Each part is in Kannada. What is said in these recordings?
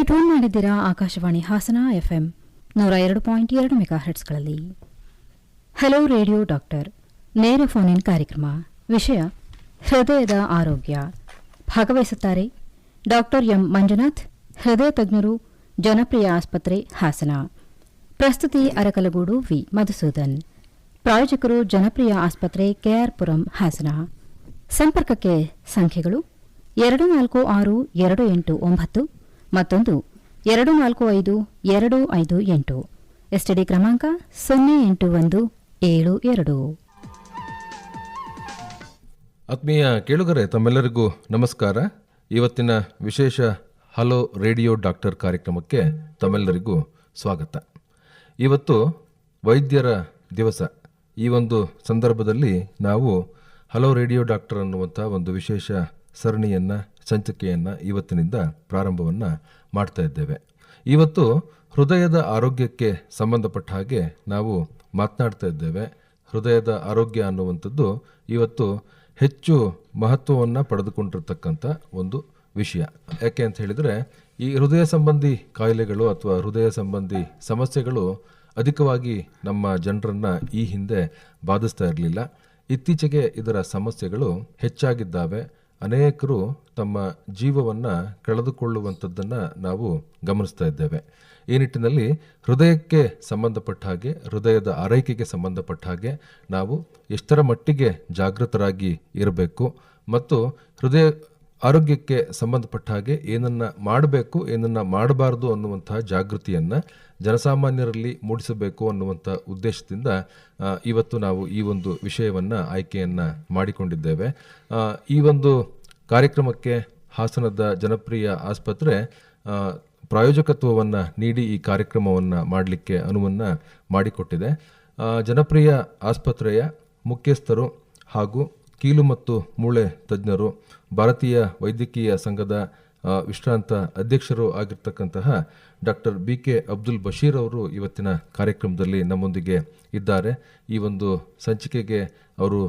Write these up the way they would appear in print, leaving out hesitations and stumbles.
ನೀವು ಟ್ಯೂನ್ ಮಾಡಿದ್ದೀರಾ ಆಕಾಶವಾಣಿ ಹಾಸನ FM 102.2 ಮೆಗಾಹೆರ್ಟ್ಸ್ಗಳಲ್ಲಿ. ಹಲೋ ರೇಡಿಯೋ ಡಾಕ್ಟರ್ ನೇರ ಫೋನ್ ಇನ್ ಕಾರ್ಯಕ್ರಮ. ವಿಷಯ ಹೃದಯದ ಆರೋಗ್ಯ. ಭಾಗವಹಿಸುತ್ತಾರೆ ಡಾಕ್ಟರ್ ಎಂ ಮಂಜುನಾಥ್, ಹೃದಯ ತಜ್ಞರು, ಜನಪ್ರಿಯ ಆಸ್ಪತ್ರೆ ಹಾಸನ. ಪ್ರಸ್ತುತಿ ಅರಕಲಗೂಡು ವಿ ಮಧುಸೂದನ್. ಪ್ರಾಯೋಜಕರು ಜನಪ್ರಿಯ ಆಸ್ಪತ್ರೆ KR ಪುರಂ ಹಾಸನ. ಸಂಪರ್ಕಕ್ಕೆ ಸಂಖ್ಯೆಗಳು 246289 ಮತ್ತೊಂದು 245258. ಎಸ್ಟಿಡಿ ಕ್ರಮಾಂಕ 08172. ಆತ್ಮೀಯ ಕೇಳುಗರೆ, ತಮ್ಮೆಲ್ಲರಿಗೂ ನಮಸ್ಕಾರ. ಇವತ್ತಿನ ವಿಶೇಷ ಹಲೋ ರೇಡಿಯೋ ಡಾಕ್ಟರ್ ಕಾರ್ಯಕ್ರಮಕ್ಕೆ ತಮ್ಮೆಲ್ಲರಿಗೂ ಸ್ವಾಗತ. ಇವತ್ತು ವೈದ್ಯರ ದಿವಸ. ಈ ಒಂದು ಸಂದರ್ಭದಲ್ಲಿ ನಾವು ಹಲೋ ರೇಡಿಯೋ ಡಾಕ್ಟರ್ ಅನ್ನುವಂಥ ಒಂದು ವಿಶೇಷ ಸರಣಿಯನ್ನು, ಸಂಚಿಕೆಯನ್ನು ಇವತ್ತಿನಿಂದ ಪ್ರಾರಂಭವನ್ನು ಮಾಡ್ತಾ ಇದ್ದೇವೆ. ಇವತ್ತು ಹೃದಯದ ಆರೋಗ್ಯಕ್ಕೆ ಸಂಬಂಧಪಟ್ಟ ಹಾಗೆ ನಾವು ಮಾತನಾಡ್ತಾ ಇದ್ದೇವೆ. ಹೃದಯದ ಆರೋಗ್ಯ ಅನ್ನುವಂಥದ್ದು ಇವತ್ತು ಹೆಚ್ಚು ಮಹತ್ವವನ್ನು ಪಡೆದುಕೊಂಡಿರ್ತಕ್ಕಂಥ ಒಂದು ವಿಷಯ. ಯಾಕೆ ಅಂತ ಹೇಳಿದರೆ, ಈ ಹೃದಯ ಸಂಬಂಧಿ ಕಾಯಿಲೆಗಳು ಅಥವಾ ಹೃದಯ ಸಂಬಂಧಿ ಸಮಸ್ಯೆಗಳು ಅಧಿಕವಾಗಿ ನಮ್ಮ ಜನರನ್ನು ಈ ಹಿಂದೆ ಬಾಧಿಸ್ತಾ ಇರಲಿಲ್ಲ. ಇತ್ತೀಚೆಗೆ ಇದರ ಸಮಸ್ಯೆಗಳು ಹೆಚ್ಚಾಗಿದ್ದಾವೆ. ಅನೇಕರು ತಮ್ಮ ಜೀವವನ್ನು ಕಳೆದುಕೊಳ್ಳುವಂಥದ್ದನ್ನು ನಾವು ಗಮನಿಸ್ತಾ ಇದ್ದೇವೆ. ಈ ನಿಟ್ಟಿನಲ್ಲಿ ಹೃದಯಕ್ಕೆ ಸಂಬಂಧಪಟ್ಟ ಹಾಗೆ, ಹೃದಯದ ಆರೈಕೆಗೆ ಸಂಬಂಧಪಟ್ಟ ಹಾಗೆ ನಾವು ಎಷ್ಟರ ಮಟ್ಟಿಗೆ ಜಾಗೃತರಾಗಿ ಇರಬೇಕು ಮತ್ತು ಹೃದಯ ಆರೋಗ್ಯಕ್ಕೆ ಸಂಬಂಧಪಟ್ಟ ಹಾಗೆ ಏನನ್ನು ಮಾಡಬೇಕು, ಏನನ್ನು ಮಾಡಬಾರ್ದು ಅನ್ನುವಂತಹ ಜಾಗೃತಿಯನ್ನು ಜನಸಾಮಾನ್ಯರಲ್ಲಿ ಮೂಡಿಸಬೇಕು ಅನ್ನುವಂಥ ಉದ್ದೇಶದಿಂದ ಇವತ್ತು ನಾವು ಈ ಒಂದು ವಿಷಯವನ್ನು ಆಯ್ಕೆಯನ್ನು ಮಾಡಿಕೊಂಡಿದ್ದೇವೆ. ಈ ಒಂದು ಕಾರ್ಯಕ್ರಮಕ್ಕೆ ಹಾಸನದ ಜನಪ್ರಿಯ ಆಸ್ಪತ್ರೆ ಪ್ರಾಯೋಜಕತ್ವವನ್ನು ನೀಡಿ ಈ ಕಾರ್ಯಕ್ರಮವನ್ನು ಮಾಡಲಿಕ್ಕೆ ಅನುವನ್ನು ಮಾಡಿಕೊಟ್ಟಿದೆ. ಜನಪ್ರಿಯ ಆಸ್ಪತ್ರೆಯ ಮುಖ್ಯಸ್ಥರು ಹಾಗೂ ಕೀಲು ಮತ್ತು ಮೂಳೆ ತಜ್ಞರು, ಭಾರತೀಯ ವೈದ್ಯಕೀಯ ಸಂಘದ ವಿಶ್ರಾಂತ ಅಧ್ಯಕ್ಷರು ಆಗಿರ್ತಕ್ಕಂತಹ ಡಾಕ್ಟರ್ BK ಅಬ್ದುಲ್ ಬಶೀರ್ ಅವರು ಇವತ್ತಿನ ಕಾರ್ಯಕ್ರಮದಲ್ಲಿ ನಮ್ಮೊಂದಿಗೆ ಇದ್ದಾರೆ. ಈ ಒಂದು ಸಂಚಿಕೆಗೆ ಅವರು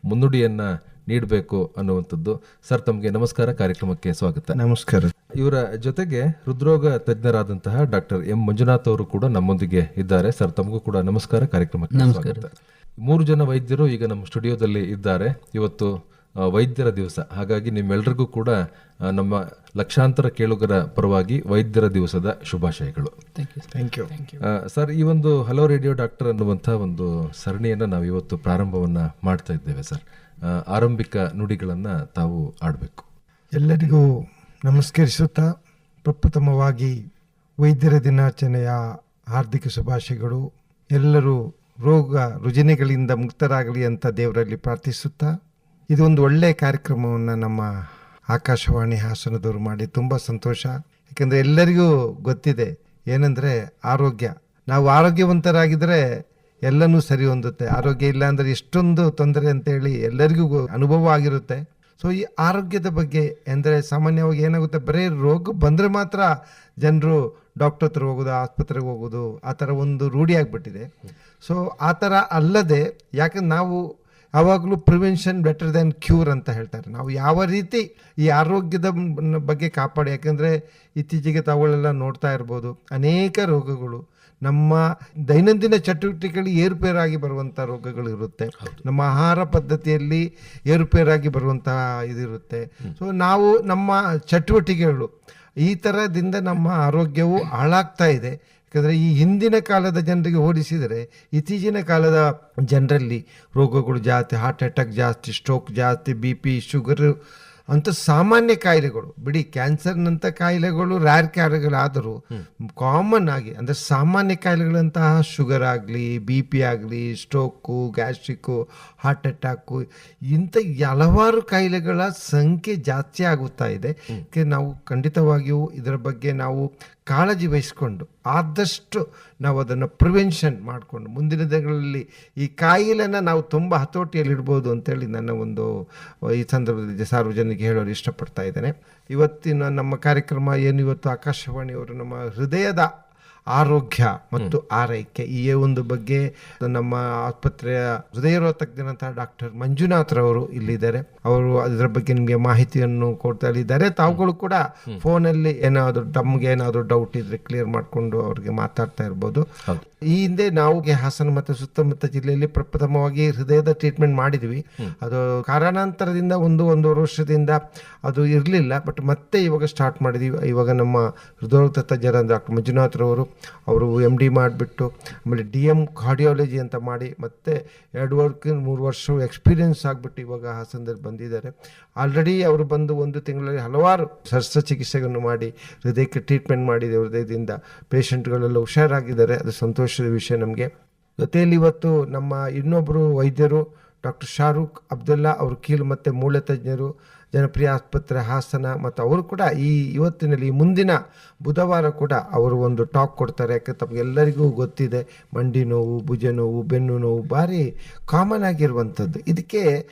ಮುನ್ನುಡಿಯನ್ನು ನೀಡಬೇಕು ಅನ್ನುವಂಥದ್ದು. ಸರ್, ತಮಗೆ ನಮಸ್ಕಾರ, ಕಾರ್ಯಕ್ರಮಕ್ಕೆ ಸ್ವಾಗತ. ನಮಸ್ಕಾರ. ಇವರ ಜೊತೆಗೆ ಹೃದ್ರೋಗ ತಜ್ಞರಾದಂತಹ ಡಾಕ್ಟರ್ ಎಂ ಮಂಜುನಾಥ್ ಅವರು ಕೂಡ ನಮ್ಮೊಂದಿಗೆ ಇದ್ದಾರೆ. ಸರ್, ತಮಗೂ ಕೂಡ ನಮಸ್ಕಾರ, ಕಾರ್ಯಕ್ರಮಕ್ಕೆ ಸ್ವಾಗತ. 3 ಜನ ವೈದ್ಯರು ಈಗ ನಮ್ಮ ಸ್ಟುಡಿಯೋದಲ್ಲಿ ಇದ್ದಾರೆ. ಇವತ್ತು ವೈದ್ಯರ ದಿವಸ, ಹಾಗಾಗಿ ನಿಮ್ಮೆಲ್ಲರಿಗೂ ಕೂಡ ನಮ್ಮ ಲಕ್ಷಾಂತರ ಕೇಳುಗರ ಪರವಾಗಿ ವೈದ್ಯರ ದಿವಸದ ಶುಭಾಶಯಗಳು. Thank you. ಸರ್, ಈ ಒಂದು ಹಲೋ ರೇಡಿಯೋ ಡಾಕ್ಟರ್ ಅನ್ನುವಂಥ ಒಂದು ಸರಣಿಯನ್ನು ನಾವು ಇವತ್ತು ಪ್ರಾರಂಭವನ್ನು ಮಾಡ್ತಾ ಇದ್ದೇವೆ. ಸರ್, ಆರಂಭಿಕ ನುಡಿಗಳನ್ನು ತಾವು ಆಡಬೇಕು. ಎಲ್ಲರಿಗೂ ನಮಸ್ಕರಿಸುತ್ತಾ ಪ್ರಪ್ರಥಮವಾಗಿ ವೈದ್ಯರ ದಿನಾಚರಣೆಯ ಹಾರ್ದಿಕ ಶುಭಾಶಯಗಳು. ಎಲ್ಲರೂ ರೋಗ ರುಜಿನಗಳಿಂದ ಮುಕ್ತರಾಗಲಿ ಅಂತ ದೇವರಲ್ಲಿ ಪ್ರಾರ್ಥಿಸುತ್ತಾ, ಇದೊಂದು ಒಳ್ಳೆಯ ಕಾರ್ಯಕ್ರಮವನ್ನು ನಮ್ಮ ಆಕಾಶವಾಣಿ ಹಾಸನದವರು ಮಾಡಿ ತುಂಬ ಸಂತೋಷ. ಯಾಕೆಂದರೆ ಎಲ್ಲರಿಗೂ ಗೊತ್ತಿದೆ ಏನಂದರೆ ಆರೋಗ್ಯ. ನಾವು ಆರೋಗ್ಯವಂತರಾಗಿದ್ದರೆ ಎಲ್ಲನೂ ಸರಿ ಹೊಂದುತ್ತೆ. ಆರೋಗ್ಯ ಇಲ್ಲ ಅಂದರೆ ಎಷ್ಟೊಂದು ತೊಂದರೆ ಅಂತೇಳಿ ಎಲ್ಲರಿಗೂ ಅನುಭವ ಆಗಿರುತ್ತೆ. ಸೊ ಈ ಆರೋಗ್ಯದ ಬಗ್ಗೆ ಅಂದರೆ ಸಾಮಾನ್ಯವಾಗಿ ಏನಾಗುತ್ತೆ, ಬರೀ ರೋಗ ಬಂದರೆ ಮಾತ್ರ ಜನರು ಡಾಕ್ಟರ್ ಹತ್ರ ಹೋಗೋದು, ಆಸ್ಪತ್ರೆಗೆ ಹೋಗೋದು, ಆ ಥರ ಒಂದು ರೂಢಿಯಾಗಿಬಿಟ್ಟಿದೆ. ಸೊ ಆ ಥರ ಅಲ್ಲದೆ, ಯಾಕಂದ್ರೆ ನಾವು ಯಾವಾಗಲೂ ಪ್ರಿವೆನ್ಷನ್ ಬೆಟರ್ ದ್ಯಾನ್ ಕ್ಯೂರ್ ಅಂತ ಹೇಳ್ತಾರೆ. ನಾವು ಯಾವ ರೀತಿ ಈ ಆರೋಗ್ಯದ ಬಗ್ಗೆ ಕಾಪಾಡಿ, ಯಾಕೆಂದರೆ ಇತ್ತೀಚೆಗೆ ತಾವುಗಳೆಲ್ಲ ನೋಡ್ತಾ ಇರ್ಬೋದು, ಅನೇಕ ರೋಗಗಳು ನಮ್ಮ ದೈನಂದಿನ ಚಟುವಟಿಕೆಗಳಿಗೆ ಏರುಪೇರಾಗಿ ಬರುವಂಥ ರೋಗಗಳು ಇರುತ್ತೆ. ನಮ್ಮ ಆಹಾರ ಪದ್ಧತಿಯಲ್ಲಿ ಏರುಪೇರಾಗಿ ಬರುವಂತಹ ಇದಿರುತ್ತೆ. ಸೊ ನಾವು ನಮ್ಮ ಚಟುವಟಿಕೆಗಳು ಈ ಥರದಿಂದ ನಮ್ಮ ಆರೋಗ್ಯವು ಹಾಳಾಗ್ತಾ ಇದೆ. ಯಾಕಂದರೆ ಈ ಹಿಂದಿನ ಕಾಲದ ಜನರಿಗೆ ಹೋಲಿಸಿದರೆ ಇತ್ತೀಚಿನ ಕಾಲದ ಜನರಲ್ಲಿ ರೋಗಗಳು ಜಾಸ್ತಿ, ಹಾರ್ಟ್ ಅಟ್ಯಾಕ್ ಜಾಸ್ತಿ, ಸ್ಟ್ರೋಕ್ ಜಾಸ್ತಿ, BP, ಶುಗರು ಅಂತ ಸಾಮಾನ್ಯ ಕಾಯಿಲೆಗಳು ಬಿಡಿ. ಕ್ಯಾನ್ಸರ್ನಂಥ ಕಾಯಿಲೆಗಳು ರ್ಯಾರ್ ಕಾಯಿಲೆಗಳಾದರೂ ಕಾಮನ್ ಆಗಿ ಅಂದರೆ ಸಾಮಾನ್ಯ ಕಾಯಿಲೆಗಳಂತಹ ಶುಗರ್ ಆಗಲಿ, BP ಆಗಲಿ, ಸ್ಟ್ರೋಕು, ಗ್ಯಾಸ್ಟ್ರಿಕ್ಕು, ಹಾರ್ಟ್ ಅಟ್ಯಾಕು, ಇಂಥ ಹಲವಾರು ಕಾಯಿಲೆಗಳ ಸಂಖ್ಯೆ ಜಾಸ್ತಿ ಆಗುತ್ತಾ ಇದೆ. ನಾವು ಖಂಡಿತವಾಗಿಯೂ ಇದರ ಬಗ್ಗೆ ನಾವು ಕಾಳಜಿ ವಹಿಸ್ಕೊಂಡು ಆದಷ್ಟು ನಾವು ಅದನ್ನು ಪ್ರಿವೆನ್ಷನ್ ಮಾಡಿಕೊಂಡು ಮುಂದಿನ ದಿನಗಳಲ್ಲಿ ಈ ಕಾಯಿಲೆನ ನಾವು ತುಂಬ ಹತೋಟಿಯಲ್ಲಿಡ್ಬೋದು ಅಂತೇಳಿ ನನ್ನ ಒಂದು ಈ ಸಂದರ್ಭದಲ್ಲಿ ಸಾರ್ವಜನಿಕ ಹೇಳೋರು ಇಷ್ಟಪಡ್ತಾ ಇದ್ದೇನೆ. ಇವತ್ತಿನ ನಮ್ಮ ಕಾರ್ಯಕ್ರಮ ಏನು, ಇವತ್ತು ಆಕಾಶವಾಣಿಯವರು ನಮ್ಮ ಹೃದಯದ ಆರೋಗ್ಯ ಮತ್ತು ಆರೈಕೆ ಈ ಒಂದು ಬಗ್ಗೆ ನಮ್ಮ ಆಸ್ಪತ್ರೆಯ ಹೃದಯ ತಜ್ಞರಂತಹ ಡಾಕ್ಟರ್ ಮಂಜುನಾಥ್ ರವರು ಇಲ್ಲಿದ್ದಾರೆ. ಅವರು ಅದರ ಬಗ್ಗೆ ನಿಮಗೆ ಮಾಹಿತಿಯನ್ನು ಕೊಡ್ತಾ ಇದ್ದಾರೆ. ತಾವುಗಳು ಕೂಡ ಫೋನಲ್ಲಿ ಏನಾದರೂ ತಮ್ಗೆ ಏನಾದರೂ ಡೌಟ್ ಇದ್ರೆ ಕ್ಲಿಯರ್ ಮಾಡಿಕೊಂಡು ಅವ್ರಿಗೆ ಮಾತಾಡ್ತಾ ಇರ್ಬೋದು. ಈ ಹಿಂದೆ ನಾವು ಹಾಸನ ಮತ್ತು ಸುತ್ತಮುತ್ತ ಜಿಲ್ಲೆಯಲ್ಲಿ ಪ್ರಪ್ರಥಮವಾಗಿ ಹೃದಯದ ಟ್ರೀಟ್ಮೆಂಟ್ ಮಾಡಿದ್ವಿ. ಅದು ಕಾರಣಾಂತರದಿಂದ ಒಂದೂವರೆ ವರ್ಷದಿಂದ ಅದು ಇರಲಿಲ್ಲ. ಬಟ್ ಮತ್ತೆ ಇವಾಗ ಸ್ಟಾರ್ಟ್ ಮಾಡಿದ್ವಿ. ಇವಾಗ ನಮ್ಮ ಹೃದಯ ತಜ್ಞರ ಡಾಕ್ಟರ್ ಮಂಜುನಾಥ್ ರವರು ಅವರು MD ಮಾಡಿಬಿಟ್ಟು ಆಮೇಲೆ DM ಕಾರ್ಡಿಯಾಲಜಿ ಅಂತ ಮಾಡಿ ಮತ್ತೆ 2-3 ವರ್ಷ ಎಕ್ಸ್ಪೀರಿಯನ್ಸ್ ಆಗಿಬಿಟ್ಟು ಇವಾಗ ಹಾಸನದಲ್ಲಿ ಬಂದಿದ್ದಾರೆ. ಆಲ್ರೆಡಿ ಅವರು ಬಂದು 1 ತಿಂಗಳಲ್ಲಿ ಹಲವಾರು ಶಸ್ತ್ರಚಿಕಿತ್ಸೆಗಳನ್ನು ಮಾಡಿ ಹೃದಯಕ್ಕೆ ಟ್ರೀಟ್ಮೆಂಟ್ ಮಾಡಿದೆ. ಹೃದಯದಿಂದ ಪೇಷಂಟ್ಗಳೆಲ್ಲ ಹುಷಾರಾಗಿದ್ದಾರೆ. ಅದು ಸಂತೋಷದ ವಿಷಯ ನಮಗೆ. ಜೊತೆಯಲ್ಲಿ ಇವತ್ತು ನಮ್ಮ ಇನ್ನೊಬ್ಬರು ವೈದ್ಯರು ಡಾಕ್ಟರ್ ಶಾರುಖ್ ಅಬ್ದುಲ್ಲಾ ಅವರು ಕೀಲು ಮತ್ತು ಮೂಳೆ ತಜ್ಞರು, ಜನಪ್ರಿಯ ಆಸ್ಪತ್ರೆ ಹಾಸನ, ಮತ್ತು ಅವರು ಕೂಡ ಇವತ್ತಿನಲ್ಲಿ ಮುಂದಿನ ಬುಧವಾರ ಕೂಡ ಅವರು ಒಂದು ಟಾಕ್ ಕೊಡ್ತಾರೆ. ಯಾಕಂದ್ರೆ ತಮಗೆಲ್ಲರಿಗೂ ಗೊತ್ತಿದೆ ಮಂಡಿ ನೋವು, ಭುಜ ನೋವು, ಬೆನ್ನು ನೋವು ಭಾರಿ ಕಾಮನ್ ಆಗಿರುವಂಥದ್ದು. ಇದಕ್ಕೆ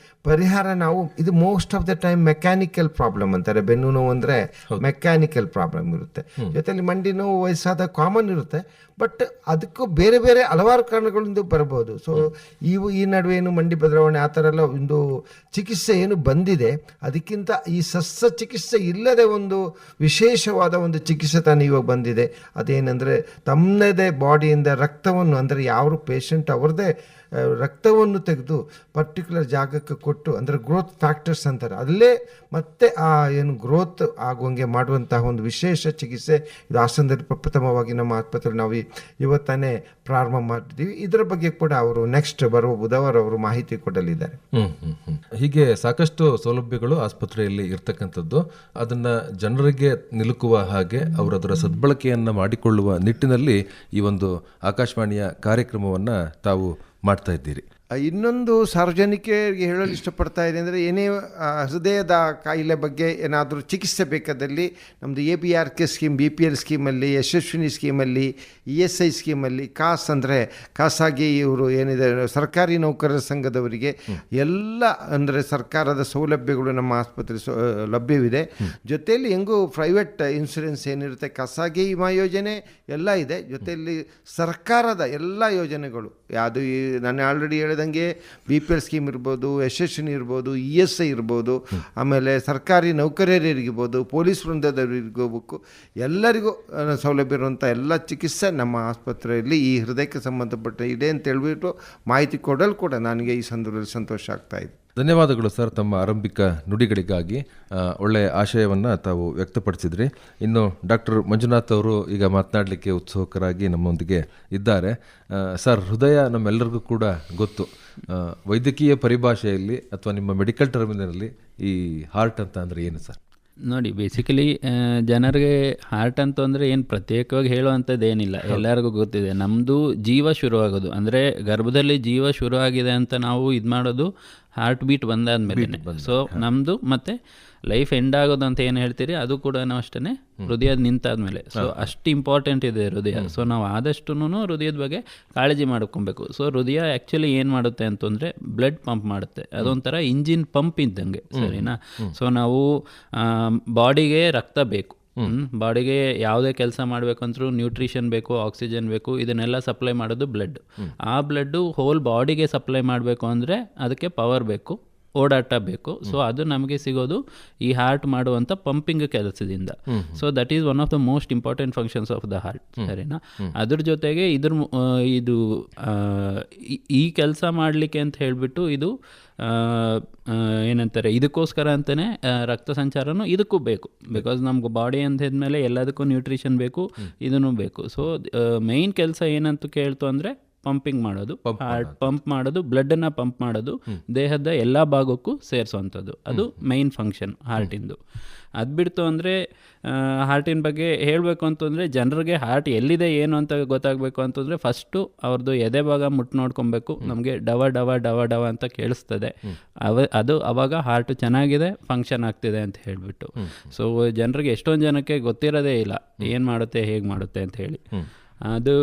ಪರಿಹಾರ ನಾವು ಇದು most of the time mechanical problem ಅಂತಾರೆ. ಬೆನ್ನು ನೋವು ಅಂದರೆ ಮೆಕ್ಯಾನಿಕಲ್ ಪ್ರಾಬ್ಲಮ್ ಇರುತ್ತೆ. ಜೊತೆಲಿ ಮಂಡಿ ನೋವು ವಯಸ್ಸಾದ ಕಾಮನ್ ಇರುತ್ತೆ. ಬಟ್ ಅದಕ್ಕೂ ಬೇರೆ ಬೇರೆ ಹಲವಾರು ಕಾರಣಗಳಿಂದ ಬರ್ಬೋದು. ಸೊ ಈ ನಡುವೆ ಏನು ಮಂಡಿ ಬದಲಾವಣೆ ಆ ಥರ ಎಲ್ಲ ಒಂದು ಚಿಕಿತ್ಸೆ ಏನು ಬಂದಿದೆ, ಅದಕ್ಕಿಂತ ಈ ಶಸ್ತ್ರಚಿಕಿತ್ಸೆ ಇಲ್ಲದೆ ಒಂದು ವಿಶೇಷವಾದ ಒಂದು ಚಿಕಿತ್ಸೆ ತಾನು ಇವಾಗ ಬಂದಿದೆ. ಅದೇನೆಂದರೆ ತಮ್ಮದೇ ಬಾಡಿಯಿಂದ ರಕ್ತವನ್ನು, ಅಂದರೆ ಯಾವ ಪೇಷಂಟ್ ಅವ್ರದ್ದೇ ರಕ್ತವನ್ನು ತೆಗೆದು ಪರ್ಟಿಕ್ಯುಲರ್ ಜಾಗಕ್ಕೆ ಕೊಟ್ಟು, ಅಂದರೆ ಗ್ರೋತ್ ಫ್ಯಾಕ್ಟರ್ಸ್ ಅಂತಾರೆ, ಅಲ್ಲೇ ಮತ್ತೆ ಆ ಏನು ಗ್ರೋತ್ ಆಗುವಂಗೆ ಮಾಡುವಂತಹ ಒಂದು ವಿಶೇಷ ಚಿಕಿತ್ಸೆ ಇದು ಹಾಸನದಲ್ಲಿ ಪ್ರಪ್ರಥಮವಾಗಿ ನಮ್ಮ ಆಸ್ಪತ್ರೆಯಲ್ಲಿ ನಾವು ಇವತ್ತಾನೇ ಪ್ರಾರಂಭ ಮಾಡಿದ್ದೀವಿ. ಇದರ ಬಗ್ಗೆ ಕೂಡ ಅವರು ನೆಕ್ಸ್ಟ್ ಬರುವ ಬುಧವಾರ ಅವರು ಮಾಹಿತಿ ಕೊಡಲಿದ್ದಾರೆ. ಹೀಗೆ ಸಾಕಷ್ಟು ಸೌಲಭ್ಯಗಳು ಆಸ್ಪತ್ರೆಯಲ್ಲಿ ಇರ್ತಕ್ಕಂಥದ್ದು. ಅದನ್ನು ಜನರಿಗೆ ನಿಲುಕುವ ಹಾಗೆ ಅವರು ಅದರ ಸದ್ಬಳಕೆಯನ್ನು ಮಾಡಿಕೊಳ್ಳುವ ನಿಟ್ಟಿನಲ್ಲಿ ಈ ಒಂದು ಆಕಾಶವಾಣಿಯ ಕಾರ್ಯಕ್ರಮವನ್ನು ತಾವು ಮಾಡ್ತಾ ಇದ್ದೀರಿ. ಇನ್ನೊಂದು ಸಾರ್ವಜನಿಕರಿಗೆ ಹೇಳಲು ಇಷ್ಟಪಡ್ತಾ ಇದೆ ಅಂದರೆ, ಏನೇ ಹೃದಯದ ಕಾಯಿಲೆ ಬಗ್ಗೆ ಏನಾದರೂ ಚಿಕಿತ್ಸೆ ಬೇಕಾದಲ್ಲಿ ನಮ್ಮದು ABRK ಸ್ಕೀಮ್, BPL ಸ್ಕೀಮಲ್ಲಿ, ಯಶಸ್ವಿನಿ ಸ್ಕೀಮಲ್ಲಿ, ESI ಸ್ಕೀಮಲ್ಲಿ, ಕಾಸ್ ಅಂದರೆ ಖಾಸಗಿ ಇವರು ಏನಿದೆ ಸರ್ಕಾರಿ ನೌಕರರ ಸಂಘದವರಿಗೆ ಎಲ್ಲ ಅಂದರೆ ಸರ್ಕಾರದ ಸೌಲಭ್ಯಗಳು ನಮ್ಮ ಆಸ್ಪತ್ರೆ ಲಭ್ಯವಿದೆ. ಜೊತೆಯಲ್ಲಿ ಹೆಂಗೂ ಪ್ರೈವೇಟ್ ಇನ್ಶೂರೆನ್ಸ್ ಏನಿರುತ್ತೆ, ಖಾಸಗಿ ವಿಮಾ ಯೋಜನೆ ಎಲ್ಲ ಇದೆ. ಜೊತೆಯಲ್ಲಿ ಸರ್ಕಾರದ ಎಲ್ಲ ಯೋಜನೆಗಳು ಯಾವುದು ನಾನು ಆಲ್ರೆಡಿ ಹೇಳಿದಂಗೆ BPL ಸ್ಕೀಮ್ ಇರ್ಬೋದು, ಯಶಸ್ವಿನಿ ಇರ್ಬೋದು, ESI ಇರ್ಬೋದು, ಆಮೇಲೆ ಸರ್ಕಾರಿ ನೌಕರರಿಗಿರ್ಬೋದು, ಪೊಲೀಸ್ ವೃಂದದವರಿಗೋಬೇಕು, ಎಲ್ಲರಿಗೂ ಸೌಲಭ್ಯ ಇರುವಂಥ ಎಲ್ಲ ಚಿಕಿತ್ಸೆ ನಮ್ಮ ಆಸ್ಪತ್ರೆಯಲ್ಲಿ ಈ ಹೃದಯಕ್ಕೆ ಸಂಬಂಧಪಟ್ಟ ಇದೆ ಅಂತ ಹೇಳ್ಬಿಟ್ಟು ಮಾಹಿತಿ ಕೊಡಲು ಕೂಡ ನನಗೆ ಈ ಸಂದರ್ಭದಲ್ಲಿ ಸಂತೋಷ ಆಗ್ತಾ ಇದೆ. ಧನ್ಯವಾದಗಳು ಸರ್, ತಮ್ಮ ಆರಂಭಿಕ ನುಡಿಗಳಿಗಾಗಿ. ಒಳ್ಳೆಯ ಆಶಯವನ್ನು ತಾವು ವ್ಯಕ್ತಪಡಿಸಿದ್ರಿ. ಇನ್ನು ಡಾಕ್ಟರ್ ಮಂಜುನಾಥ್ ಅವರು ಈಗ ಮಾತನಾಡಲಿಕ್ಕೆ ಉತ್ಸುಕರಾಗಿ ನಮ್ಮೊಂದಿಗೆ ಇದ್ದಾರೆ. ಸರ್, ಹೃದಯ ನಮ್ಮೆಲ್ಲರಿಗೂ ಕೂಡ ಗೊತ್ತು. ವೈದ್ಯಕೀಯ ಪರಿಭಾಷೆಯಲ್ಲಿ ಅಥವಾ ನಿಮ್ಮ ಮೆಡಿಕಲ್ ಟರ್ಮಿನಲ್ಲಿ ಈ ಹಾರ್ಟ್ ಅಂತ ಅಂದರೆ ಏನು ಸರ್? ನೋಡಿ, ಬೇಸಿಕಲಿ ಜನರಿಗೆ ಹಾರ್ಟ್ ಅಂತ ಅಂದರೆ ಏನು ಪ್ರತ್ಯೇಕವಾಗಿ ಹೇಳುವಂಥದ್ದು ಏನಿಲ್ಲ, ಎಲ್ಲರಿಗೂ ಗೊತ್ತಿದೆ. ನಮ್ಮದು ಜೀವ ಶುರುವಾಗೋದು ಅಂದರೆ ಗರ್ಭದಲ್ಲಿ ಜೀವ ಶುರುವಾಗಿದೆ ಅಂತ ನಾವು ಇದು ಮಾಡೋದು ಹಾರ್ಟ್ ಬೀಟ್ ಬಂದಾದ್ಮೇಲೆ. ಸೊ ನಮ್ಮದು ಮತ್ತು ಲೈಫ್ ಎಂಡ್ ಆಗೋದು ಅಂತ ಏನು ಹೇಳ್ತೀರಿ ಅದು ಕೂಡ ನಾವು ಅಷ್ಟೇ ಹೃದಯ ನಿಂತಾದ್ಮೇಲೆ. ಸೊ ಅಷ್ಟು ಇಂಪಾರ್ಟೆಂಟ್ ಇದೆ ಹೃದಯ. ಸೊ ನಾವು ಆದಷ್ಟು ಹೃದಯದ ಬಗ್ಗೆ ಕಾಳಜಿ ಮಾಡ್ಕೊಬೇಕು. ಸೊ ಹೃದಯ ಆ್ಯಕ್ಚುಲಿ ಏನು ಮಾಡುತ್ತೆ ಅಂತಂದರೆ ಬ್ಲಡ್ ಪಂಪ್ ಮಾಡುತ್ತೆ. ಅದೊಂಥರ ಇಂಜಿನ್ ಪಂಪ್ ಇದ್ದಂಗೆ, ಸರಿನಾ? ಸೊ ನಾವು ಬಾಡಿಗೆ ರಕ್ತ ಬೇಕು, ಬಾಡಿಗೆ ಯಾವುದೇ ಕೆಲಸ ಮಾಡಬೇಕಂದ್ರೂ ನ್ಯೂಟ್ರಿಷನ್ ಬೇಕು, ಆಕ್ಸಿಜನ್ ಬೇಕು, ಇದನ್ನೆಲ್ಲ ಸಪ್ಲೈ ಮಾಡೋದು ಬ್ಲಡ್. ಆ ಬ್ಲಡ್ಡು ಹೋಲ್ ಬಾಡಿಗೆ ಸಪ್ಲೈ ಮಾಡಬೇಕು ಅಂದರೆ ಅದಕ್ಕೆ ಪವರ್ ಬೇಕು, ಓಡಾಟ ಬೇಕು. ಸೊ ಅದು ನಮಗೆ ಸಿಗೋದು ಈ ಹಾರ್ಟ್ ಮಾಡುವಂಥ ಪಂಪಿಂಗ್ ಕೆಲಸದಿಂದ. So that is one of the most important functions of the heart, ಸರಿನಾ? ಅದ್ರ ಜೊತೆಗೆ ಇದು ಈ ಕೆಲಸ ಮಾಡಲಿಕ್ಕೆ ಅಂತ ಹೇಳಿಬಿಟ್ಟು ಇದು ಏನಂತಾರೆ, ಇದಕ್ಕೋಸ್ಕರ ಅಂತಲೇ ರಕ್ತ ಸಂಚಾರನೂ ಇದಕ್ಕೂ ಬೇಕು. ಬಿಕಾಸ್ ನಮ್ಗೆ ಬಾಡಿ ಅಂತ ಹೇಳಿದ್ಮೇಲೆ ಎಲ್ಲದಕ್ಕೂ ನ್ಯೂಟ್ರಿಷನ್ ಬೇಕು, ಇದೂ ಬೇಕು. ಸೊ ಮೇಯ್ನ್ ಕೆಲಸ ಏನಂತ ಕೇಳ್ತು ಅಂದರೆ ಪಂಪಿಂಗ್ ಮಾಡೋದು, ಹಾರ್ಟ್ ಪಂಪ್ ಮಾಡೋದು, ಬ್ಲಡ್ಡನ್ನು ಪಂಪ್ ಮಾಡೋದು, ದೇಹದ ಎಲ್ಲ ಭಾಗಕ್ಕೂ ಸೇರಿಸೋವಂಥದ್ದು. ಅದು ಮೈನ್ ಫಂಕ್ಷನ್ ಹಾರ್ಟಿಂದು. ಅದು ಬಿಡ್ತು ಅಂದರೆ ಹಾರ್ಟಿನ ಬಗ್ಗೆ ಹೇಳಬೇಕು ಅಂತಂದರೆ, ಜನರಿಗೆ ಹಾರ್ಟ್ ಎಲ್ಲಿದೆ ಏನು ಅಂತ ಗೊತ್ತಾಗಬೇಕು ಅಂತಂದರೆ ಫಸ್ಟು ಅವ್ರದ್ದು ಎದೆ ಭಾಗ ಮುಟ್ಟು ನೋಡ್ಕೊಬೇಕು. ನಮಗೆ ಡವ ಡವ ಡವ ಡವ ಅಂತ ಕೇಳಿಸ್ತದೆ, ಅದು ಅವಾಗ ಹಾರ್ಟ್ ಚೆನ್ನಾಗಿದೆ, ಫಂಕ್ಷನ್ ಆಗ್ತಿದೆ ಅಂತ ಹೇಳಿಬಿಟ್ಟು. ಸೊ ಜನರಿಗೆ ಎಷ್ಟೊಂದು ಜನಕ್ಕೆ ಗೊತ್ತಿರೋದೇ ಇಲ್ಲ ಏನು ಮಾಡುತ್ತೆ, ಹೇಗೆ ಮಾಡುತ್ತೆ ಅಂತ ಹೇಳಿ. ಅದು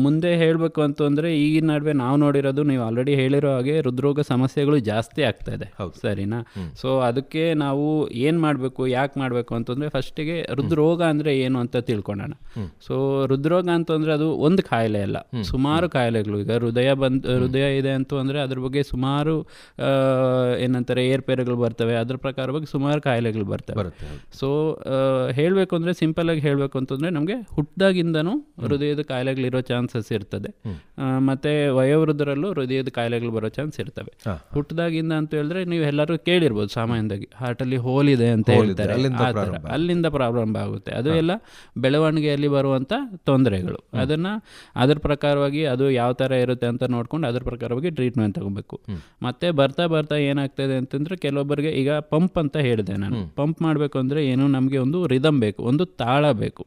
ಮುಂದೆ ಹೇಳಬೇಕು ಅಂತಂದರೆ ಈಗಿನ ನಡುವೆ ನಾವು ನೋಡಿರೋದು ನೀವು ಆಲ್ರೆಡಿ ಹೇಳಿರೋ ಹಾಗೆ ಹೃದ್ರೋಗ ಸಮಸ್ಯೆಗಳು ಜಾಸ್ತಿ ಆಗ್ತಾ ಇದೆ, ಸರಿನಾ? ಸೊ ಅದಕ್ಕೆ ನಾವು ಏನು ಮಾಡಬೇಕು, ಯಾಕೆ ಮಾಡಬೇಕು ಅಂತಂದರೆ ಫಸ್ಟಿಗೆ ಹೃದ್ರೋಗ ಅಂದರೆ ಏನು ಅಂತ ತಿಳ್ಕೊಳ್ಳೋಣ. ಸೊ ಹೃದ್ರೋಗ ಅಂತಂದರೆ ಅದು ಒಂದು ಕಾಯಿಲೆ ಅಲ್ಲ, ಸುಮಾರು ಕಾಯಿಲೆಗಳು. ಈಗ ಹೃದಯ ಇದೆ ಅಂತ ಅಂದರೆ ಅದ್ರ ಬಗ್ಗೆ ಸುಮಾರು ಏನಂತಾರೆ ಏರ್ಪೇರುಗಳು ಬರ್ತವೆ, ಅದ್ರ ಪ್ರಕಾರವಾಗಿ ಸುಮಾರು ಕಾಯಿಲೆಗಳು ಬರ್ತವೆ. ಸೊ ಹೇಳಬೇಕು ಅಂದರೆ ಸಿಂಪಲಾಗಿ ಹೇಳಬೇಕು ಅಂತಂದರೆ ನಮಗೆ ಹುಟ್ಟಿದಾಗಿಂದನೂ ಹೃದಯದ ಕಾಯಿಲೆಗಳಿರೋ ಚಾನ್ಸಸ್ ಇರ್ತದೆ. ಮತ್ತು ವಯೋವೃದ್ಧರಲ್ಲೂ ಹೃದಯದ ಕಾಯಿಲೆಗಳು ಬರೋ ಚಾನ್ಸ್ ಇರ್ತವೆ. ಹುಟ್ಟಿದಾಗಿಂದ ಅಂತ ಹೇಳಿದ್ರೆ ನೀವು ಎಲ್ಲರೂ ಕೇಳಿರ್ಬೋದು ಸಾಮಾನ್ಯವಾಗಿ ಹಾರ್ಟಲ್ಲಿ ಹೋಲ್ ಇದೆ ಅಂತ ಹೇಳ್ತಾರೆ, ಆ ಥರ ಅಲ್ಲಿಂದ ಪ್ರಾಬ್ಲಮ್ ಆಗುತ್ತೆ. ಅದು ಎಲ್ಲ ಬೆಳವಣಿಗೆಯಲ್ಲಿ ಬರುವಂಥ ತೊಂದರೆಗಳು. ಅದ್ರ ಪ್ರಕಾರವಾಗಿ ಅದು ಯಾವ ಥರ ಇರುತ್ತೆ ಅಂತ ನೋಡ್ಕೊಂಡು ಅದ್ರ ಪ್ರಕಾರವಾಗಿ ಟ್ರೀಟ್ಮೆಂಟ್ ತಗೋಬೇಕು. ಮತ್ತೆ ಬರ್ತಾ ಬರ್ತಾ ಏನಾಗ್ತದೆ ಅಂತಂದರೆ ಕೆಲವೊಬ್ಬರಿಗೆ ಈಗ ಪಂಪ್ ಅಂತ ಹೇಳಿದೆ ನಾನು. ಪಂಪ್ ಮಾಡಬೇಕು ಅಂದರೆ ಏನು, ನಮಗೆ ಒಂದು ರಿದಮ್ ಬೇಕು, ಒಂದು ತಾಳ ಬೇಕು.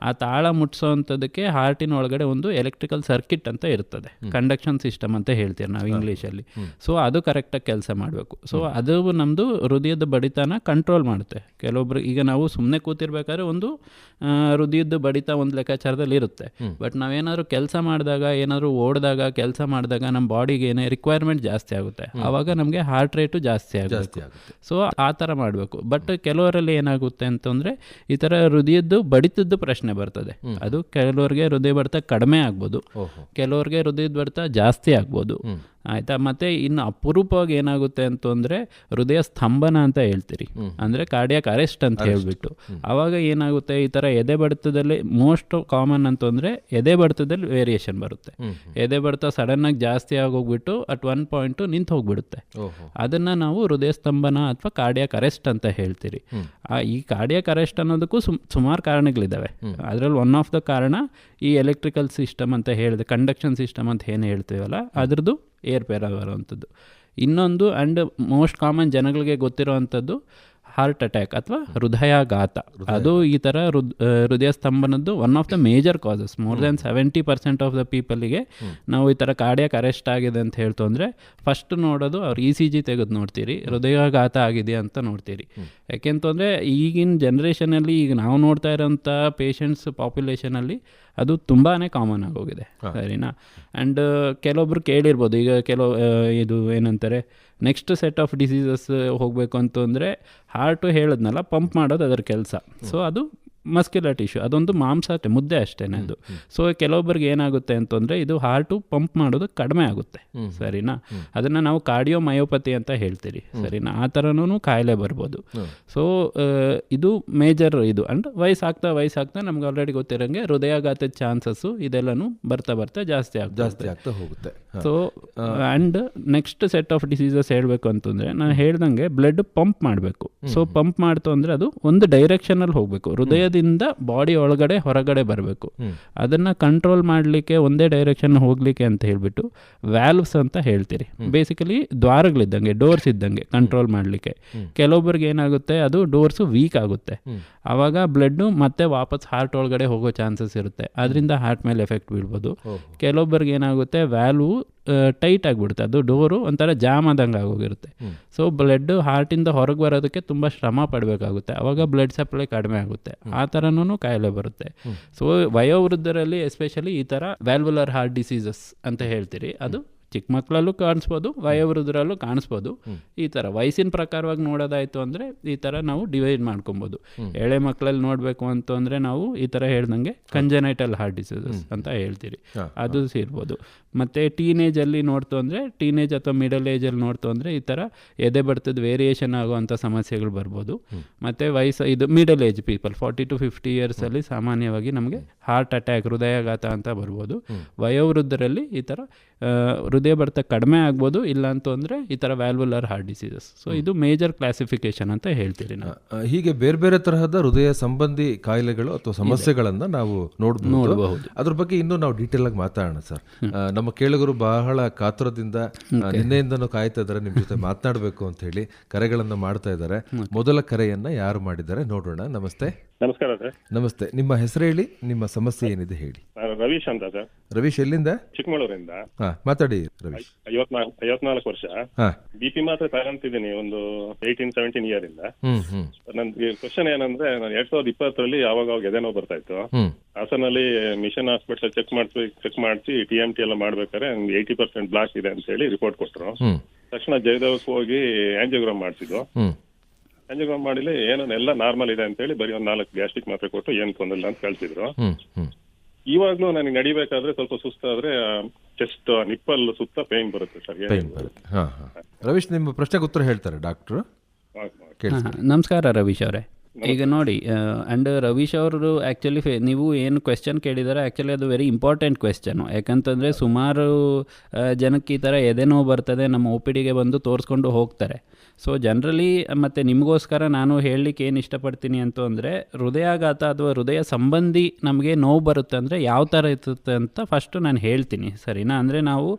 ಆ ತಾಳ ಮುಟ್ಸೋ ಅಂಥದ್ದಕ್ಕೆ ಹಾರ್ಟಿನ ಒಳಗಡೆ ಒಂದು ಎಲೆಕ್ಟ್ರಿಕಲ್ ಸರ್ಕಿಟ್ ಅಂತ ಇರ್ತದೆ, ಕಂಡಕ್ಷನ್ ಸಿಸ್ಟಮ್ ಅಂತ ಹೇಳ್ತೀವಿ ನಾವು ಇಂಗ್ಲೀಷಲ್ಲಿ. ಸೊ ಅದು ಕರೆಕ್ಟಾಗಿ ಕೆಲಸ ಮಾಡಬೇಕು. ಸೊ ಅದು ನಮ್ಮದು ಹೃದಯದ ಬಡಿತನ ಕಂಟ್ರೋಲ್ ಮಾಡುತ್ತೆ. ಕೆಲವೊಬ್ರು ಈಗ ನಾವು ಸುಮ್ಮನೆ ಕೂತಿರ್ಬೇಕಾದ್ರೆ ಒಂದು ಹೃದಯದ ಬಡಿತ ಒಂದು ಲೆಕ್ಕಾಚಾರದಲ್ಲಿ ಇರುತ್ತೆ. ಬಟ್ ನಾವೇನಾದರೂ ಕೆಲಸ ಮಾಡಿದಾಗ, ಏನಾದರೂ ಓಡಿದಾಗ, ಕೆಲಸ ಮಾಡಿದಾಗ ನಮ್ಮ ಬಾಡಿಗೆ ಏನೇ ರಿಕ್ವೈರ್ಮೆಂಟ್ ಜಾಸ್ತಿ ಆಗುತ್ತೆ, ಆವಾಗ ನಮಗೆ ಹಾರ್ಟ್ ರೇಟು ಜಾಸ್ತಿ ಆಗುತ್ತೆ. ಸೊ ಆ ಥರ ಮಾಡಬೇಕು. ಬಟ್ ಕೆಲವರಲ್ಲಿ ಏನಾಗುತ್ತೆ ಅಂತಂದರೆ ಈ ಥರ ಹೃದಯದ್ದು ಬಡಿತದ್ದು ಪ್ರಶ್ನೆ ಬರ್ತದೆ. ಅದು ಕೆಲವರಿಗೆ ಹೃದಯ ಬಡಿತ ಕಡಿಮೆ ಆಗ್ಬೋದು, ಕೆಲವರಿಗೆ ಹೃದಯದ ಬಡಿತ ಜಾಸ್ತಿ ಆಗ್ಬೋದು, ಆಯಿತಾ. ಮತ್ತು ಇನ್ನು ಅಪರೂಪವಾಗಿ ಏನಾಗುತ್ತೆ ಅಂತಂದರೆ ಹೃದಯ ಸ್ತಂಭನ ಅಂತ ಹೇಳ್ತೀರಿ, ಅಂದರೆ ಕಾರ್ಡಿಯಾಕ್ ಅರೆಸ್ಟ್ ಅಂತ ಹೇಳಿಬಿಟ್ಟು. ಆವಾಗ ಏನಾಗುತ್ತೆ, ಈ ಥರ ಎದೆ ಬಡಿತದಲ್ಲಿ ಮೋಸ್ಟ್ ಕಾಮನ್ ಅಂತಂದರೆ ಎದೆ ಬಡಿತದಲ್ಲಿ ವೇರಿಯೇಷನ್ ಬರುತ್ತೆ. ಎದೆ ಬಡಿತ ಸಡನ್ನಾಗಿ ಜಾಸ್ತಿ ಆಗೋಗ್ಬಿಟ್ಟು ಅಟ್ ಒನ್ ಪಾಯಿಂಟು ನಿಂತು ಹೋಗ್ಬಿಡುತ್ತೆ. ಅದನ್ನು ನಾವು ಹೃದಯ ಸ್ತಂಭನ ಅಥವಾ ಕಾರ್ಡಿಯಾಕ್ ಅರೆಸ್ಟ್ ಅಂತ ಹೇಳ್ತೀರಿ. ಈ ಕಾರ್ಡಿಯಾಕ್ ಅರೆಸ್ಟ್ ಅನ್ನೋದಕ್ಕೂ ಸುಮಾರು ಕಾರಣಗಳಿದ್ದಾವೆ. ಅದರಲ್ಲಿ ಒನ್ ಆಫ್ ದ ಕಾರಣ ಈ ಎಲೆಕ್ಟ್ರಿಕಲ್ ಸಿಸ್ಟಮ್ ಅಂತ ಹೇಳಿದೆ, ಕಂಡಕ್ಷನ್ ಸಿಸ್ಟಮ್ ಅಂತ ಏನು ಹೇಳ್ತೀವಲ್ಲ ಅದ್ರದ್ದು ಏರ್ಪೇರ್ ಬರುವಂಥದ್ದು. ಇನ್ನೊಂದು ಆ್ಯಂಡ್ ಮೋಸ್ಟ್ ಕಾಮನ್ ಜನಗಳಿಗೆ ಗೊತ್ತಿರೋವಂಥದ್ದು ಹಾರ್ಟ್ ಅಟ್ಯಾಕ್ ಅಥವಾ ಹೃದಯಾಘಾತ. ಅದು ಈ ಥರ ಹೃದಯ ಸ್ತಂಭನದ್ದು one of the major causes. More than 70% of the ಪೀಪಲ್ಗೆ ನಾವು ಈ ಥರ ಕಾರ್ಡಿಯಾಕ್ ಅರೆಸ್ಟ್ ಆಗಿದೆ ಅಂತ ಹೇಳ್ತು ಅಂದರೆ ಫಸ್ಟ್ ನೋಡೋದು ಅವ್ರು ECG ತೆಗೆದು ನೋಡ್ತೀರಿ, ಹೃದಯಾಘಾತ ಆಗಿದೆಯಾ ಅಂತ ನೋಡ್ತೀರಿ. ಯಾಕೆಂತಂದರೆ ಈಗಿನ ಜನ್ರೇಷನಲ್ಲಿ ಈಗ ನಾವು ನೋಡ್ತಾ ಇರೋಂಥ ಪೇಷಂಟ್ಸ್ ಪಾಪ್ಯುಲೇಷನಲ್ಲಿ ಅದು ತುಂಬಾ ಕಾಮನ್ ಆಗೋಗಿದೆ, ಸರಿನಾ? ಆ್ಯಂಡ್ ಕೆಲವೊಬ್ರು ಕೇಳಿರ್ಬೋದು, ಈಗ ಇದು ಏನಂತಾರೆ ನೆಕ್ಸ್ಟ್ ಸೆಟ್ ಆಫ್ ಡಿಸೀಸಸ್ ಹೋಗಬೇಕು ಅಂತಂದರೆ ಹಾರ್ಟು ಹೇಳಿದ್ನಲ್ಲ ಪಂಪ್ ಮಾಡೋದು ಅದರ ಕೆಲಸ. ಸೊ ಅದು ಮಸ್ಕ್ಯುಲರ್ ಟಿಶ್ಯೂ, ಅದೊಂದು ಮುದ್ದೆ ಅಷ್ಟೇ ಅದು. ಸೊ ಕೆಲವೊಬ್ಬರಿಗೆ ಏನಾಗುತ್ತೆ ಅಂತಂದರೆ ಇದು ಹಾರ್ಟು ಪಂಪ್ ಮಾಡೋದು ಕಡಿಮೆ ಆಗುತ್ತೆ, ಸರಿನಾ? ಅದನ್ನು ನಾವು ಕಾರ್ಡಿಯೋಮಯೋಪತಿ ಅಂತ ಹೇಳ್ತೀರಿ, ಸರಿನಾ? ಆ ಥರನೂ ಕಾಯಿಲೆ ಬರ್ಬೋದು. ಸೊ ಇದು ಮೇಜರ್ ಇದು. ಆ್ಯಂಡ್ ವಯಸ್ಸಾಗ್ತಾ ನಮ್ಗೆ ಆಲ್ರೆಡಿ ಗೊತ್ತಿರೋಂಗೆ ಹೃದಯಾಘಾತದ ಚಾನ್ಸಸ್ಸು ಇದೆಲ್ಲನೂ ಬರ್ತಾ ಜಾಸ್ತಿ ಆಗ್ತಾ ಹೋಗುತ್ತೆ. So and next set of diseases ಹೇಳಬೇಕು ಅಂತಂದರೆ ನಾನು ಹೇಳ್ದಂಗೆ ಬ್ಲಡ್ ಪಂಪ್ ಮಾಡಬೇಕು. ಸೊ ಪಂಪ್ ಮಾಡ್ತು ಅಂದರೆ ಅದು ಒಂದು ಡೈರೆಕ್ಷನಲ್ಲಿ ಹೋಗಬೇಕು, ಹೃದಯದಿಂದ ಬಾಡಿ ಒಳಗಡೆ ಹೊರಗಡೆ ಬರಬೇಕು. ಅದನ್ನು ಕಂಟ್ರೋಲ್ ಮಾಡಲಿಕ್ಕೆ ಒಂದೇ ಡೈರೆಕ್ಷನ್ ಹೋಗಲಿಕ್ಕೆ ಅಂತ ಹೇಳಿಬಿಟ್ಟು ವ್ಯಾಲ್ವ್ಸ್ ಅಂತ ಹೇಳ್ತೀರಿ. ಬೇಸಿಕಲಿ ದ್ವಾರಗಳಿದ್ದಂಗೆ, ಡೋರ್ಸ್ ಇದ್ದಂಗೆ ಕಂಟ್ರೋಲ್ ಮಾಡಲಿಕ್ಕೆ. ಕೆಲವೊಬ್ಬರಿಗೆ ಏನಾಗುತ್ತೆ, ಅದು ಡೋರ್ಸು ವೀಕ್ ಆಗುತ್ತೆ, ಆವಾಗ ಬ್ಲಡ್ಡು ಮತ್ತೆ ವಾಪಸ್ ಹಾರ್ಟ್ ಒಳಗಡೆ ಹೋಗೋ ಚಾನ್ಸಸ್ ಇರುತ್ತೆ, ಅದರಿಂದ ಹಾರ್ಟ್ ಮೇಲೆ ಎಫೆಕ್ಟ್ ಬೀಳ್ಬೋದು. ಕೆಲವೊಬ್ಬರಿಗೆ ಏನಾಗುತ್ತೆ, ವ್ಯಾಲ್ವು ಟೈಟ್ ಆಗಿಬಿಡುತ್ತೆ, ಅದು ಡೋರು ಒಂಥರ ಜಾಮ್ ಆದಂಗೆ ಆಗೋಗಿರುತ್ತೆ. ಸೊ ಬ್ಲಡ್ ಹಾರ್ಟಿಂದ ಹೊರಗೆ ಬರೋದಕ್ಕೆ ತುಂಬ ಶ್ರಮ ಪಡಬೇಕಾಗುತ್ತೆ, ಆವಾಗ ಬ್ಲಡ್ ಸಪ್ಲೈ ಕಡಿಮೆ ಆಗುತ್ತೆ, ಆ ಥರನೂ ಕಾಯಿಲೆ ಬರುತ್ತೆ. ಸೊ ವಯೋವೃದ್ಧರಲ್ಲಿ ಎಸ್ಪೆಷಲಿ ಈ ಥರ ವ್ಯಾಲ್ವುಲರ್ ಹಾರ್ಟ್ ಡಿಸೀಸಸ್ ಅಂತ ಹೇಳ್ತೀರಿ, ಅದು ಚಿಕ್ಕ ಮಕ್ಕಳಲ್ಲೂ ಕಾಣಿಸ್ಬೋದು, ವಯೋವೃದ್ಧರಲ್ಲೂ ಕಾಣಿಸ್ಬೋದು. ಈ ಥರ ವಯಸ್ಸಿನ ಪ್ರಕಾರವಾಗಿ ನೋಡೋದಾಯಿತು ಅಂದರೆ ಈ ಥರ ನಾವು ಡಿವೈಡ್ ಮಾಡ್ಕೊಬೋದು. ಎಳೆ ಮಕ್ಕಳಲ್ಲಿ ನೋಡಬೇಕು ಅಂತಂದರೆ ನಾವು ಈ ಥರ ಹೇಳ್ದಂಗೆ ಕಂಜನೈಟಲ್ ಹಾರ್ಟ್ ಡಿಸೀಸಸ್ ಅಂತ ಹೇಳ್ತೀರಿ, ಅದು ಇರ್ಬೋದು. ಮತ್ತು ಟೀನೇಜಲ್ಲಿ ನೋಡ್ತು ಅಂದರೆ, ಟೀನೇಜ್ ಅಥವಾ ಮಿಡಲ್ ಏಜಲ್ಲಿ ನೋಡ್ತು ಅಂದರೆ ಈ ಥರ ಎದೆ ಬಡ್ತದ ವೇರಿಯೇಷನ್ ಆಗುವಂಥ ಸಮಸ್ಯೆಗಳು ಬರ್ಬೋದು. ಮತ್ತು ಇದು ಮಿಡಲ್ ಏಜ್ ಪೀಪಲ್ 40 to 50 ಇಯರ್ಸಲ್ಲಿ ಸಾಮಾನ್ಯವಾಗಿ ನಮಗೆ ಹಾರ್ಟ್ ಅಟ್ಯಾಕ್, ಹೃದಯಾಘಾತ ಅಂತ ಬರ್ಬೋದು. ವಯೋವೃದ್ಧರಲ್ಲಿ ಈ ಥರ ಹೃದಯ ಬಡಿತ ಕಡಿಮೆ ಆಗ್ಬೋದು, ಇಲ್ಲ ಅಂತಂದರೆ ಈ ಥರ ವ್ಯಾಲ್ವುಲರ್ ಹಾರ್ಟ್ ಡಿಸೀಸಸ್. ಸೊ ಇದು ಮೇಜರ್ ಕ್ಲಾಸಿಫಿಕೇಶನ್ ಅಂತ ಹೇಳ್ತೀರಿ ನಾವು. ಹೀಗೆ ಬೇರೆ ಬೇರೆ ತರಹದ ಹೃದಯ ಸಂಬಂಧಿ ಕಾಯಿಲೆಗಳು ಅಥವಾ ಸಮಸ್ಯೆಗಳನ್ನು ನಾವು ನೋಡಬಹುದು. ಅದ್ರ ಬಗ್ಗೆ ಇನ್ನೂ ನಾವು ಡೀಟೇಲ್ ಆಗಿ ಮಾತಾಡೋಣ ಸರ್. ನಮ್ಮ ಕೇಳುಗರು ಬಹಳ ಕಾತುರದಿಂದ ನಿನ್ನೆಯಿಂದನೂ ಕಾಯ್ತಾ ಇದ್ದಾರೆ, ನಿಮ್ಮ ಜೊತೆ ಮಾತನಾಡಬೇಕು ಅಂತ ಹೇಳಿ ಕರೆಗಳನ್ನು ಮಾಡ್ತಾ ಇದ್ದಾರೆ. ಮೊದಲ ಕರೆಯನ್ನ ಯಾರು ಮಾಡಿದ್ದಾರೆ ನೋಡೋಣ. ನಮಸ್ತೆ. ನಮಸ್ಕಾರ ಸರ್. ನಮಸ್ತೆ. ನಿಮ್ಮ ಹೆಸರು ಹೇಳಿ, ನಿಮ್ಮ ಸಮಸ್ಯೆ ಏನಿದೆ ಹೇಳಿ. ರವೀಶ್ ಅಂತ ಸರ್. ರವೀಶ್ ಎಲ್ಲಿಂದ? ಚಿಕ್ಕಮಗಳೂರಿಂದ. ಮಾತಾಡಿ ರವೀಶ್. 54 ವರ್ಷ. ಹಾಂ. BP ಮಾತ್ರ ತಗೊಂತಿದ್ದೀನಿ ಒಂದು 18-17 ಇಯರ್ ಇಂದ. ನನ್ಗೆ ಕ್ವಶನ್ ಏನಂದ್ರೆ, ನಾನು 2020 ಯಾವಾಗ ಎದೆ ನೋವು ಬರ್ತಾ ಇತ್ತು. ಹಾಸನಲ್ಲಿ ಮಿಷನ್ ಹಾಸ್ಪಿಟಲ್ ಚೆಕ್ ಮಾಡಿಸಿ TMT ಎಲ್ಲ ಮಾಡ್ಬೇಕಾದ್ರೆ 80% ಬ್ಲಾಕ್ ಇದೆ ಅಂತ ಹೇಳಿ ರಿಪೋರ್ಟ್ ಕೊಟ್ಟರು. ತಕ್ಷಣ ಜಯದೇವಕ್ಕೆ ಹೋಗಿ ಆಂಜಿಯೋಗ್ರಾಮ್ ಮಾಡಿಸಿದ್ದು. ಆಂಜಿಯೋಗ್ರಾಮ್ ಮಾಡಿಲಿ ಏನೋ ಎಲ್ಲ ನಾರ್ಮಲ್ ಇದೆ ಅಂತ ಹೇಳಿ ಬರೀ ಒಂದು 4 ಗ್ಯಾಸ್ಟ್ರಿಕ್ ಮಾತ್ರೆ ಕೊಟ್ಟು ಏನ್ ತೊಂದ್ರೆ ಇಲ್ಲ ಅಂತ ಕಳ್ಸಿದ್ರು. ಇವಾಗ್ಲೂ ನನಗೆ ನಡಿಬೇಕಾದ್ರೆ ಸ್ವಲ್ಪ ಸುಸ್ತಾದ್ರೆ ಚೆಸ್ಟ್ ನಿಪ್ಪಲ್ ಸುತ್ತ ಪೇನ್ ಬರುತ್ತೆ ಸರ್. ರವೀಶ್, ನಿಮ್ಮ ಪ್ರಶ್ನೆಗೆ ಉತ್ತರ ಹೇಳ್ತಾರೆ ಡಾಕ್ಟ್ರು. ನಮಸ್ಕಾರ ರವೀಶ್ ಅವರೇ. ಈಗ ನೋಡಿ, ಆ್ಯಂಡ್ ರವೀಶ್ ಅವರು ಆ್ಯಕ್ಚುಲಿ ನೀವು ಏನು ಕ್ವೆಶ್ಚನ್ ಕೇಳಿದ್ದಾರೆ ಆ್ಯಕ್ಚುಲಿ ಅದು ವೆರಿ ಇಂಪಾರ್ಟೆಂಟ್ ಕ್ವೆಶ್ಚನು. ಯಾಕಂತಂದರೆ ಸುಮಾರು ಜನಕ್ಕೆ ಈ ಥರ ಎದೆ ನೋವು ಬರ್ತದೆ, ನಮ್ಮ OPDಗೆ ಬಂದು ತೋರಿಸ್ಕೊಂಡು ಹೋಗ್ತಾರೆ. ಸೊ ಜನರಲಿ ಮತ್ತು ನಿಮಗೋಸ್ಕರ ನಾನು ಹೇಳಲಿಕ್ಕೆ ಏನು ಇಷ್ಟಪಡ್ತೀನಿ ಅಂತ ಅಂದರೆ, ಹೃದಯಾಘಾತ ಅಥವಾ ಹೃದಯ ಸಂಬಂಧಿ ನಮಗೆ ನೋವು ಬರುತ್ತೆ ಅಂದರೆ ಯಾವ ಥರ ಇರ್ತದೆ ಅಂತ ಫಸ್ಟು ನಾನು ಹೇಳ್ತೀನಿ, ಸರಿನಾ? ಅಂದರೆ ನಾವು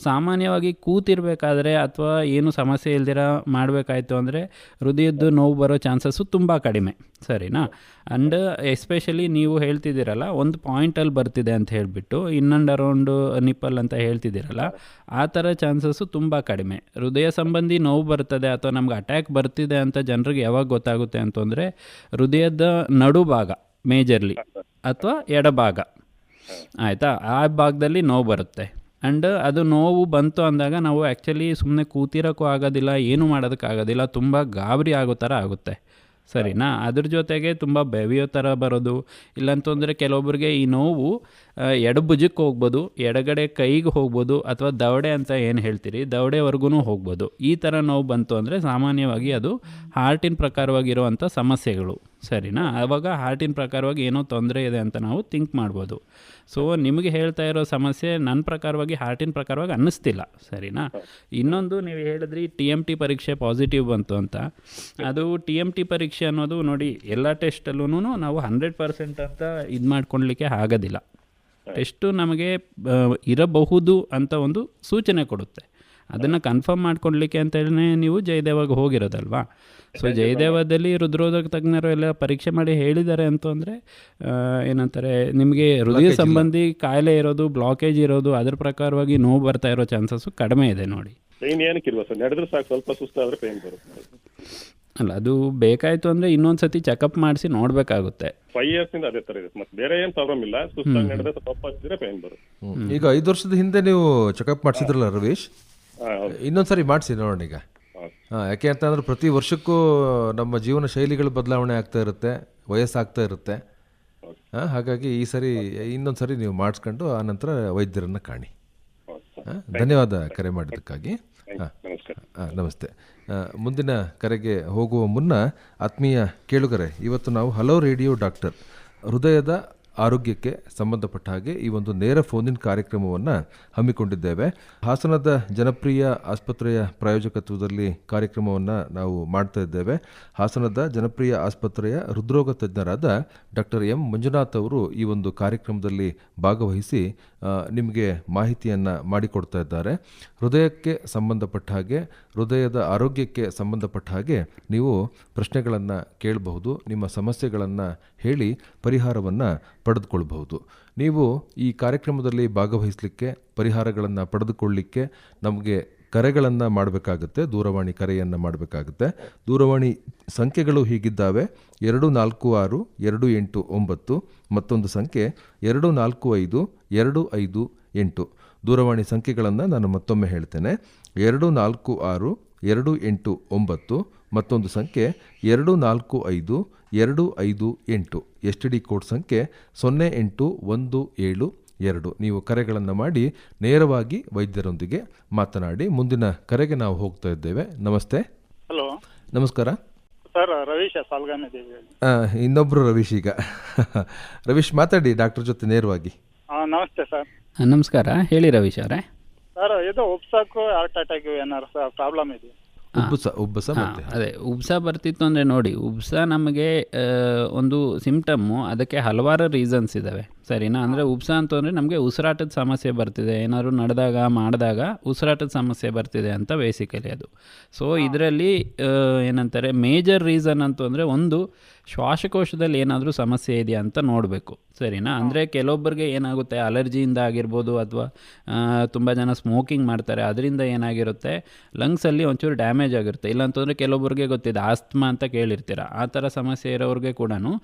ಸಾಮಾನ್ಯವಾಗಿ ಕೂತಿರ್ಬೇಕಾದ್ರೆ ಅಥವಾ ಏನು ಸಮಸ್ಯೆ ಇಲ್ದಿರ ಮಾಡಬೇಕಾಯ್ತು ಅಂದರೆ ಹೃದಯದ್ದು ನೋವು ಬರೋ ಚಾನ್ಸಸ್ಸು ತುಂಬ ಕಡಿಮೆ, ಸರಿನಾ? ಆ್ಯಂಡ್ ಎಸ್ಪೆಷಲಿ ನೀವು ಹೇಳ್ತಿದ್ದೀರಲ್ಲ ಒಂದು ಪಾಯಿಂಟಲ್ಲಿ ಬರ್ತಿದೆ ಅಂತ ಹೇಳಿಬಿಟ್ಟು ಇನ್ ಆ್ಯಂಡ್ ಅರೌಂಡು ನಿಪ್ಪಲ್ ಅಂತ ಹೇಳ್ತಿದ್ದೀರಲ್ಲ, ಆ ಥರ ಚಾನ್ಸಸ್ಸು ತುಂಬ ಕಡಿಮೆ. ಹೃದಯ ಸಂಬಂಧಿ ನೋವು ಬರ್ತದೆ ಅಥವಾ ನಮ್ಗೆ ಅಟ್ಯಾಕ್ ಬರ್ತಿದೆ ಅಂತ ಜನರಿಗೆ ಯಾವಾಗ ಗೊತ್ತಾಗುತ್ತೆ ಅಂತಂದರೆ ಹೃದಯದ ನಡುಭಾಗ ಮೇಜರ್ಲಿ ಅಥವಾ ಎಡಭಾಗ, ಆಯಿತಾ, ಆ ಭಾಗದಲ್ಲಿ ನೋವು ಬರುತ್ತೆ. ಆ್ಯಂಡ್ ಅದು ನೋವು ಬಂತು ಅಂದಾಗ ನಾವು ಆ್ಯಕ್ಚುಲಿ ಸುಮ್ಮನೆ ಕೂತಿರೋಕ್ಕೂ ಆಗೋದಿಲ್ಲ, ಏನೂ ಮಾಡೋದಕ್ಕಾಗೋದಿಲ್ಲ, ತುಂಬ ಗಾಬರಿ ಆಗೋ ಥರ ಆಗುತ್ತೆ, ಸರಿನಾ? ಅದ್ರ ಜೊತೆಗೆ ತುಂಬ ಬೆವೆಯೋ ಥರ ಬರೋದು, ಇಲ್ಲಂತಂದರೆ ಕೆಲವೊಬ್ಬರಿಗೆ ಈ ನೋವು ಎಡಭುಜಕ್ಕೆ ಹೋಗ್ಬೋದು, ಎಡಗಡೆ ಕೈಗೆ ಹೋಗ್ಬೋದು, ಅಥವಾ ದವಡೆ ಅಂತ ಏನು ಹೇಳ್ತೀರಿ ದವಡೆವರೆಗೂ ಹೋಗ್ಬೋದು. ಈ ಥರ ನೋವು ಬಂತು ಅಂದರೆ ಸಾಮಾನ್ಯವಾಗಿ ಅದು ಹಾರ್ಟಿನ ಪ್ರಕಾರವಾಗಿರುವಂಥ ಸಮಸ್ಯೆಗಳು, ಸರಿನಾ? ಆವಾಗ ಹಾರ್ಟಿನ ಪ್ರಕಾರವಾಗಿ ಏನೋ ತೊಂದರೆ ಇದೆ ಅಂತ ನಾವು ಥಿಂಕ್ ಮಾಡ್ಬೋದು. ಸೊ ನಿಮಗೆ ಹೇಳ್ತಾ ಇರೋ ಸಮಸ್ಯೆ ನನ್ನ ಪ್ರಕಾರವಾಗಿ ಹಾರ್ಟಿನ ಪ್ರಕಾರವಾಗಿ ಅನ್ನಿಸ್ತಿಲ್ಲ, ಸರಿನಾ? ಇನ್ನೊಂದು ನೀವು ಹೇಳಿದ್ರಿ TMT ಪರೀಕ್ಷೆ ಪಾಸಿಟಿವ್ ಬಂತು ಅಂತ. ಅದು TMT ಪರೀಕ್ಷೆ ಅನ್ನೋದು ನೋಡಿ, ಎಲ್ಲ ಟೆಸ್ಟಲ್ಲೂ ನಾವು 100% ಅಂತ ಇದು ಮಾಡ್ಕೊಳ್ಲಿಕ್ಕೆ ಆಗೋದಿಲ್ಲ. ಟೆಸ್ಟು ನಮಗೆ ಇರಬಹುದು ಅಂತ ಒಂದು ಸೂಚನೆ ಕೊಡುತ್ತೆ. ಅದನ್ನು ಕನ್ಫರ್ಮ್ ಮಾಡ್ಕೊಳ್ಲಿಕ್ಕೆ ಅಂತೇಳಿ ನೀವು ಜಯದೇವಾಗ ಹೋಗಿರೋದಲ್ವಾ? ಸೊ ಜಯದೇವದಲ್ಲಿ ಹೃದ್ರೋಧಕ ತಜ್ಞರು ಎಲ್ಲ ಪರೀಕ್ಷೆ ಮಾಡಿ ಹೇಳಿದ್ದಾರೆ ಅಂತಂದರೆ ಏನಂತಾರೆ, ನಿಮಗೆ ಹೃದಯ ಸಂಬಂಧಿ ಕಾಯಿಲೆ ಇರೋದು, ಬ್ಲಾಕೇಜ್ ಇರೋದು, ಅದ್ರ ಪ್ರಕಾರವಾಗಿ ನೋವು ಬರ್ತಾ ಇರೋ ಚಾನ್ಸಸ್ಸು ಕಡಿಮೆ ಇದೆ ನೋಡಿ. ಪೇನ್ ಏನಕ್ಕಿಲ್ವಾ ಸರ್? ನಡೆದ್ರೆ ಸಾಕು, ಸ್ವಲ್ಪ ಸುಸ್ತಾದರೆ ಪೇನ್ ಬರುತ್ತೆ. ಅಲ್ಲ, ಅದು ಬೇಕಾಯಿತು ಅಂದರೆ ಇನ್ನೊಂದು ಸತಿ ಚೆಕಪ್ ಮಾಡಿಸಿ ನೋಡಬೇಕಾಗುತ್ತೆ. 5 years ಇಂದ ಅದೇ ಥರ ಇದೆ, ಮತ್ತೆ ಬೇರೆ ಏನು ಪ್ರಾಬ್ಲಮ್ ಇಲ್ಲ. ಸುಸ್ತಾಗಿ ನಡೆದ್ರೆ ಸ್ವಲ್ಪ ಹಚ್ಚಿದ್ರೆ ಪೇನ್ ಬರುತ್ತೆ. ಈಗ 5 ವರ್ಷದ ಹಿಂದೆ ನೀವು ಚೆಕಪ್ ಮಾಡಿಸಿದ್ರಲ್ಲ ರವೀಶ್, ಇನ್ನೊಂದ್ಸರಿ ಮಾಡಿಸಿ ನೋಡೋಣ ಈಗ. ಯಾಕೆ ಅಂತಂದ್ರೆ ಪ್ರತಿ ವರ್ಷಕ್ಕೂ ನಮ್ಮ ಜೀವನ ಶೈಲಿಗಳು ಬದಲಾವಣೆ ಆಗ್ತಾ ಇರುತ್ತೆ, ವಯಸ್ಸಾಗ್ತಾ ಇರುತ್ತೆ. ಹಾಗಾಗಿ ಈ ಸರಿ ಇನ್ನೊಂದು ಸರಿ ನೀವು ಮಾಡಿಸ್ಕೊಂಡು ಆನಂತರ ವೈದ್ಯರನ್ನು ಕಾಣಿ. ಧನ್ಯವಾದ ಕರೆ ಮಾಡಿದ್ದಕ್ಕಾಗಿ. ನಮಸ್ತೆ. ಮುಂದಿನ ಕರೆಗೆ ಹೋಗುವ ಮುನ್ನ ಆತ್ಮೀಯ ಕೇಳುಗರೆ, ಇವತ್ತು ನಾವು ಹಲೋ ರೇಡಿಯೋ ಡಾಕ್ಟರ್ ಹೃದಯದ ಆರೋಗ್ಯಕ್ಕೆ ಸಂಬಂಧಪಟ್ಟ ಹಾಗೆ ಈ ಒಂದು ನೇರ ಫೋನಿನ್ ಕಾರ್ಯಕ್ರಮವನ್ನು ಹಮ್ಮಿಕೊಂಡಿದ್ದೇವೆ. ಹಾಸನದ ಜನಪ್ರಿಯ ಆಸ್ಪತ್ರೆಯ ಪ್ರಾಯೋಜಕತ್ವದಲ್ಲಿ ಕಾರ್ಯಕ್ರಮವನ್ನು ನಾವು ಮಾಡ್ತಾ ಇದ್ದೇವೆ. ಹಾಸನದ ಜನಪ್ರಿಯ ಆಸ್ಪತ್ರೆಯ ಹೃದ್ರೋಗ ತಜ್ಞರಾದ ಡಾಕ್ಟರ್ ಎಂ ಮಂಜುನಾಥ್ ಅವರು ಈ ಒಂದು ಕಾರ್ಯಕ್ರಮದಲ್ಲಿ ಭಾಗವಹಿಸಿ ನಿಮಗೆ ಮಾಹಿತಿಯನ್ನು ಮಾಡಿಕೊಡ್ತಾ ಇದ್ದಾರೆ. ಹೃದಯಕ್ಕೆ ಸಂಬಂಧಪಟ್ಟ ಹಾಗೆ, ಹೃದಯದ ಆರೋಗ್ಯಕ್ಕೆ ಸಂಬಂಧಪಟ್ಟ ಹಾಗೆ ನೀವು ಪ್ರಶ್ನೆಗಳನ್ನು ಕೇಳಬಹುದು, ನಿಮ್ಮ ಸಮಸ್ಯೆಗಳನ್ನು ಹೇಳಿ ಪರಿಹಾರವನ್ನು ಪಡೆದುಕೊಳ್ಬಹುದು. ನೀವು ಈ ಕಾರ್ಯಕ್ರಮದಲ್ಲಿ ಭಾಗವಹಿಸಲಿಕ್ಕೆ, ಪರಿಹಾರಗಳನ್ನು ಪಡೆದುಕೊಳ್ಳಲಿಕ್ಕೆ ನಮಗೆ ಕರೆಗಳನ್ನು ಮಾಡಬೇಕಾಗುತ್ತೆ, ದೂರವಾಣಿ ಕರೆಯನ್ನು ಮಾಡಬೇಕಾಗುತ್ತೆ. ದೂರವಾಣಿ ಸಂಖ್ಯೆಗಳು ಹೀಗಿದ್ದಾವೆ: 246-289, ಮತ್ತೊಂದು ಸಂಖ್ಯೆ 245-258. ದೂರವಾಣಿ ಸಂಖ್ಯೆಗಳನ್ನು ನಾನು ಮತ್ತೊಮ್ಮೆ ಹೇಳ್ತೇನೆ: 246-289, ಮತ್ತೊಂದು ಸಂಖ್ಯೆ 245-258. STD ಕೋಡ್ ಸಂಖ್ಯೆ 0817. ನೀವು ಕರೆಗಳನ್ನು ಮಾಡಿ ನೇರವಾಗಿ ವೈದ್ಯರೊಂದಿಗೆ ಮಾತನಾಡಿ. ಮುಂದಿನ ಕರೆಗೆ ನಾವು ಹೋಗ್ತಾ ಇದ್ದೇವೆ. ನಮಸ್ತೆ. ಹಲೋ, ನಮಸ್ಕಾರ ಸರ್. ರವೀಶ್ ಸಾಲ್ಗಾನಿದ್ದೀವಿ. ಇನ್ನೊಬ್ರು ರವೀಶ್. ಈಗ ರವೀಶ್ ಮಾತಾಡಿ ಡಾಕ್ಟರ್ ಜೊತೆ ನೇರವಾಗಿ. ನಮಸ್ತೆ ಸರ್. ನಮಸ್ಕಾರ, ಹೇಳಿ ರವೀಶ್ ಅವರೇ. ಸರ್, ಇದು ಉಪ್ಸಕ್ಕೂ ಹಾರ್ಟ್ ಅಟ್ಯಾಕ್ ಏನಾರು ಪ್ರಾಬ್ಲಮ್ ಇದೆ? ಉಬ್ಬಸ ಅದೇ ಉಬ್ಸ ಬರ್ತಿತ್ತು ಅಂದರೆ ನೋಡಿ, ಉಬ್ಸ ನಮಗೆ ಒಂದು ಸಿಂಪ್ಟಮ್ಮು, ಅದಕ್ಕೆ ಹಲವಾರು ರೀಸನ್ಸ್ ಇದ್ದಾವೆ, ಸರಿನಾ. ಅಂದರೆ ಉಬ್ಸ ಅಂತಂದರೆ ನಮಗೆ ಉಸಿರಾಟದ ಸಮಸ್ಯೆ ಬರ್ತಿದೆ, ಏನಾದ್ರು ನಡೆದಾಗ ಮಾಡಿದಾಗ ಉಸಿರಾಟದ ಸಮಸ್ಯೆ ಬರ್ತಿದೆ ಅಂತ ಬೇಸಿಕಲಿ ಅದು. ಸೊ ಇದರಲ್ಲಿ ಏನಂತಾರೆ ಮೇಜರ್ ರೀಸನ್ ಅಂತಂದರೆ ಒಂದು ಶ್ವಾಸಕೋಶದಲ್ಲಿ ಏನಾದರೂ ಸಮಸ್ಯೆ ಇದೆಯಾ ಅಂತ ನೋಡಬೇಕು, ಸರಿನಾ. ಅಂದರೆ ಕೆಲವೊಬ್ಬರಿಗೆ ಏನಾಗುತ್ತೆ ಅಲರ್ಜಿಯಿಂದ ಆಗಿರ್ಬೋದು, ಅಥವಾ ತುಂಬ ಜನ ಸ್ಮೋಕಿಂಗ್ ಮಾಡ್ತಾರೆ, ಅದರಿಂದ ಏನಾಗಿರುತ್ತೆ ಲಂಗ್ಸಲ್ಲಿ ಒಂಚೂರು ಡ್ಯಾಮೇಜ್ ಆಗಿರುತ್ತೆ. ಇಲ್ಲಾಂತಂದರೆ ಕೆಲವೊಬ್ಬರಿಗೆ ಗೊತ್ತಿದೆ ಆಸ್ತಮಾ ಅಂತ ಕೇಳಿರ್ತೀರ, ಆ ಥರ ಸಮಸ್ಯೆ ಇರೋರಿಗೆ ಕೂಡ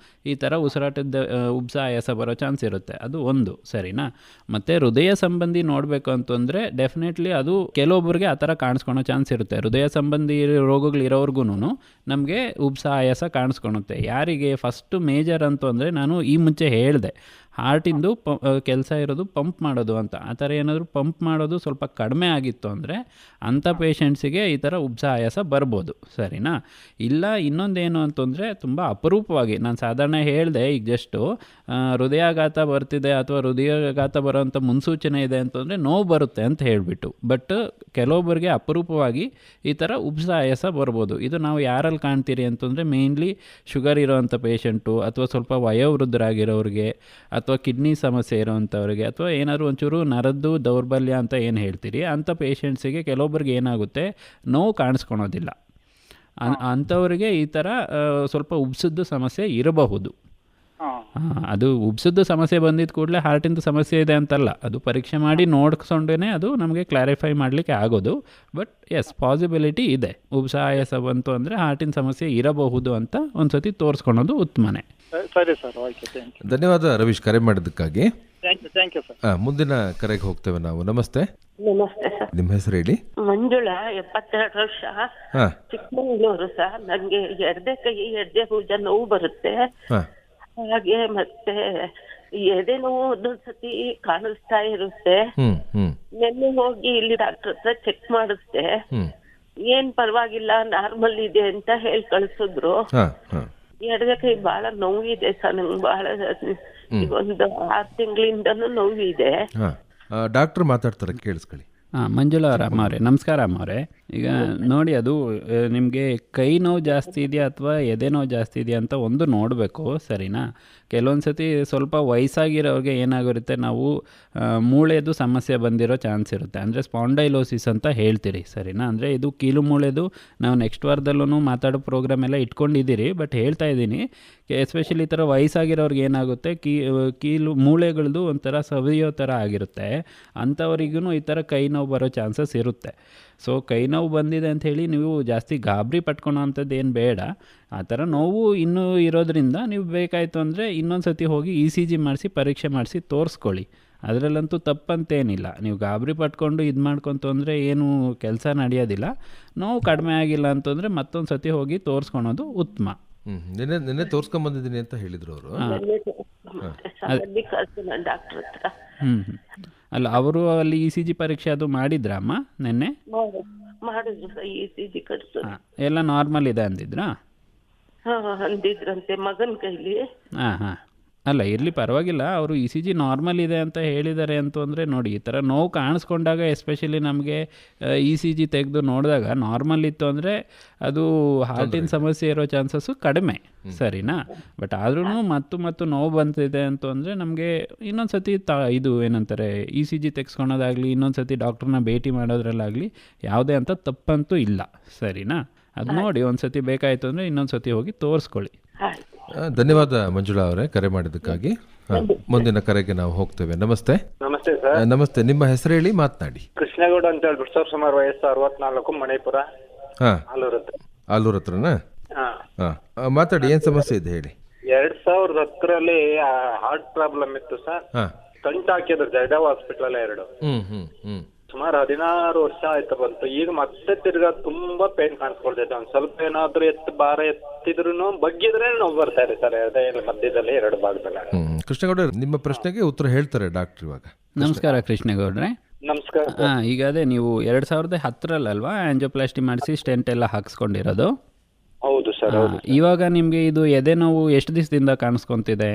ಈ ಥರ ಉಸಿರಾಟದ ಉಬ್ಸ ಆಯಾಸ ಬರೋ ಚಾನ್ಸ್ ಇರುತ್ತೆ. ಅದು ಒಂದು, ಸರಿನಾ. ಮತ್ತು ಹೃದಯ ಸಂಬಂಧಿ ನೋಡಬೇಕು ಅಂತಂದರೆ ಡೆಫಿನೆಟ್ಲಿ ಅದು ಕೆಲವೊಬ್ಬರಿಗೆ ಆ ಥರ ಕಾಣಿಸ್ಕೊಳೋ ಚಾನ್ಸ್ ಇರುತ್ತೆ. ಹೃದಯ ಸಂಬಂಧಿ ರೋಗಗಳಿರೋರ್ಗು ನಮಗೆ ಉಬ್ಸ ಆಯಾಸ ಕಾಣಿಸ್ಕೊಳುತ್ತೆ. ಯಾರಿಗೆ ಫಸ್ಟು ಮೇಜರ್ ಅಂತ ಅಂದರೆ ನಾನು ಈ ಮುಂಚೆ ಹೇಳಿದೆ ಹಾರ್ಟಿಂದು ಕೆಲಸ ಇರೋದು ಪಂಪ್ ಮಾಡೋದು ಅಂತ. ಆ ಥರ ಏನಾದರೂ ಪಂಪ್ ಮಾಡೋದು ಸ್ವಲ್ಪ ಕಡಿಮೆ ಆಗಿತ್ತು ಅಂದರೆ ಅಂಥ ಪೇಷಂಟ್ಸಿಗೆ ಈ ಥರ ಉಬ್ಸ ಆಯಾಸ ಬರ್ಬೋದು, ಸರಿನಾ. ಇಲ್ಲ ಇನ್ನೊಂದೇನು ಅಂತಂದರೆ ತುಂಬ ಅಪರೂಪವಾಗಿ ನಾನು ಸಾಧಾರಣ ಹೇಳಿದೆ ಈಗ ಜಸ್ಟು ಹೃದಯಾಘಾತ ಬರ್ತಿದೆ ಅಥವಾ ಹೃದಯಾಘಾತ ಬರೋವಂಥ ಮುನ್ಸೂಚನೆ ಇದೆ ಅಂತಂದರೆ ನೋವು ಬರುತ್ತೆ ಅಂತ ಹೇಳಿಬಿಟ್ಟು, ಬಟ್ ಕೆಲವೊಬ್ಬರಿಗೆ ಅಪರೂಪವಾಗಿ ಈ ಥರ ಉಬ್ಸ ಆಯಾಸ ಬರ್ಬೋದು. ಇದು ನಾವು ಯಾರಲ್ಲಿ ಕಾಣ್ತೀರಿ ಅಂತಂದರೆ ಮೇಯ್ನ್ಲಿ ಶುಗರ್ ಇರೋವಂಥ ಪೇಷಂಟು, ಅಥವಾ ಸ್ವಲ್ಪ ವಯೋವೃದ್ಧರಾಗಿರೋರಿಗೆ, ಅಥವಾ ಕಿಡ್ನಿ ಸಮಸ್ಯೆ ಇರೋವಂಥವ್ರಿಗೆ, ಅಥವಾ ಏನಾದರೂ ಒಂಚೂರು ನರದ್ದು ದೌರ್ಬಲ್ಯ ಅಂತ ಏನು ಹೇಳ್ತೀರಿ ಅಂಥ ಪೇಷಂಟ್ಸಿಗೆ ಕೆಲವೊಬ್ಬರಿಗೆ ಏನಾಗುತ್ತೆ ನೋವು ಕಾಣಿಸ್ಕೊಳೋದಿಲ್ಲ. ಅಂಥವ್ರಿಗೆ ಈ ಥರ ಸ್ವಲ್ಪ ಉಬ್ಸದ್ದು ಸಮಸ್ಯೆ ಇರಬಹುದು. ಅದು ಉಬ್ಸದ್ದು ಸಮಸ್ಯೆ ಬಂದಿದ್ದ ಕೂಡಲೇ ಹಾರ್ಟಿಂದು ಸಮಸ್ಯೆ ಇದೆ ಅಂತಲ್ಲ, ಅದು ಪರೀಕ್ಷೆ ಮಾಡಿ ನೋಡ್ಕೊಂಡೇ ಅದು ನಮಗೆ ಕ್ಲಾರಿಫೈ ಮಾಡಲಿಕ್ಕೆ ಆಗೋದು. ಬಟ್ ಎಸ್, ಪಾಸಿಬಿಲಿಟಿ ಇದೆ, ಉಬ್ಸ ಆಯಾಸ ಬಂತು ಅಂದರೆ ಹಾರ್ಟಿನ ಸಮಸ್ಯೆ ಇರಬಹುದು ಅಂತ ಒಂದು ಸತಿ ತೋರಿಸ್ಕೊಳೋದು ಉತ್ತಮನೇ. ಸರಿ ಸರ್, ಓಕೆ, ಥ್ಯಾಂಕ್ ಯು. ಧನ್ಯವಾದ ರವೀಶ್, ಕರೆ ಮಾಡಿದ್ದಕ್ಕಾಗಿ. Thank you sir. ಮುಂದಿನ ಕರೆಗೆ ಹೋಗ್ತೇವೆ ನಾವು. ನಮಸ್ತೆ. ನಮಸ್ತೆ ಸರ್. ನಿಮ್ಮ ಹೆಸರು ಹೇಳಿ. ಮಂಜುಳಾ, 72 ವರ್ಷ, ಚಿಕ್ಕಮಗಳೂರು ಸರ್. ನನಗೆ ಎಡದೆ ಕೈ ಎಡದೆ ಭುಜ ನೋವು ಬರುತ್ತೆ, ಹಾಗೆ ಮತ್ತೆ ಎದೆ ನೋವು ಒಂದೊಂದ್ಸತಿ ಕಾಣಿಸ್ತಾ ಇರುತ್ತೆ. ನಿನ್ನೆ ಹೋಗಿ ಇಲ್ಲಿ ಡಾಕ್ಟರ್ ಹತ್ರ ಚೆಕ್ ಮಾಡಿಸ್ದೆ, ಏನ್ ಪರವಾಗಿಲ್ಲ ನಾರ್ಮಲ್ ಇದೆ ಅಂತ ಹೇಳಿ ಕಳ್ಸಿದ್ರು. ಎಡದೆ ಕೈ ಬಹಳ ನೋವಿದೆ ಸರ್, ನಂಗೆ ಬಹಳ ಒಂದು 6 ತಿಂಗಳಿಂದನೂ ನೋವಿದೆ. ಡಾಕ್ಟರ್ ಮಾತಾಡ್ತಾರೆ, ಕೇಳಿಸ್ಕೊಳ್ಳಿ. ಮಂಜುಳಾ ಅಮ್ಮವ್ರೆ, ನಮಸ್ಕಾರ ಅಮ್ಮವ್ರೆ. ಈಗ ನೋಡಿ, ಅದು ನಿಮಗೆ ಕೈ ನೋವು ಜಾಸ್ತಿ ಇದೆಯಾ ಅಥವಾ ಎದೆ ನೋವು ಜಾಸ್ತಿ ಇದೆಯಾ ಅಂತ ಒಂದು ನೋಡಬೇಕು, ಸರಿನಾ. ಕೆಲವೊಂದು ಸತಿ ಸ್ವಲ್ಪ ವಯಸ್ಸಾಗಿರೋರಿಗೆ ಏನಾಗಿರುತ್ತೆ, ನಾವು ಮೂಳೆದು ಸಮಸ್ಯೆ ಬಂದಿರೋ ಚಾನ್ಸ್ ಇರುತ್ತೆ, ಅಂದರೆ ಸ್ಪಾಂಡೈಲೋಸಿಸ್ ಅಂತ ಹೇಳ್ತೀರಿ, ಸರಿನಾ. ಅಂದರೆ ಇದು ಕೀಲು ಮೂಳೆದು ನಾವು ನೆಕ್ಸ್ಟ್ ವಾರದಲ್ಲೂ ಮಾತಾಡೋ ಪ್ರೋಗ್ರಾಮ್ ಎಲ್ಲ ಇಟ್ಕೊಂಡಿದ್ದೀರಿ, ಬಟ್ ಹೇಳ್ತಾ ಇದ್ದೀನಿ ಎಸ್ಪೆಷಲಿ ಈ ಥರ ವಯಸ್ಸಾಗಿರೋರ್ಗೆ ಏನಾಗುತ್ತೆ ಕೀಲು ಮೂಳೆಗಳದ್ದು ಒಂಥರ ಸವಿಯೋ ಥರ ಆಗಿರುತ್ತೆ, ಅಂಥವ್ರಿಗೂ ಈ ಥರ ಕೈ ನೋವು ಬರೋ ಚಾನ್ಸಸ್ ಇರುತ್ತೆ. ಸೊ ಕೈ ನೋವು ಬಂದಿದೆ ಅಂಥೇಳಿ ನೀವು ಜಾಸ್ತಿ ಗಾಬರಿ ಪಟ್ಕೊಳೋ ಅಂಥದ್ದು ಏನು ಬೇಡ. ಆ ಥರ ನೋವು ಇನ್ನೂ ಇರೋದ್ರಿಂದ ನೀವು ಬೇಕಾಯಿತು ಅಂದರೆ ಇನ್ನೊಂದು ಸತಿ ಹೋಗಿ ECG ಮಾಡಿಸಿ ಪರೀಕ್ಷೆ ಮಾಡಿಸಿ ತೋರಿಸ್ಕೊಳ್ಳಿ, ಅದರಲ್ಲಂತೂ ತಪ್ಪಂತೇನಿಲ್ಲ. ನೀವು ಗಾಬರಿ ಪಟ್ಕೊಂಡು ಇದು ಮಾಡ್ಕೊಂತು ಅಂದರೆ ಏನು ಕೆಲಸ ನಡೆಯೋದಿಲ್ಲ. ನೋವು ಕಡಿಮೆ ಆಗಿಲ್ಲ ಅಂತಂದರೆ ಮತ್ತೊಂದು ಸತಿ ಹೋಗಿ ತೋರಿಸ್ಕೊಳೋದು ಉತ್ತಮ. ನಿನ್ನೆ ತೋರಿಸ್ಕೊಂಬಂದಿದ್ದೀನಿ ಅಂತ ಹೇಳಿದ್ರು ಅವರು. ಅಲ್ಲ, ಅವರು ಅಲ್ಲಿ ECG ಪರೀಕ್ಷೆ ಅದು ಮಾಡಿದ್ರಮ್ಮ ನಿನ್ನೆ? ಎಲ್ಲ ನಾರ್ಮಲ್ ಇದೆ ಅಂದಿದ್ರಾ? ಅಂದಿದ್ರಂತೆ ಮಗನ ಕೈಲಿ. ಹಾಂ, ಅಲ್ಲ ಇರಲಿ, ಪರವಾಗಿಲ್ಲ. ಅವರು ECG ನಾರ್ಮಲ್ ಇದೆ ಅಂತ ಹೇಳಿದ್ದಾರೆ ಅಂತಂದರೆ ನೋಡಿ, ಈ ಥರ ನೋವು ಕಾಣಿಸ್ಕೊಂಡಾಗ ಎಸ್ಪೆಷಲಿ ನಮಗೆ ECG ತೆಗೆದು ನೋಡಿದಾಗ ನಾರ್ಮಲ್ ಇತ್ತು ಅಂದರೆ ಅದು ಹಾರ್ಟಿನ ಸಮಸ್ಯೆ ಇರೋ ಚಾನ್ಸಸ್ಸು ಕಡಿಮೆ, ಸರಿನಾ. ಬಟ್ ಆದ್ರೂ ಮತ್ತು ನೋವು ಬಂತಿದೆ ಅಂತಂದರೆ ನಮಗೆ ಇನ್ನೊಂದು ಸತಿ ಇದು ಏನಂತಾರೆ ECG ತೆಗೆಸ್ಕೊಳೋದಾಗಲಿ, ಇನ್ನೊಂದು ಸತಿ ಡಾಕ್ಟ್ರನ್ನ ಭೇಟಿ ಮಾಡೋದ್ರಲ್ಲಾಗಲಿ ಯಾವುದೇ ಅಂತ ತಪ್ಪಂತೂ ಇಲ್ಲ, ಸರಿನಾ. ಅದು ನೋಡಿ ಒಂದು ಸತಿ ಬೇಕಾಯಿತು ಅಂದರೆ ಇನ್ನೊಂದು ಸತಿ ಹೋಗಿ ತೋರಿಸ್ಕೊಳ್ಳಿ. ಧನ್ಯವಾದ ಮಂಜುಳಾ ಅವರೇ, ಕರೆ ಮಾಡಿದ್ದಕ್ಕಾಗಿ. ಮುಂದಿನ ಕರೆಗೆ ನಾವು ಹೋಗ್ತೇವೆ. ನಮಸ್ತೆ. ನಮಸ್ತೆ ಸರ್. ನಮಸ್ತೆ, ನಿಮ್ಮ ಹೆಸರು ಹೇಳಿ, ಮಾತನಾಡಿ. ಕೃಷ್ಣಗೌಡ ಅಂತ ಹೇಳ್ಬಿಟ್ಟು ಸರ್, ಸುಮಾರು ವಯಸ್ಸು 64, ಮಣಿಪುರ, ಆಲೂರ್ ಹತ್ರನಾ? ಮಾತಾಡಿ, ಏನ್ ಸಮಸ್ಯೆ ಇದೆ ಹೇಳಿ. 2010ರಲ್ಲಿ ಹಾರ್ಟ್ ಪ್ರಾಬ್ಲಮ್ ಇತ್ತು ಸರ್. ಸ್ಟಂಟ್ ಹಾಕಿದ್ರು ಜಯದೇವ ಹಾಸ್ಪಿಟಲ್ 2. ಸುಮಾರು 16 ವರ್ಷ ಆಯ್ತು ಬಂತು. ಈಗ ಮತ್ತೆ ತಿರ್ಗಾ ತುಂಬಾ ಪೇನ್ ಕಾಣಿಸ್ಕೊಳ್ತೈತೆ. ಒಂದ್ ಸ್ವಲ್ಪ ಏನಾದ್ರು ಭಾರ ಎತ್ತಿದ್ರು ಬಗ್ಗಿದ್ರೆ ನೋವು ಬರ್ತಾ ಇದೆ ಸರ್, ಅದೇ ಮಧ್ಯದಲ್ಲಿ 2 ಭಾಗದಲ್ಲಿ. ಕೃಷ್ಣಗೌಡ, ನಿಮ್ಮ ಪ್ರಶ್ನೆಗೆ ಉತ್ತರ ಹೇಳ್ತಾರೆ ಡಾಕ್ಟರ್ ಇವಾಗ. ನಮಸ್ಕಾರ ಕೃಷ್ಣಗೌಡ್ರೆ. ನಮಸ್ಕಾರ. ಈಗ ಅದೇ ನೀವು 2010ರಲ್ಲಲ್ವಾ ಆಂಜಿಯೋಪ್ಲಾಸ್ಟಿ ಮಾಡಿಸಿ ಸ್ಟೆಂಟ್ ಎಲ್ಲ ಹಾಕ್ಸ್ಕೊಂಡಿರೋದು? ಹೌದು ಸರ್. ಇವಾಗ ನಿಮ್ಗೆ ಇದು ಎದೆ ನೋವು ಎಷ್ಟು ದಿವಸದಿಂದ ಕಾಣಿಸ್ಕೊಂತಿದೆ?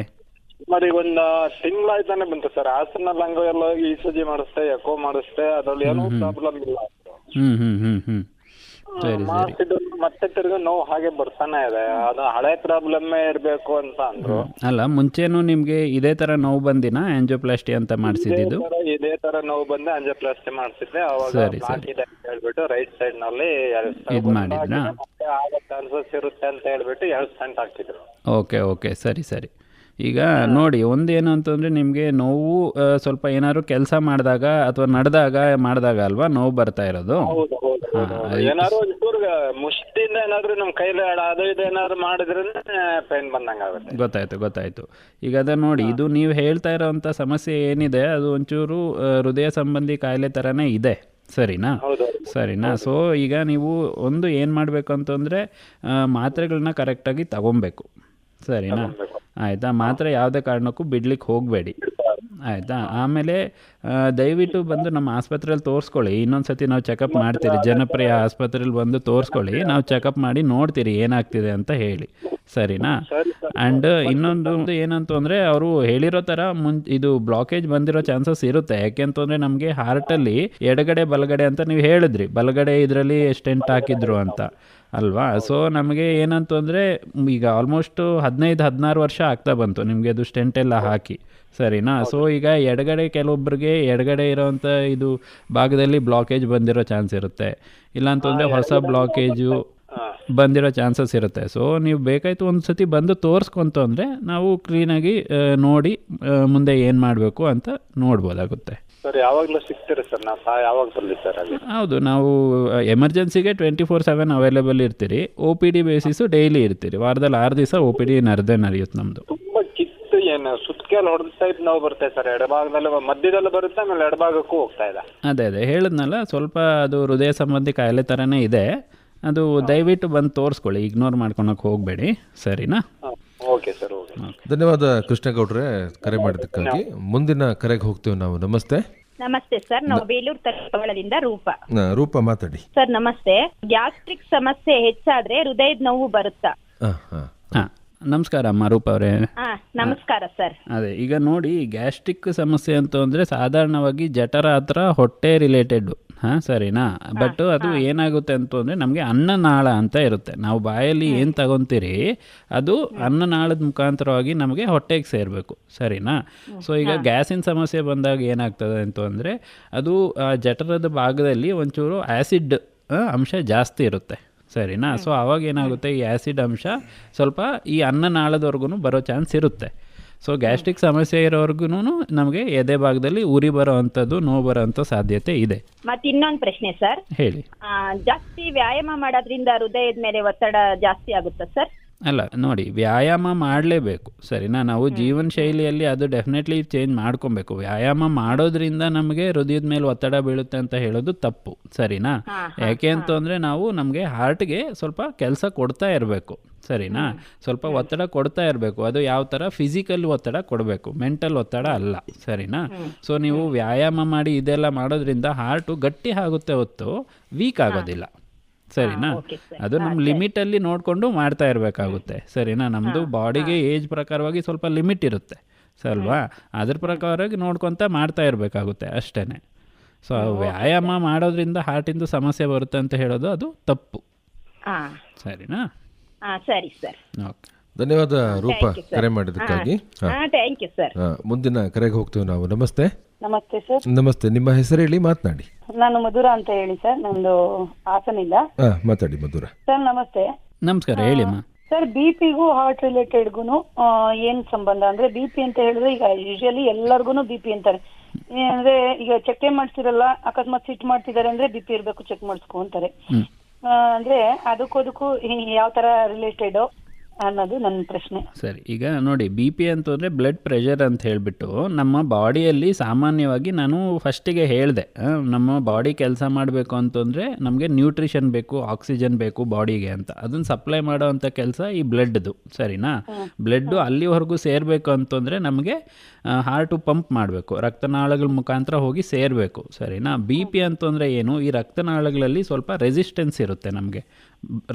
మరి ಒಂದು ತಿಂಗಳಾಯ್ತಾನೆ ಬಂತು ಸರ್. ಹಾಸನ ಲಂಗ ಎಲ್ಲ ECG ಮಾಡಿಸ್ತೆ, ಎಕೋ ಮಾಡಿಸ್ತೆ, ಅದ್ರಲ್ಲಿ ಏನೂ ಪ್ರಾಬ್ಲಮ್ ಇಲ್ಲ. ಸರಿ. ಮಾಡಿಸಿದ್ರು ಮತ್ತೆ ತಿರ್ಗಿ ನೋವು ಹಾಗೆ ಬರ್ತಾನೆ ಇದೆ. ಅದು ಹಳೆ ಪ್ರಾಬ್ಲಮ್ಮೇ ಇರ್ಬೇಕು ಅಂತ ಅಂದ್ರು. ಅಲ್ಲ, ಮುಂಚೆನೂ ನಿಮಗೆ ಇದೇ ಥರ ನೋವು ಬಂದಿನ ಆಂಜಿಯೋಪ್ಲಾಸ್ಟಿ ಅಂತ ಮಾಡಿಸಿದ್ದು? ಇದೇ ತರ ನೋವು ಬಂದು ಆಂಜಿಯೋಪ್ಲಾಸ್ಟಿ ಮಾಡಿಸಿದ್ದೆ. ಅವಾಗ ಸರಿ, ಬ್ಲಾಕ್ ಇದೆ ಅಂತ ಹೇಳ್ಬಿಟ್ಟು ರೈಟ್ ಸೈಡ್ ನಲ್ಲಿ ಇದು ಮಾಡಿದ್ರಾ? ಆಗೋ ಚಾನ್ಸಸ್ ಇರುತ್ತೆ ಅಂತ ಹೇಳ್ಬಿಟ್ಟು 2 ಸ್ಟಂಟ್ ಹಾಕಿದ್ರು. ಓಕೆ ಓಕೆ, ಸರಿ ಸರಿ. ಈಗ ನೋಡಿ, ಒಂದೇನು ಅಂತಂದರೆ ನಿಮಗೆ ನೋವು ಸ್ವಲ್ಪ ಏನಾದ್ರು ಕೆಲಸ ಮಾಡಿದಾಗ ಅಥವಾ ಮಾಡಿದಾಗ ಅಲ್ವಾ ನೋವು ಬರ್ತಾ ಇರೋದು? ಏನಾದ್ರು ಒಂಚೂರು ಮುಷ್ಟಿಯಿಂದ ಏನಾದ್ರು ನಮ್ಮ ಕೈಲಿ ಅದು ಇದು ಏನಾದ್ರು ಮಾಡಿದ್ರೆ ಪೇನ್ ಬಂದಂಗೆ ಆಗುತ್ತೆ. ಗೊತ್ತಾಯ್ತು. ಈಗ ಅದ ನೋಡಿ, ಇದು ನೀವು ಹೇಳ್ತಾ ಇರೋವಂಥ ಸಮಸ್ಯೆ ಏನಿದೆ ಅದು ಒಂಚೂರು ಹೃದಯ ಸಂಬಂಧಿ ಕಾಯಿಲೆ ಥರನೇ ಇದೆ, ಸರಿನಾ? ಸೊ ಈಗ ನೀವು ಒಂದು ಏನು ಮಾಡಬೇಕು ಅಂತಂದರೆ ಮಾತ್ರೆಗಳನ್ನ ಕರೆಕ್ಟಾಗಿ ತಗೊಬೇಕು, ಸರಿನಾ? ಆಯಿತಾ? ಮಾತ್ರೆ ಯಾವುದೇ ಕಾರಣಕ್ಕೂ ಬಿಡ್ಲಿಕ್ಕೆ ಹೋಗಬೇಡಿ, ಆಯಿತಾ? ಆಮೇಲೆ ದಯವಿಟ್ಟು ಬಂದು ನಮ್ಮ ಆಸ್ಪತ್ರೆಯಲ್ಲಿ ತೋರಿಸ್ಕೊಳ್ಳಿ. ಇನ್ನೊಂದು ಸತಿ ನಾವು ಚೆಕಪ್ ಮಾಡ್ತೀರಿ, ಜನಪ್ರಿಯ ಆಸ್ಪತ್ರೆಯಲ್ಲಿ ಬಂದು ತೋರಿಸ್ಕೊಳ್ಳಿ. ನಾವು ಚೆಕಪ್ ಮಾಡಿ ನೋಡ್ತೀರಿ ಏನಾಗ್ತಿದೆ ಅಂತ ಹೇಳಿ, ಸರಿನಾ? ಆ್ಯಂಡ್ ಇನ್ನೊಂದು ಏನಂತ ಅಂದರೆ ಅವರು ಹೇಳಿರೋ ಥರ ಇದು ಬ್ಲಾಕೇಜ್ ಬಂದಿರೋ ಚಾನ್ಸಸ್ ಇರುತ್ತೆ. ಯಾಕೆಂತಂದರೆ ನಮಗೆ ಹಾರ್ಟಲ್ಲಿ ಎಡಗಡೆ ಬಲಗಡೆ ಅಂತ ನೀವು ಹೇಳಿದ್ರಿ, ಬಲಗಡೆ ಇದರಲ್ಲಿ ಸ್ಟೆಂಟ್ ಹಾಕಿದ್ರು ಅಂತ ಅಲ್ವಾ? ಸೊ ನಮಗೆ ಏನಂತಂದರೆ ಈಗ ಆಲ್ಮೋಸ್ಟು 15-16 ವರ್ಷ ಆಗ್ತಾ ಬಂತು ನಿಮಗೆ ಅದು ಸ್ಟೆಂಟ್ ಎಲ್ಲ ಹಾಕಿ, ಸರಿನಾ? ಸೊ ಈಗ ಎಡಗಡೆ ಕೆಲವೊಬ್ಬರಿಗೆ ಎಡಗಡೆ ಇರೋವಂಥ ಇದು ಭಾಗದಲ್ಲಿ ಬ್ಲಾಕೇಜ್ ಬಂದಿರೋ ಚಾನ್ಸ್ ಇರುತ್ತೆ, ಇಲ್ಲಾಂತಂದರೆ ಹೊಸ ಬ್ಲಾಕೇಜು ಬಂದಿರೋ ಚಾನ್ಸಸ್ ಇರುತ್ತೆ. ಸೊ ನೀವು ಬೇಕಾಯ್ತು ಒಂದು ಸತಿ ಬಂದು ತೋರಿಸ್ಕೊಂತು ಅಂದರೆ ನಾವು ಕ್ಲೀನಾಗಿ ನೋಡಿ ಮುಂದೆ ಏನು ಮಾಡಬೇಕು ಅಂತ ನೋಡ್ಬೋದಾಗುತ್ತೆ. ಸರ್ ಯಾವಾಗಲೂ ಸಿಗ್ತೀರಾ ಸರ್? ನಾವು ಯಾವಾಗ ಬರಲಿ ಸರ್? ಹೌದು, ನಾವು ಎಮರ್ಜೆನ್ಸಿಗೆ 24/7 ಅವೈಲೇಬಲ್ ಇರ್ತೀರಿ. OPD ಬೇಸಿಸು ಡೈಲಿ ಇರ್ತೀರಿ. ವಾರದಲ್ಲಿ 6 ದಿವಸ OPD ನಡೆಯುತ್ತೆ ನಮ್ಮದು. ತುಂಬ ಕಿತ್ತು ಏನು ಸುತ್ತಕೆಲ್ಲ ಹೊಡೆದ ಟೈಪ್ ನೋವು ಬರುತ್ತೆ ಸರ್. ಎಡಭಾಗದಲ್ಲಿ ಮಧ್ಯದಲ್ಲಿ ಬರುತ್ತೆ, ಆಮೇಲೆ ಎಡಭಾಗಕ್ಕೂ ಹೋಗ್ತಾ ಇದೆ. ಅದೇ ಹೇಳಿದ್ನಲ್ಲ, ಸ್ವಲ್ಪ ಅದು ಹೃದಯ ಸಂಬಂಧಿ ಕಾಯಿಲೆ ಥರನೇ ಇದೆ. ಅದು ದಯವಿಟ್ಟು ಬಂದು ತೋರಿಸ್ಕೊಳ್ಳಿ, ಇಗ್ನೋರ್ ಮಾಡ್ಕೊಳಕ್ಕೆ ಹೋಗಬೇಡಿ, ಸರಿನಾ? Okay sir, okay. ಧನ್ಯವಾದ ಕೃಷ್ಣೇಗೌಡ್ರೆ ಕರೆ ಮಾಡಿದ್ದಕ್ಕಾಗಿ. ಮುಂದಿನ ಕರೆಗೆ ಹೋಗ್ತೀವಿ ನಾವು. ನಮಸ್ತೆ. ನಮಸ್ತೆ ಸರ್, ನಾವು ಬೇಲೂರು ತರಕವಳದಿಂದ ರೂಪ ಮಾತಾಡಿ ಸರ್. ನಮಸ್ತೆ. ಗ್ಯಾಸ್ಟ್ರಿಕ್ ಸಮಸ್ಯೆ ಹೆಚ್ಚಾದ್ರೆ ಹೃದಯದ ನೋವು ಬರುತ್ತಾ? ನಮಸ್ಕಾರ ಅಮ್ಮ ರೂಪ ಅವರೇ. ನಮಸ್ಕಾರ ಸರ್. ಅದೇ ಈಗ ನೋಡಿ, ಗ್ಯಾಸ್ಟ್ರಿಕ್ ಸಮಸ್ಯೆ ಅಂತ ಅಂದರೆ ಸಾಧಾರಣವಾಗಿ ಜಠರ ಹತ್ರ ಹೊಟ್ಟೆ ರಿಲೇಟೆಡ್, ಸರಿನಾ? ಬಟ್ ಅದು ಏನಾಗುತ್ತೆ ಅಂತಂದರೆ ನಮಗೆ ಅನ್ನನಾಳ ಅಂತ ಇರುತ್ತೆ. ನಾವು ಬಾಯಲ್ಲಿ ಏನು ತಗೊತೀರಿ ಅದು ಅನ್ನನಾಳದ ಮುಖಾಂತರವಾಗಿ ನಮಗೆ ಹೊಟ್ಟೆಗೆ ಸೇರಬೇಕು, ಸರಿನಾ? ಸೊ ಈಗ ಗ್ಯಾಸಿನ ಸಮಸ್ಯೆ ಬಂದಾಗ ಏನಾಗ್ತದೆ ಅಂತಂದರೆ ಅದು ಜಠರದ ಭಾಗದಲ್ಲಿ ಒಂಚೂರು ಆ್ಯಸಿಡ್ ಅಂಶ ಜಾಸ್ತಿ ಇರುತ್ತೆ, ಸರಿನಾ? ಸೊ ಆವಾಗ ಏನಾಗುತ್ತೆ, ಈ ಆ್ಯಸಿಡ್ ಅಂಶ ಸ್ವಲ್ಪ ಈ ಅನ್ನನಾಳದವರೆಗೂ ಬರೋ ಚಾನ್ಸ್ ಇರುತ್ತೆ. ಸೊ ಗ್ಯಾಸ್ಟ್ರಿಕ್ ಸಮಸ್ಯೆ ಇರೋರ್ಗು ನಮಗೆ ಎದೆ ಭಾಗದಲ್ಲಿ ಉರಿ ಬರೋ ಅಂಥದ್ದು, ನೋವು ಬರೋ ಅಂಥ ಸಾಧ್ಯತೆ ಇದೆ. ಮತ್ತೆ ಇನ್ನೊಂದು ಪ್ರಶ್ನೆ ಸರ್, ಹೇಳಿ. ಜಾಸ್ತಿ ವ್ಯಾಯಾಮ ಮಾಡೋದ್ರಿಂದ ಹೃದಯದ ಮೇಲೆ ಒತ್ತಡ ಜಾಸ್ತಿ ಆಗುತ್ತಾ ಸರ್? ಅಲ್ಲ ನೋಡಿ, ವ್ಯಾಯಾಮ ಮಾಡಲೇಬೇಕು, ಸರಿನಾ? ನಾವು ಜೀವನ ಶೈಲಿಯಲ್ಲಿ ಅದು ಡೆಫಿನೆಟ್ಲಿ ಚೇಂಜ್ ಮಾಡ್ಕೊಬೇಕು. ವ್ಯಾಯಾಮ ಮಾಡೋದ್ರಿಂದ ನಮಗೆ ಹೃದಯದ ಮೇಲೆ ಒತ್ತಡ ಬೀಳುತ್ತೆ ಅಂತ ಹೇಳೋದು ತಪ್ಪು, ಸರಿನಾ? ಯಾಕೆ ಅಂತಂದರೆ ನಾವು ನಮಗೆ ಹಾರ್ಟ್ಗೆ ಸ್ವಲ್ಪ ಕೆಲಸ ಕೊಡ್ತಾ ಇರಬೇಕು, ಸರಿನಾ? ಸ್ವಲ್ಪ ಒತ್ತಡ ಕೊಡ್ತಾ ಇರಬೇಕು. ಅದು ಯಾವ ಥರ? ಫಿಸಿಕಲ್ ಒತ್ತಡ ಕೊಡಬೇಕು, ಮೆಂಟಲ್ ಒತ್ತಡ ಅಲ್ಲ, ಸರಿನಾ? ಸೊ ನೀವು ವ್ಯಾಯಾಮ ಮಾಡಿ ಇದೆಲ್ಲ ಮಾಡೋದ್ರಿಂದ ಹಾರ್ಟು ಗಟ್ಟಿ ಆಗುತ್ತೆ ಹೊತ್ತು ವೀಕ್ ಆಗೋದಿಲ್ಲ, ಸರಿನಾ? ಅದು ನಮ್ಮ ಲಿಮಿಟಲ್ಲಿ ನೋಡಿಕೊಂಡು ಮಾಡ್ತಾ ಇರಬೇಕಾಗುತ್ತೆ, ಸರಿನಾ? ನಮ್ಮದು ಬಾಡಿಗೆ ಏಜ್ ಪ್ರಕಾರವಾಗಿ ಸ್ವಲ್ಪ ಲಿಮಿಟ್ ಇರುತ್ತೆ, ಸಲ್ವಾ? ಅದ್ರ ಪ್ರಕಾರವಾಗಿ ನೋಡ್ಕೊತ ಮಾಡ್ತಾ ಇರಬೇಕಾಗುತ್ತೆ ಅಷ್ಟೇ. ಸೊ ವ್ಯಾಯಾಮ ಮಾಡೋದ್ರಿಂದ ಹಾರ್ಟಿಂದು ಸಮಸ್ಯೆ ಬರುತ್ತೆ ಅಂತ ಹೇಳೋದು ಅದು ತಪ್ಪು, ಸರಿನಾ? ಸರಿ ಸರ್. ಓಕೆ, ಧನ್ಯವಾದ ರೂಪ ಕರೆ ಮಾಡಿದ್ದಕ್ಕಾಗಿ. Thank you sir. ಮುಂದಿನ ಕರೆಗೆ ಹೋಗ್ತೀವಿ ನಾವು. ನಮಸ್ತೆ. ನಮಸ್ತೆ ಸರ್. ನಮಸ್ತೆ, ನಿಮ್ಮ ಹೆಸರು ಹೇಳಿ, ಮಾತನಾಡಿ. ನಾನು ಮಧುರಾ ಅಂತ ಹೇಳಿ ಸರ್, ನಮ್ದು ಹಾಸನಿಂದ. ಮಾತಾಡಿ ಮಧುರಾ. ಸರ್ ನಮಸ್ತೆ. ನಮಸ್ಕಾರ, ಹೇಳಿಮ್ಮ. ಸರ್ BP-ಗೂ ಹಾರ್ಟ್ ರಿಲೇಟೆಡ್ಗೂ ಏನ್ ಸಂಬಂಧ ಅಂದ್ರೆ, BP ಅಂತ ಹೇಳಿದ್ರೆ ಈಗ ಯೂಶಲಿ ಎಲ್ಲರಿಗೂ BP ಅಂತಾರೆ. ಅಂದ್ರೆ ಈಗ ಚೆಕ್ ಮಾಡ್ತಿರಲ್ಲ, ಅಕಸ್ಮಾತ್ ಸಿಟ್ ಮಾಡ್ತಿದ್ದಾರೆ ಅಂದ್ರೆ BP ಇರ್ಬೇಕು, ಚೆಕ್ ಮಾಡಿಸ್ಕೊ ಅಂತಾರೆ. ಅಂದ್ರೆ ಅದಕ್ಕೂ ಯಾವ ತರ ರಿಲೇಟೆಡ್ ಅನ್ನೋದು ನನ್ನ ಪ್ರಶ್ನೆ. ಸರಿ, ಈಗ ನೋಡಿ, BP ಅಂತಂದರೆ ಬ್ಲಡ್ ಪ್ರೆಷರ್ ಅಂತ ಹೇಳಿಬಿಟ್ಟು ನಮ್ಮ ಬಾಡಿಯಲ್ಲಿ ಸಾಮಾನ್ಯವಾಗಿ ನಾನು ಫಸ್ಟಿಗೆ ಹೇಳಿದೆ, ನಮ್ಮ ಬಾಡಿ ಕೆಲಸ ಮಾಡಬೇಕು ಅಂತಂದರೆ ನಮಗೆ ನ್ಯೂಟ್ರಿಷನ್ ಬೇಕು, ಆಕ್ಸಿಜನ್ ಬೇಕು ಬಾಡಿಗೆ ಅಂತ. ಅದನ್ನು ಸಪ್ಲೈ ಮಾಡೋ ಅಂಥ ಕೆಲಸ ಈ ಬ್ಲಡ್ದು, ಸರಿನಾ? ಬ್ಲಡ್ಡು ಅಲ್ಲಿವರೆಗೂ ಸೇರಬೇಕು ಅಂತಂದರೆ ನಮಗೆ ಹಾರ್ಟು ಪಂಪ್ ಮಾಡಬೇಕು, ರಕ್ತನಾಳಗಳ ಮುಖಾಂತರ ಹೋಗಿ ಸೇರಬೇಕು, ಸರಿನಾ? BP ಅಂತಂದರೆ ಏನು? ಈ ರಕ್ತನಾಳಗಳಲ್ಲಿ ಸ್ವಲ್ಪ ರೆಸಿಸ್ಟೆನ್ಸ್ ಇರುತ್ತೆ, ನಮಗೆ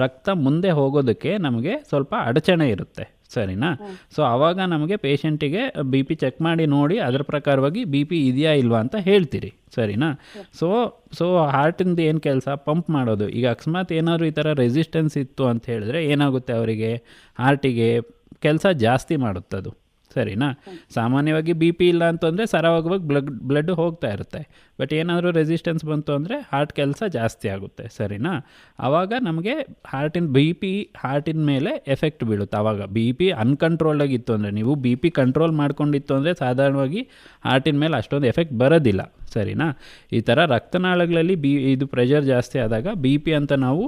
ರಕ್ತ ಮುಂದೆ ಹೋಗೋದಕ್ಕೆ ನಮಗೆ ಸ್ವಲ್ಪ ಅಡಚಣೆ ಇರುತ್ತೆ, ಸರಿನಾ. ಸೊ ಆವಾಗ ನಮಗೆ ಪೇಷಂಟಿಗೆ ಬಿ ಪಿ ಚೆಕ್ ಮಾಡಿ ನೋಡಿ ಅದರ ಪ್ರಕಾರವಾಗಿ ಬಿ ಪಿ ಇದೆಯಾ ಇಲ್ವಾ ಅಂತ ಹೇಳ್ತೀರಿ, ಸರಿನಾ. ಸೊ ಹಾರ್ಟಿಂದ ಏನು ಕೆಲಸ, ಪಂಪ್ ಮಾಡೋದು. ಈಗ ಅಕಸ್ಮಾತ್ ಏನಾದರೂ ಈ ಥರ ರೆಸಿಸ್ಟೆನ್ಸ್ ಇತ್ತು ಅಂತ ಹೇಳಿದ್ರೆ ಏನಾಗುತ್ತೆ, ಅವರಿಗೆ ಹಾರ್ಟಿಗೆ ಕೆಲಸ ಜಾಸ್ತಿ ಮಾಡುತ್ತದು, ಸರಿನಾ. ಸಾಮಾನ್ಯವಾಗಿ ಬಿ ಪಿ ಇಲ್ಲ ಅಂತಂದರೆ ಸರಾಗವಾಗಿ ಬ್ಲಡ್ ಹೋಗ್ತಾ ಇರುತ್ತೆ. ಬಟ್ ಏನಾದರೂ ರೆಸಿಸ್ಟೆನ್ಸ್ ಬಂತು ಅಂದರೆ ಹಾರ್ಟ್ ಕೆಲಸ ಜಾಸ್ತಿ ಆಗುತ್ತೆ, ಸರಿನಾ. ಆವಾಗ ನಮಗೆ ಹಾರ್ಟಿನ ಮೇಲೆ ಎಫೆಕ್ಟ್ ಬೀಳುತ್ತೆ. ಆವಾಗ ಬಿ ಪಿ ಅನ್ಕಂಟ್ರೋಲ್ಡಾಗಿತ್ತು ಅಂದರೆ, ನೀವು ಬಿ ಪಿ ಕಂಟ್ರೋಲ್ ಮಾಡ್ಕೊಂಡಿತ್ತು ಅಂದರೆ ಸಾಧಾರಣವಾಗಿ ಹಾರ್ಟಿನ ಮೇಲೆ ಅಷ್ಟೊಂದು ಎಫೆಕ್ಟ್ ಬರೋದಿಲ್ಲ, ಸರಿನಾ. ಈ ಥರ ರಕ್ತನಾಳಗಳಲ್ಲಿ ಇದು ಪ್ರೆಷರ್ ಜಾಸ್ತಿ ಆದಾಗ ಬಿ ಪಿ ಅಂತ ನಾವು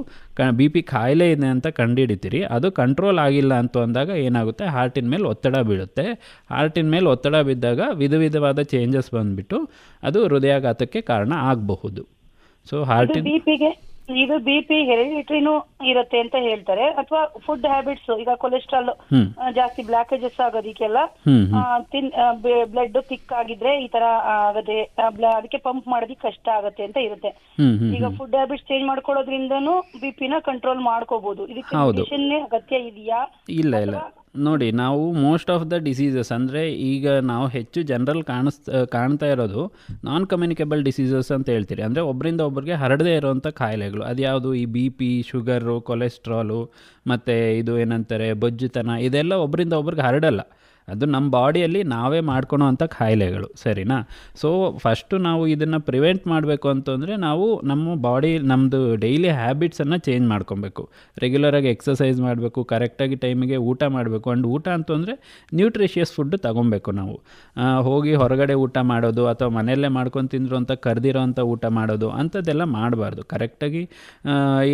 ಬಿ ಪಿ ಕಾಯಿಲೆ ಇದೆ ಅಂತ ಕಂಡುಹಿಡಿತೀರಿ. ಅದು ಕಂಟ್ರೋಲ್ ಆಗಿಲ್ಲ ಅಂತ ಅಂದಾಗ ಏನಾಗುತ್ತೆ, ಹಾರ್ಟಿನ ಮೇಲೆ ಒತ್ತಡ ಬೀಳುತ್ತೆ. ಹಾರ್ಟಿನ ಮೇಲೆ ಒತ್ತಡ ಬಿದ್ದಾಗ ವಿಧವಾದ ಚೇಂಜಸ್ ಬಂದುಬಿಟ್ಟು ಅದು ಹೃದಯಾಘಾತಕ್ಕೆ ಕಾರಣ ಆಗಬಹುದು. ಸೊ ಹಾರ್ಟಿನ ಇದು ಬಿ ಪಿ ಹೆರಿಡಿಟ್ರಿನೂ ಇರುತ್ತೆ ಅಂತ ಹೇಳ್ತಾರೆ, ಅಥವಾ ಫುಡ್ ಹ್ಯಾಬಿಟ್ಸ್, ಈಗ ಕೊಲೆಸ್ಟ್ರಾಲ್ ಜಾಸ್ತಿ ಬ್ಲಾಕೇಜಸ್ ಆಗೋದಕ್ಕೆಲ್ಲ ಬ್ಲಡ್ ಥಿಕ್ ಆಗಿದ್ರೆ ಈ ತರ ಆಗದೆ, ಅದಕ್ಕೆ ಪಂಪ್ ಮಾಡೋದಕ್ಕೆ ಕಷ್ಟ ಆಗತ್ತೆ ಅಂತ ಇರುತ್ತೆ. ಈಗ ಫುಡ್ ಹ್ಯಾಬಿಟ್ಸ್ ಚೇಂಜ್ ಮಾಡ್ಕೊಳ್ಳೋದ್ರಿಂದನೂ ಬಿ ಪಿನ ಕಂಟ್ರೋಲ್ ಮಾಡ್ಕೋಬಹುದು. ಇದಕ್ಕೆ ಮೆಡಿಸಿನ್ ಅಗತ್ಯ ಇದೆಯಾ? ಇಲ್ಲ ನೋಡಿ, ನಾವು ಮೋಸ್ಟ್ ಆಫ್ ದ ಡಿಸೀಸಸ್ ಅಂದರೆ ಈಗ ನಾವು ಹೆಚ್ಚು ಜನರಲ್ ಕಾಣ್ತಾ ಇರೋದು ನಾನ್ ಕಮ್ಯುನಿಕೇಬಲ್ ಡಿಸೀಸಸ್ ಅಂತ ಹೇಳ್ತೀರಿ. ಅಂದರೆ ಒಬ್ಬರಿಂದ ಒಬ್ಬರಿಗೆ ಹರಡದೇ ಇರೋವಂಥ ಕಾಯಿಲೆಗಳು. ಅದ್ಯಾವುದು, ಈ ಬಿ ಪಿ, ಶುಗರು, ಕೊಲೆಸ್ಟ್ರಾಲು ಮತ್ತು ಇದು ಏನಂತಾರೆ ಬೊಜ್ಜುತನ, ಇದೆಲ್ಲ ಒಬ್ಬರಿಂದ ಒಬ್ರಿಗೆ ಹರಡಲ್ಲ. ಅದು ನಮ್ಮ ಬಾಡಿಯಲ್ಲಿ ನಾವೇ ಮಾಡ್ಕೊಳೋ ಅಂಥ ಕಾಯಿಲೆಗಳು, ಸರಿನಾ. ಸೊ ಫಸ್ಟು ನಾವು ಇದನ್ನು ಪ್ರಿವೆಂಟ್ ಮಾಡಬೇಕು ಅಂತಂದರೆ ನಾವು ನಮ್ಮ ನಮ್ಮದು ಡೈಲಿ ಹ್ಯಾಬಿಟ್ಸನ್ನು ಚೇಂಜ್ ಮಾಡ್ಕೊಬೇಕು. ರೆಗ್ಯುಲರಾಗಿ ಎಕ್ಸಸೈಸ್ ಮಾಡಬೇಕು, ಕರೆಕ್ಟಾಗಿ ಟೈಮಿಗೆ ಊಟ ಮಾಡಬೇಕು. ಆ್ಯಂಡ್ ಊಟ ಅಂತಂದರೆ ನ್ಯೂಟ್ರಿಷಿಯಸ್ ಫುಡ್ ತೊಗೊಬೇಕು. ನಾವು ಹೋಗಿ ಹೊರಗಡೆ ಊಟ ಮಾಡೋದು ಅಥವಾ ಮನೆಯಲ್ಲೇ ಮಾಡ್ಕೊಂಡು ತಿಂದರು ಅಂತ ಕರೆದಿರೋ ಅಂಥ ಊಟ ಮಾಡೋದು ಅಂಥದ್ದೆಲ್ಲ ಮಾಡಬಾರ್ದು. ಕರೆಕ್ಟಾಗಿ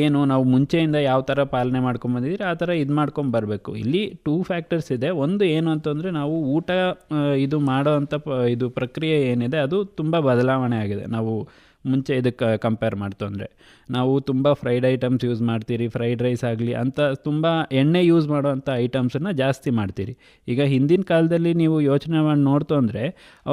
ಏನು ನಾವು ಮುಂಚೆಯಿಂದ ಯಾವ ಥರ ಪಾಲನೆ ಮಾಡ್ಕೊಂಬಂದಿದ್ದೀರಿ ಆ ಥರ ಇದು ಮಾಡ್ಕೊಂಬರ್ಬೇಕು. ಇಲ್ಲಿ 2 ಫ್ಯಾಕ್ಟರ್ಸ್ ಇದೆ. ಒಂದು ಏನು ಅಂತಂದರೆ ನಾವು ಊಟ ಇದು ಮಾಡೋ ಅಂಥ ಇದು ಪ್ರಕ್ರಿಯೆ ಏನಿದೆ ಅದು ತುಂಬ ಬದಲಾವಣೆ ಆಗಿದೆ. ನಾವು ಮುಂಚೆ ಇದಕ್ಕೆ ಕಂಪೇರ್ ಮಾಡ್ತು ಅಂದರೆ ನಾವು ತುಂಬ ಫ್ರೈಡ್ ಐಟಮ್ಸ್ ಯೂಸ್ ಮಾಡ್ತೀರಿ, ಫ್ರೈಡ್ ರೈಸ್ ಆಗಲಿ ಅಂತ ತುಂಬ ಎಣ್ಣೆ ಯೂಸ್ ಮಾಡೋವಂಥ ಐಟಮ್ಸನ್ನು ಜಾಸ್ತಿ ಮಾಡ್ತೀರಿ. ಈಗ ಹಿಂದಿನ ಕಾಲದಲ್ಲಿ ನೀವು ಯೋಚನೆ ಮಾಡಿ ನೋಡ್ತು ಅಂದರೆ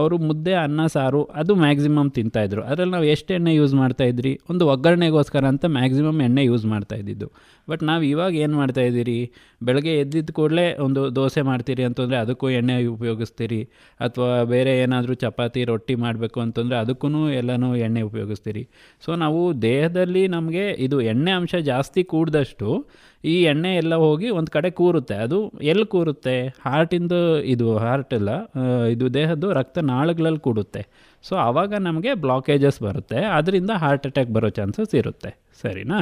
ಅವರು ಮುದ್ದೆ, ಅನ್ನ, ಸಾರು ಅದು ಮ್ಯಾಕ್ಸಿಮಮ್ ತಿಂತಾಯಿದ್ರು. ಅದರಲ್ಲಿ ನಾವು ಎಷ್ಟು ಎಣ್ಣೆ ಯೂಸ್ ಮಾಡ್ತಾಯಿದ್ರಿ, ಒಂದು ಒಗ್ಗರಣೆಗೋಸ್ಕರ ಅಂತ ಮ್ಯಾಕ್ಸಿಮಮ್ ಎಣ್ಣೆ ಯೂಸ್ ಮಾಡ್ತಾಯಿದ್ದಿದ್ದು. ಬಟ್ ನಾವು ಇವಾಗ ಏನು ಮಾಡ್ತಾಯಿದ್ದೀರಿ, ಬೆಳಗ್ಗೆ ಎದ್ದಿದ್ದ ಕೂಡಲೇ ಒಂದು ದೋಸೆ ಮಾಡ್ತೀರಿ ಅಂತಂದರೆ ಅದಕ್ಕೂ ಎಣ್ಣೆ ಉಪಯೋಗಿಸ್ತೀರಿ, ಅಥವಾ ಬೇರೆ ಏನಾದರೂ ಚಪಾತಿ, ರೊಟ್ಟಿ ಮಾಡಬೇಕು ಅಂತಂದರೆ ಅದಕ್ಕೂ ಎಲ್ಲನೂ ಎಣ್ಣೆ ಉಪಯೋಗಿಸ್ತೀರಿ. ಸೊ ನಾವು ದೇಹದಲ್ಲಿ ನಮಗೆ ಇದು ಎಣ್ಣೆ ಅಂಶ ಜಾಸ್ತಿ ಕೂಡಿದಷ್ಟು ಈ ಎಣ್ಣೆ ಎಲ್ಲ ಹೋಗಿ ಒಂದು ಕಡೆ ಕೂರುತ್ತೆ. ಅದು ಎಲ್ಲಿ ಕೂರುತ್ತೆ, ಹಾರ್ಟ್ ಎಲ್ಲ ಇದು ದೇಹದ್ದು ರಕ್ತನಾಳಗಳಲ್ಲಿ ಕೂಡುತ್ತೆ. ಸೊ ಆವಾಗ ನಮಗೆ ಬ್ಲಾಕೇಜಸ್ ಬರುತ್ತೆ, ಅದರಿಂದ ಹಾರ್ಟ್ ಅಟ್ಯಾಕ್ ಬರೋ ಚಾನ್ಸಸ್ ಇರುತ್ತೆ, ಸರಿನಾ.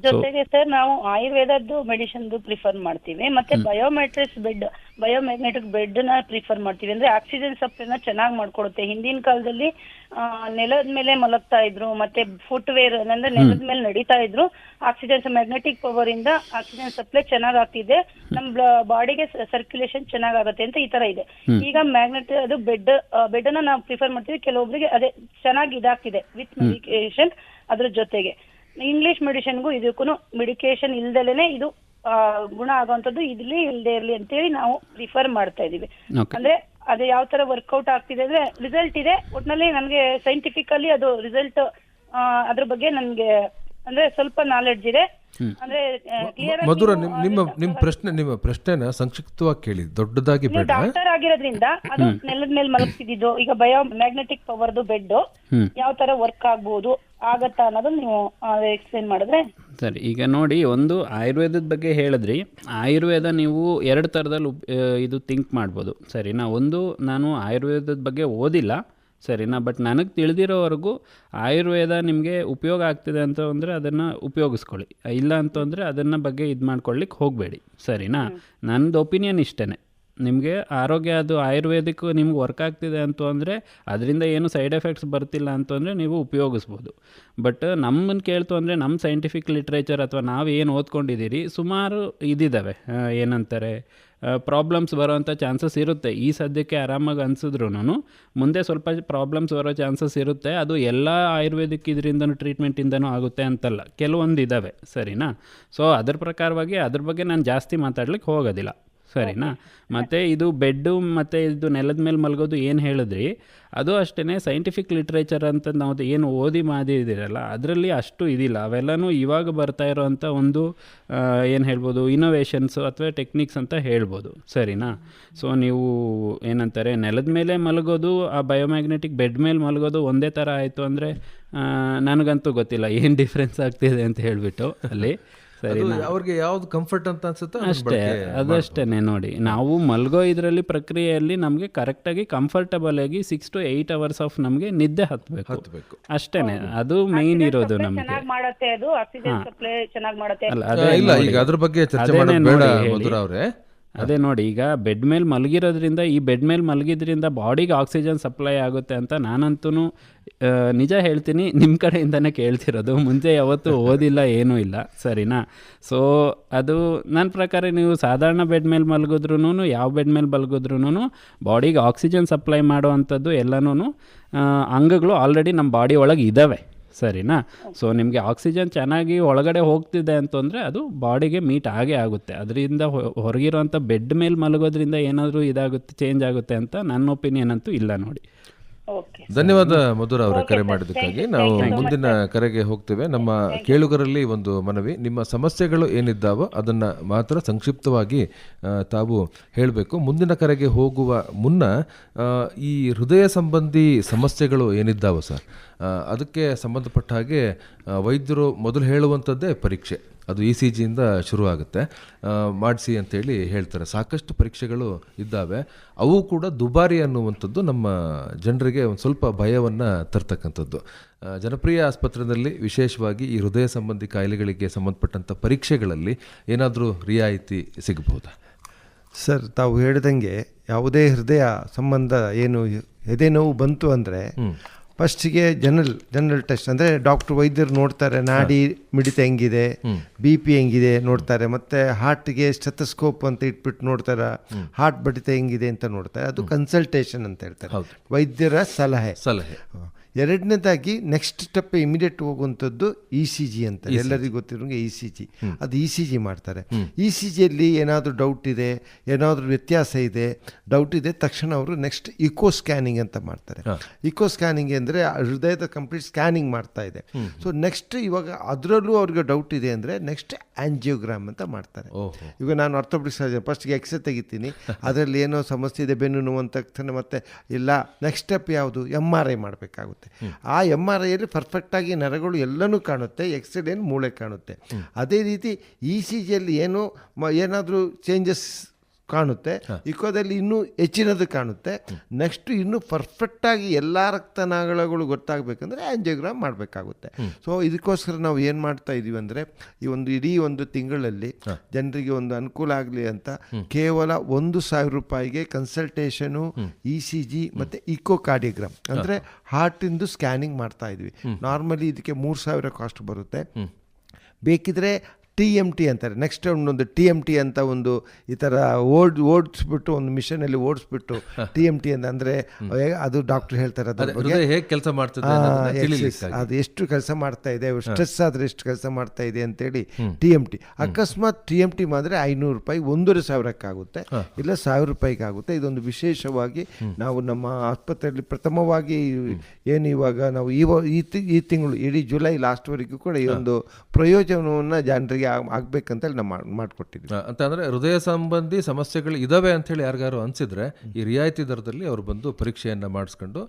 ಜೊತೆಗೆ ಸರ್ ನಾವು ಆಯುರ್ವೇದದ್ದು ಮೆಡಿಸಿನ್ ಪ್ರಿಫರ್ ಮಾಡ್ತೀವಿ, ಮತ್ತೆ ಬಯೋಮ್ಯಾಗ್ನೆಟಿಕ್ ಬೆಡ್ ನ ಪ್ರಿಫರ್ ಮಾಡ್ತೀವಿ. ಅಂದ್ರೆ ಆಕ್ಸಿಜನ್ ಸಪ್ಲೈನ ಚೆನ್ನಾಗಿ ಮಾಡ್ಕೊಡುತ್ತೆ. ಹಿಂದಿನ ಕಾಲದಲ್ಲಿ ನೆಲದ ಮೇಲೆ ಮಲಗ್ತಾ ಇದ್ರು, ಮತ್ತೆ ಫುಟ್ವೇರ್ ಅಂದ್ರೆ ನೆಲದ ಮೇಲೆ ನಡೀತಾ ಇದ್ರು. ಆಕ್ಸಿಜನ್ ಮ್ಯಾಗ್ನೆಟಿಕ್ ಪವರ್ ಇಂದ ಆಕ್ಸಿಜನ್ ಸಪ್ಲೈ ಚೆನ್ನಾಗ್ ಆಗ್ತಿದೆ, ನಮ್ ಬಾಡಿಗೆ ಸರ್ಕ್ಯುಲೇಷನ್ ಚೆನ್ನಾಗಾಗತ್ತೆ ಅಂತ ಈ ತರ ಇದೆ. ಈಗ ಮ್ಯಾಗ್ನೆಟ್ ಅದು ಬೆಡ್ ನ ನಾವು ಪ್ರಿಫರ್ ಮಾಡ್ತೀವಿ. ಕೆಲವೊಬ್ರಿಗೆ ಅದೇ ಚೆನ್ನಾಗಿ ಇದಾಗ್ತಿದೆ ವಿತ್ ಮೆಡಿಕೇಶನ್. ಅದ್ರ ಜೊತೆಗೆ ಇಂಗ್ಲಿಷ್ ಮೆಡಿಸಿನ್ಗೂ ಇದಕ್ಕೂ ಮೆಡಿಕೇಶನ್ ಇಲ್ದಲೇನೆ ಇದು ಗುಣ ಆಗುವಂತದ್ದು ಇಲ್ಲಿ ಇಲ್ಲದೆ ಇರ್ಲಿ ಅಂತೇಳಿ ನಾವು ಪ್ರಿಫರ್ ಮಾಡ್ತಾ ಇದೀವಿ. ಅಂದ್ರೆ ಅದು ಯಾವ ತರ ವರ್ಕೌಟ್ ಆಗ್ತಿದೆ ಅಂದ್ರೆ ರಿಸಲ್ಟ್ ಇದೆ. ಒಟ್ನಲ್ಲಿ ನನ್ಗೆ ಸೈಂಟಿಫಿಕಲಿ ಅದು ರಿಸಲ್ಟ್ ಅದ್ರ ಬಗ್ಗೆ ನನ್ಗೆ ಅಂದ್ರೆ ಸ್ವಲ್ಪ ನಾಲೆಡ್ಜ್ ಇದೆ. ಅಂದ್ರೆ ಮಧುರ, ನಿಮ್ಮ ಪ್ರಶ್ನೆನ ಸಂಕ್ಷಿಪ್ತವಾಗಿ ಕೇಳಿ, ದೊಡ್ಡದಾಗಿ ಬೇಡ. ಡಾಕ್ಟರ್ ಆಗಿರೋದ್ರಿಂದ ಅದು ನೆಲದ ಮೇಲೆ ಮಲಗ್ತಿದ್ದು, ಈಗ ಬಯೋಮ್ಯಾಗ್ನೆಟಿಕ್ ಪವರ್ದು ಬೆಡ್ ಯಾವ ತರ ವರ್ಕ್ ಆಗ್ಬಹುದು ಆಗತ್ತಾ ಅನ್ನೋದು ನೀವು ಎಕ್ಸ್ಪ್ಲೇನ್ ಮಾಡಿದ್ರೆ ಸರಿ. ಈಗ ನೋಡಿ, ಒಂದು ಆಯುರ್ವೇದದ ಬಗ್ಗೆ ಹೇಳಿದ್ರಿ. ಆಯುರ್ವೇದ ನೀವು 2 ಥರದಲ್ಲಿ ಇದು ಥಿಂಕ್ ಮಾಡ್ಬೋದು, ಸರಿನಾ. ಒಂದು, ನಾನು ಆಯುರ್ವೇದದ ಬಗ್ಗೆ ಓದಿಲ್ಲ, ಸರಿನಾ. ಬಟ್ ನನಗೆ ತಿಳಿದಿರೋವರೆಗೂ ಆಯುರ್ವೇದ ನಿಮಗೆ ಉಪಯೋಗ ಆಗ್ತಿದೆ ಅಂತ ಅಂದರೆ ಅದನ್ನು ಉಪಯೋಗಿಸ್ಕೊಳ್ಳಿ, ಇಲ್ಲ ಅಂತಂದರೆ ಅದನ್ನು ಬಗ್ಗೆ ಇದು ಮಾಡ್ಕೊಳ್ಳಿಕ್ಕೆ ಹೋಗಬೇಡಿ, ಸರಿನಾ. ನನ್ನದು ಒಪಿನಿಯನ್ ಇಷ್ಟೇ. ನಿಮಗೆ ಆರೋಗ್ಯ ಅದು ಆಯುರ್ವೇದಿಕ್ ನಿಮ್ಗೆ ವರ್ಕ್ ಆಗ್ತಿದೆ ಅಂತ ಅಂದರೆ ಅದರಿಂದ ಏನು ಸೈಡ್ ಎಫೆಕ್ಟ್ಸ್ ಬರ್ತಿಲ್ಲ ಅಂತಂದರೆ ನೀವು ಉಪಯೋಗಿಸ್ಬೋದು. ಬಟ್ ನಮ್ಮನ್ನು ಕೇಳ್ತು ಅಂದರೆ ನಮ್ಮ ಸೈಂಟಿಫಿಕ್ ಲಿಟ್ರೇಚರ್ ಅಥವಾ ನಾವು ಏನು ಓದ್ಕೊಂಡಿದ್ದೀರಿ ಸುಮಾರು ಇದಿದ್ದಾವೆ, ಏನಂತಾರೆ ಪ್ರಾಬ್ಲಮ್ಸ್ ಬರೋವಂಥ ಚಾನ್ಸಸ್ ಇರುತ್ತೆ. ಈ ಸದ್ಯಕ್ಕೆ ಆರಾಮಾಗಿ ಅನಿಸಿದ್ರು ಮುಂದೆ ಸ್ವಲ್ಪ ಪ್ರಾಬ್ಲಮ್ಸ್ ಬರೋ ಚಾನ್ಸಸ್ ಇರುತ್ತೆ. ಅದು ಎಲ್ಲ ಆಯುರ್ವೇದಿಕ್ ಇದರಿಂದನೂ ಟ್ರೀಟ್ಮೆಂಟಿಂದನೂ ಆಗುತ್ತೆ ಅಂತಲ್ಲ, ಕೆಲವೊಂದು ಇದ್ದಾವೆ, ಸರಿನಾ. ಸೊ ಅದ್ರ ಪ್ರಕಾರವಾಗಿ ಅದ್ರ ಬಗ್ಗೆ ನಾನು ಜಾಸ್ತಿ ಮಾತಾಡ್ಲಿಕ್ಕೆ ಹೋಗೋದಿಲ್ಲ, ಸರಿನಾ. ಮತ್ತು ಇದು ಬೆಡ್ಡು ಮತ್ತು ಇದು ನೆಲದ ಮೇಲೆ ಮಲಗೋದು ಏನು ಹೇಳಿದ್ರಿ, ಅದು ಅಷ್ಟೇ ಸೈಂಟಿಫಿಕ್ ಲಿಟ್ರೇಚರ್ ಅಂತ ನಾವು ಏನು ಓದಿ ಮಾದಿದಿರಲ್ಲ ಅದರಲ್ಲಿ ಅಷ್ಟು ಇದಿಲ್ಲ. ಅವೆಲ್ಲನೂ ಇವಾಗ ಬರ್ತಾ ಇರೋವಂಥ ಒಂದು ಏನು ಹೇಳ್ಬೋದು ಇನೋವೇಷನ್ಸು ಅಥವಾ ಟೆಕ್ನಿಕ್ಸ್ ಅಂತ ಹೇಳ್ಬೋದು, ಸರಿನಾ. ಸೊ ನೀವು ಏನಂತಾರೆ ನೆಲದ ಮೇಲೆ ಮಲಗೋದು ಆ ಬಯೋಮ್ಯಾಗ್ನೆಟಿಕ್ ಬೆಡ್ ಮೇಲೆ ಮಲಗೋದು ಒಂದೇ ಥರ ಆಯಿತು ಅಂದರೆ ನನಗಂತೂ ಗೊತ್ತಿಲ್ಲ ಏನು ಡಿಫ್ರೆನ್ಸ್ ಆಗ್ತಿದೆ ಅಂತ ಹೇಳಿಬಿಟ್ಟು ಅಲ್ಲಿ, ಸರಿನಾ. ಅವ್ರಿಗೆ ಯಾವ್ದು ಕಂಫರ್ಟ್ ಅಂತ ಅನ್ಸುತ್ತೆ ಅಷ್ಟೇ, ಅದಷ್ಟೇ ನೋಡಿ. ನಾವು ಮಲ್ಗೋ ಇದರಲ್ಲಿ ಪ್ರಕ್ರಿಯೆಯಲ್ಲಿ ನಮಗೆ ಕರೆಕ್ಟಾಗಿ ಕಂಫರ್ಟಬಲ್ ಆಗಿ 6 to 8 hours ಆಫ್ ನಮಗೆ ನಿದ್ದೆ ಹತ್ತಬೇಕು ಅಷ್ಟೇ. ಅದು ಮೇನ್ ಇರೋದು ನಮಗೆ. ಮಾಡುತ್ತೆ ಅದು ಆಕ್ಸಿಜನ್ ಸಪ್ಲೈ ಚೆನ್ನಾಗಿ ಮಾಡುತ್ತೆ. ಇಲ್ಲ, ಈಗ ಅದ್ರ ಬಗ್ಗೆ ಚರ್ಚೆ ಮಾಡೋದು ಬೇಡ ಮಧುರ ಅವರೇ. ಅದೇ ನೋಡಿ, ಈಗ ಬೆಡ್ ಮೇಲೆ ಮಲಗಿರೋದ್ರಿಂದ ಈ ಬೆಡ್ ಮೇಲೆ ಮಲಗಿದ್ರಿಂದ ಬಾಡಿಗೆ ಆಕ್ಸಿಜನ್ ಸಪ್ಲೈ ಆಗುತ್ತೆ ಅಂತ ನಾನಂತೂ ನಿಜ ಹೇಳ್ತೀನಿ, ನಿಮ್ಮ ಕಡೆಯಿಂದನೇ ಕೇಳ್ತಿರೋದು, ಮುಂಚೆ ಯಾವತ್ತೂ ಓದಿಲ್ಲ ಏನೂ ಇಲ್ಲ, ಸರಿನಾ. ಸೊ ಅದು ನನ್ನ ಪ್ರಕಾರ ನೀವು ಸಾಧಾರಣ ಬೆಡ್ ಮೇಲೆ ಮಲಗಿದ್ರೂ ಯಾವ ಬೆಡ್ ಮೇಲೆ ಮಲಗಿದ್ರೂ ಬಾಡಿಗೆ ಆಕ್ಸಿಜನ್ ಸಪ್ಲೈ ಮಾಡೋ ಅಂಥದ್ದು ಎಲ್ಲನೂ ಅಂಗಗಳು ಆಲ್ರೆಡಿ ನಮ್ಮ ಬಾಡಿ ಒಳಗೆ ಇದ್ದಾವೆ, ಸರಿನಾ. ಸೊ ನಿಮಗೆ ಆಕ್ಸಿಜನ್ ಚೆನ್ನಾಗಿ ಒಳಗಡೆ ಹೋಗ್ತಿದೆ ಅಂತಂದರೆ ಅದು ಬಾಡಿಗೆ ಮೀಟ್ ಆಗೇ ಆಗುತ್ತೆ. ಅದರಿಂದ ಹೊರಗಿರೋಂಥ ಬೆಡ್ ಮೇಲೆ ಮಲಗೋದ್ರಿಂದ ಏನಾದರೂ ಇದಾಗುತ್ತೆ, ಚೇಂಜ್ ಆಗುತ್ತೆ ಅಂತ ನನ್ನ ಒಪಿನಿಯನ್ ಅಂತೂ ಇಲ್ಲ ನೋಡಿ. ಧನ್ಯವಾದ ಮಧುರ ಅವರ ಕರೆ ಮಾಡಿದ್ದಕ್ಕಾಗಿ. ನಾವು ಮುಂದಿನ ಕರೆಗೆ ಹೋಗ್ತೇವೆ. ನಮ್ಮ ಕೇಳುಗರಲ್ಲಿ ಒಂದು ಮನವಿ, ನಿಮ್ಮ ಸಮಸ್ಯೆಗಳು ಏನಿದ್ದಾವೋ ಅದನ್ನು ಮಾತ್ರ ಸಂಕ್ಷಿಪ್ತವಾಗಿ ತಾವು ಹೇಳಬೇಕು. ಮುಂದಿನ ಕರೆಗೆ ಹೋಗುವ ಮುನ್ನ ಈ ಹೃದಯ ಸಂಬಂಧಿ ಸಮಸ್ಯೆಗಳು ಏನಿದ್ದಾವೋ ಸರ್, ಅದಕ್ಕೆ ಸಂಬಂಧಪಟ್ಟ ಹಾಗೆ ವೈದ್ಯರು ಮೊದಲು ಹೇಳುವಂಥದ್ದೇ ಪರೀಕ್ಷೆ. ಅದು ECG ಇಂದ ಶುರು ಆಗುತ್ತೆ, ಮಾಡಿಸಿ ಅಂತೇಳಿ ಹೇಳ್ತಾರೆ. ಸಾಕಷ್ಟು ಪರೀಕ್ಷೆಗಳು ಇದ್ದಾವೆ, ಅವು ಕೂಡ ದುಬಾರಿ ಅನ್ನುವಂಥದ್ದು ನಮ್ಮ ಜನರಿಗೆ ಒಂದು ಸ್ವಲ್ಪ ಭಯವನ್ನು ತರ್ತಕ್ಕಂಥದ್ದು. ಜನಪ್ರಿಯ ಆಸ್ಪತ್ರೆಯಲ್ಲಿ ವಿಶೇಷವಾಗಿ ಈ ಹೃದಯ ಸಂಬಂಧಿ ಕಾಯಿಲೆಗಳಿಗೆ ಸಂಬಂಧಪಟ್ಟಂಥ ಪರೀಕ್ಷೆಗಳಲ್ಲಿ ಏನಾದರೂ ರಿಯಾಯಿತಿ ಸಿಗಬಹುದಾ? ಸರ್, ತಾವು ಹೇಳಿದಂಗೆ ಯಾವುದೇ ಹೃದಯ ಸಂಬಂಧ ಏನು ಎದೆ ನೋವು ಬಂತು ಅಂದರೆ ಫಸ್ಟಿಗೆ ಜನರಲ್ ಟೆಸ್ಟ್ ಅಂದರೆ ಡಾಕ್ಟ್ರು ವೈದ್ಯರು ನೋಡ್ತಾರೆ, ನಾಡಿ ಮಿಡಿತ ಹೆಂಗಿದೆ, BP ಹೆಂಗಿದೆ ನೋಡ್ತಾರೆ, ಮತ್ತು ಹಾರ್ಟ್ಗೆ ಸ್ಟೆಥೋಸ್ಕೋಪ್ ಅಂತ ಇಟ್ಬಿಟ್ಟು ನೋಡ್ತಾರೆ, ಹಾರ್ಟ್ ಬಡಿತ ಹೆಂಗಿದೆ ಅಂತ ನೋಡ್ತಾರೆ. ಅದು ಕನ್ಸಲ್ಟೇಷನ್ ಅಂತ ಹೇಳ್ತಾರೆ, ವೈದ್ಯರ ಸಲಹೆ. ಎರಡನೇದಾಗಿ ನೆಕ್ಸ್ಟ್ ಸ್ಟೆಪ್ ಇಮಿಡಿಯೇಟ್ ಹೋಗುವಂಥದ್ದು ECG ಅಂತ, ಎಲ್ಲರಿಗೂ ಗೊತ್ತಿರೋಂಗೆ ECG. ಅದು ECG ಮಾಡ್ತಾರೆ. ECGಯಲ್ಲಿ ಏನಾದರೂ ಡೌಟ್ ಇದೆ, ಏನಾದರೂ ವ್ಯತ್ಯಾಸ ಇದೆ, ಡೌಟ್ ಇದೆ ತಕ್ಷಣ ಅವರು ನೆಕ್ಸ್ಟ್ ಇಕೋ ಸ್ಕ್ಯಾನಿಂಗ್ ಅಂತ ಮಾಡ್ತಾರೆ. ಇಕೋ ಸ್ಕ್ಯಾನಿಂಗ್ ಅಂದರೆ ಹೃದಯದ ಕಂಪ್ಲೀಟ್ ಸ್ಕ್ಯಾನಿಂಗ್ ಮಾಡ್ತಾ ಇದೆ. ಸೊ ನೆಕ್ಸ್ಟ್ ಇವಾಗ ಅದರಲ್ಲೂ ಅವ್ರಿಗೆ ಡೌಟ್ ಇದೆ ಅಂದರೆ ನೆಕ್ಸ್ಟ್ ಆಂಜಿಯೋಗ್ರಾಮ್ ಅಂತ ಮಾಡ್ತಾರೆ. ಈಗ ನಾನು ಆರ್ಥೋಪೆಡಿಕ್ ಸರ್ಜನ್, ಫಸ್ಟ್ಗೆ ಎಕ್ಸ್ರೇ ತೆಗಿತೀನಿ, ಅದರಲ್ಲಿ ಏನೋ ಸಮಸ್ಯೆ ಇದೆ ಬೆನ್ನು ನೋವು ಅಂತ ತಕ್ಷಣ ಮತ್ತೆ ಇಲ್ಲ, ನೆಕ್ಸ್ಟ್ ಸ್ಟೆಪ್ ಯಾವುದು, MRI ಮಾಡಬೇಕಾಗುತ್ತೆ. ಆ MRIಯಲ್ಲಿ ಪರ್ಫೆಕ್ಟಾಗಿ ನರಗಳು ಎಲ್ಲನೂ ಕಾಣುತ್ತೆ, ಎಕ್ಸ್ರೇಲಿ ಮೂಳೆ ಕಾಣುತ್ತೆ. ಅದೇ ರೀತಿ ECGಯಲ್ಲಿ ಏನಾದರೂ ಚೇಂಜಸ್ ಕಾಣುತ್ತೆ, ಇಕೋದಲ್ಲಿ ಇನ್ನೂ ಹೆಚ್ಚಿನದು ಕಾಣುತ್ತೆ. ನೆಕ್ಸ್ಟ್ ಇನ್ನೂ ಪರ್ಫೆಕ್ಟಾಗಿ ಎಲ್ಲ ರಕ್ತನಾಳಗಳು ಗೊತ್ತಾಗಬೇಕಂದ್ರೆ ಆಂಜಿಯೋಗ್ರಾಮ್ ಮಾಡಬೇಕಾಗುತ್ತೆ. ಸೊ ಇದಕ್ಕೋಸ್ಕರ ನಾವು ಏನು ಮಾಡ್ತಾ ಇದ್ದೀವಿ ಅಂದರೆ ಈ ಒಂದು ಇಡೀ ಒಂದು ತಿಂಗಳಲ್ಲಿ ಜನರಿಗೆ ಒಂದು ಅನುಕೂಲ ಆಗಲಿ ಅಂತ ಕೇವಲ 1,000 ರೂಪಾಯಿಗೆ ಕನ್ಸಲ್ಟೇಷನು, ECG ಮತ್ತು ಇಕೋ ಕಾರ್ಡಿಯೋಗ್ರಾಮ್ ಅಂದರೆ ಹಾರ್ಟಿಂದು ಸ್ಕ್ಯಾನಿಂಗ್ ಮಾಡ್ತಾ ಇದ್ವಿ. ನಾರ್ಮಲಿ ಇದಕ್ಕೆ 3,000 ಕಾಸ್ಟ್ ಬರುತ್ತೆ. ಬೇಕಿದ್ರೆ TMT ಅಂತಾರೆ, ನೆಕ್ಸ್ಟ್ ಒಂದು TMT ಅಂತ ಒಂದು ಈ ಥರ ಓಡಿಸ್ಬಿಟ್ಟು ಒಂದು ಮಿಷನಲ್ಲಿ ಓಡಿಸ್ಬಿಟ್ಟು TMT ಅಂದರೆ ಅದು ಡಾಕ್ಟ್ರು ಹೇಳ್ತಾರೆ ಅದ್ರ ಬಗ್ಗೆ ಹೇಗೆ ಕೆಲಸ ಮಾಡ್ತದೆ, ಅದು ಎಷ್ಟು ಕೆಲಸ ಮಾಡ್ತಾ ಇದೆ, ಸ್ಟ್ರೆಸ್ ಆದರೆ ಎಷ್ಟು ಕೆಲಸ ಮಾಡ್ತಾ ಇದೆ ಅಂತೇಳಿ TMT. ಅಕಸ್ಮಾತ್ TMT ಮಾಡಿದ್ರೆ 500 ರೂಪಾಯಿ 1,500 ಆಗುತ್ತೆ, ಇಲ್ಲ 1,000 ರೂಪಾಯಿಗೆ ಆಗುತ್ತೆ. ಇದೊಂದು ವಿಶೇಷವಾಗಿ ನಾವು ನಮ್ಮ ಆಸ್ಪತ್ರೆಯಲ್ಲಿ ಪ್ರಥಮವಾಗಿ ಏನು ಇವಾಗ ನಾವು ಈ ತಿಂಗಳು ಇಡೀ ಜುಲೈ ಲಾಸ್ಟ್ವರೆಗೂ ಕೂಡ ಈ ಒಂದು ಪ್ರಯೋಜನವನ್ನು ಜನರಿಗೆ ಆಗ್ಬೇಕಂತೇಳಿ ನಾವು ಮಾಡಿಕೊಟ್ಟಿದ್ವಿ. ಅಂತಂದರೆ ಹೃದಯ ಸಂಬಂಧಿ ಸಮಸ್ಯೆಗಳು ಇದಾವೆ ಅಂಥೇಳಿ ಯಾರಿಗಾರು ಅನಿಸಿದ್ರೆ ಈ ರಿಯಾಯಿತಿ ದರದಲ್ಲಿ ಅವರು ಬಂದು ಪರೀಕ್ಷೆಯನ್ನು ಮಾಡಿಸ್ಕೊಂಡು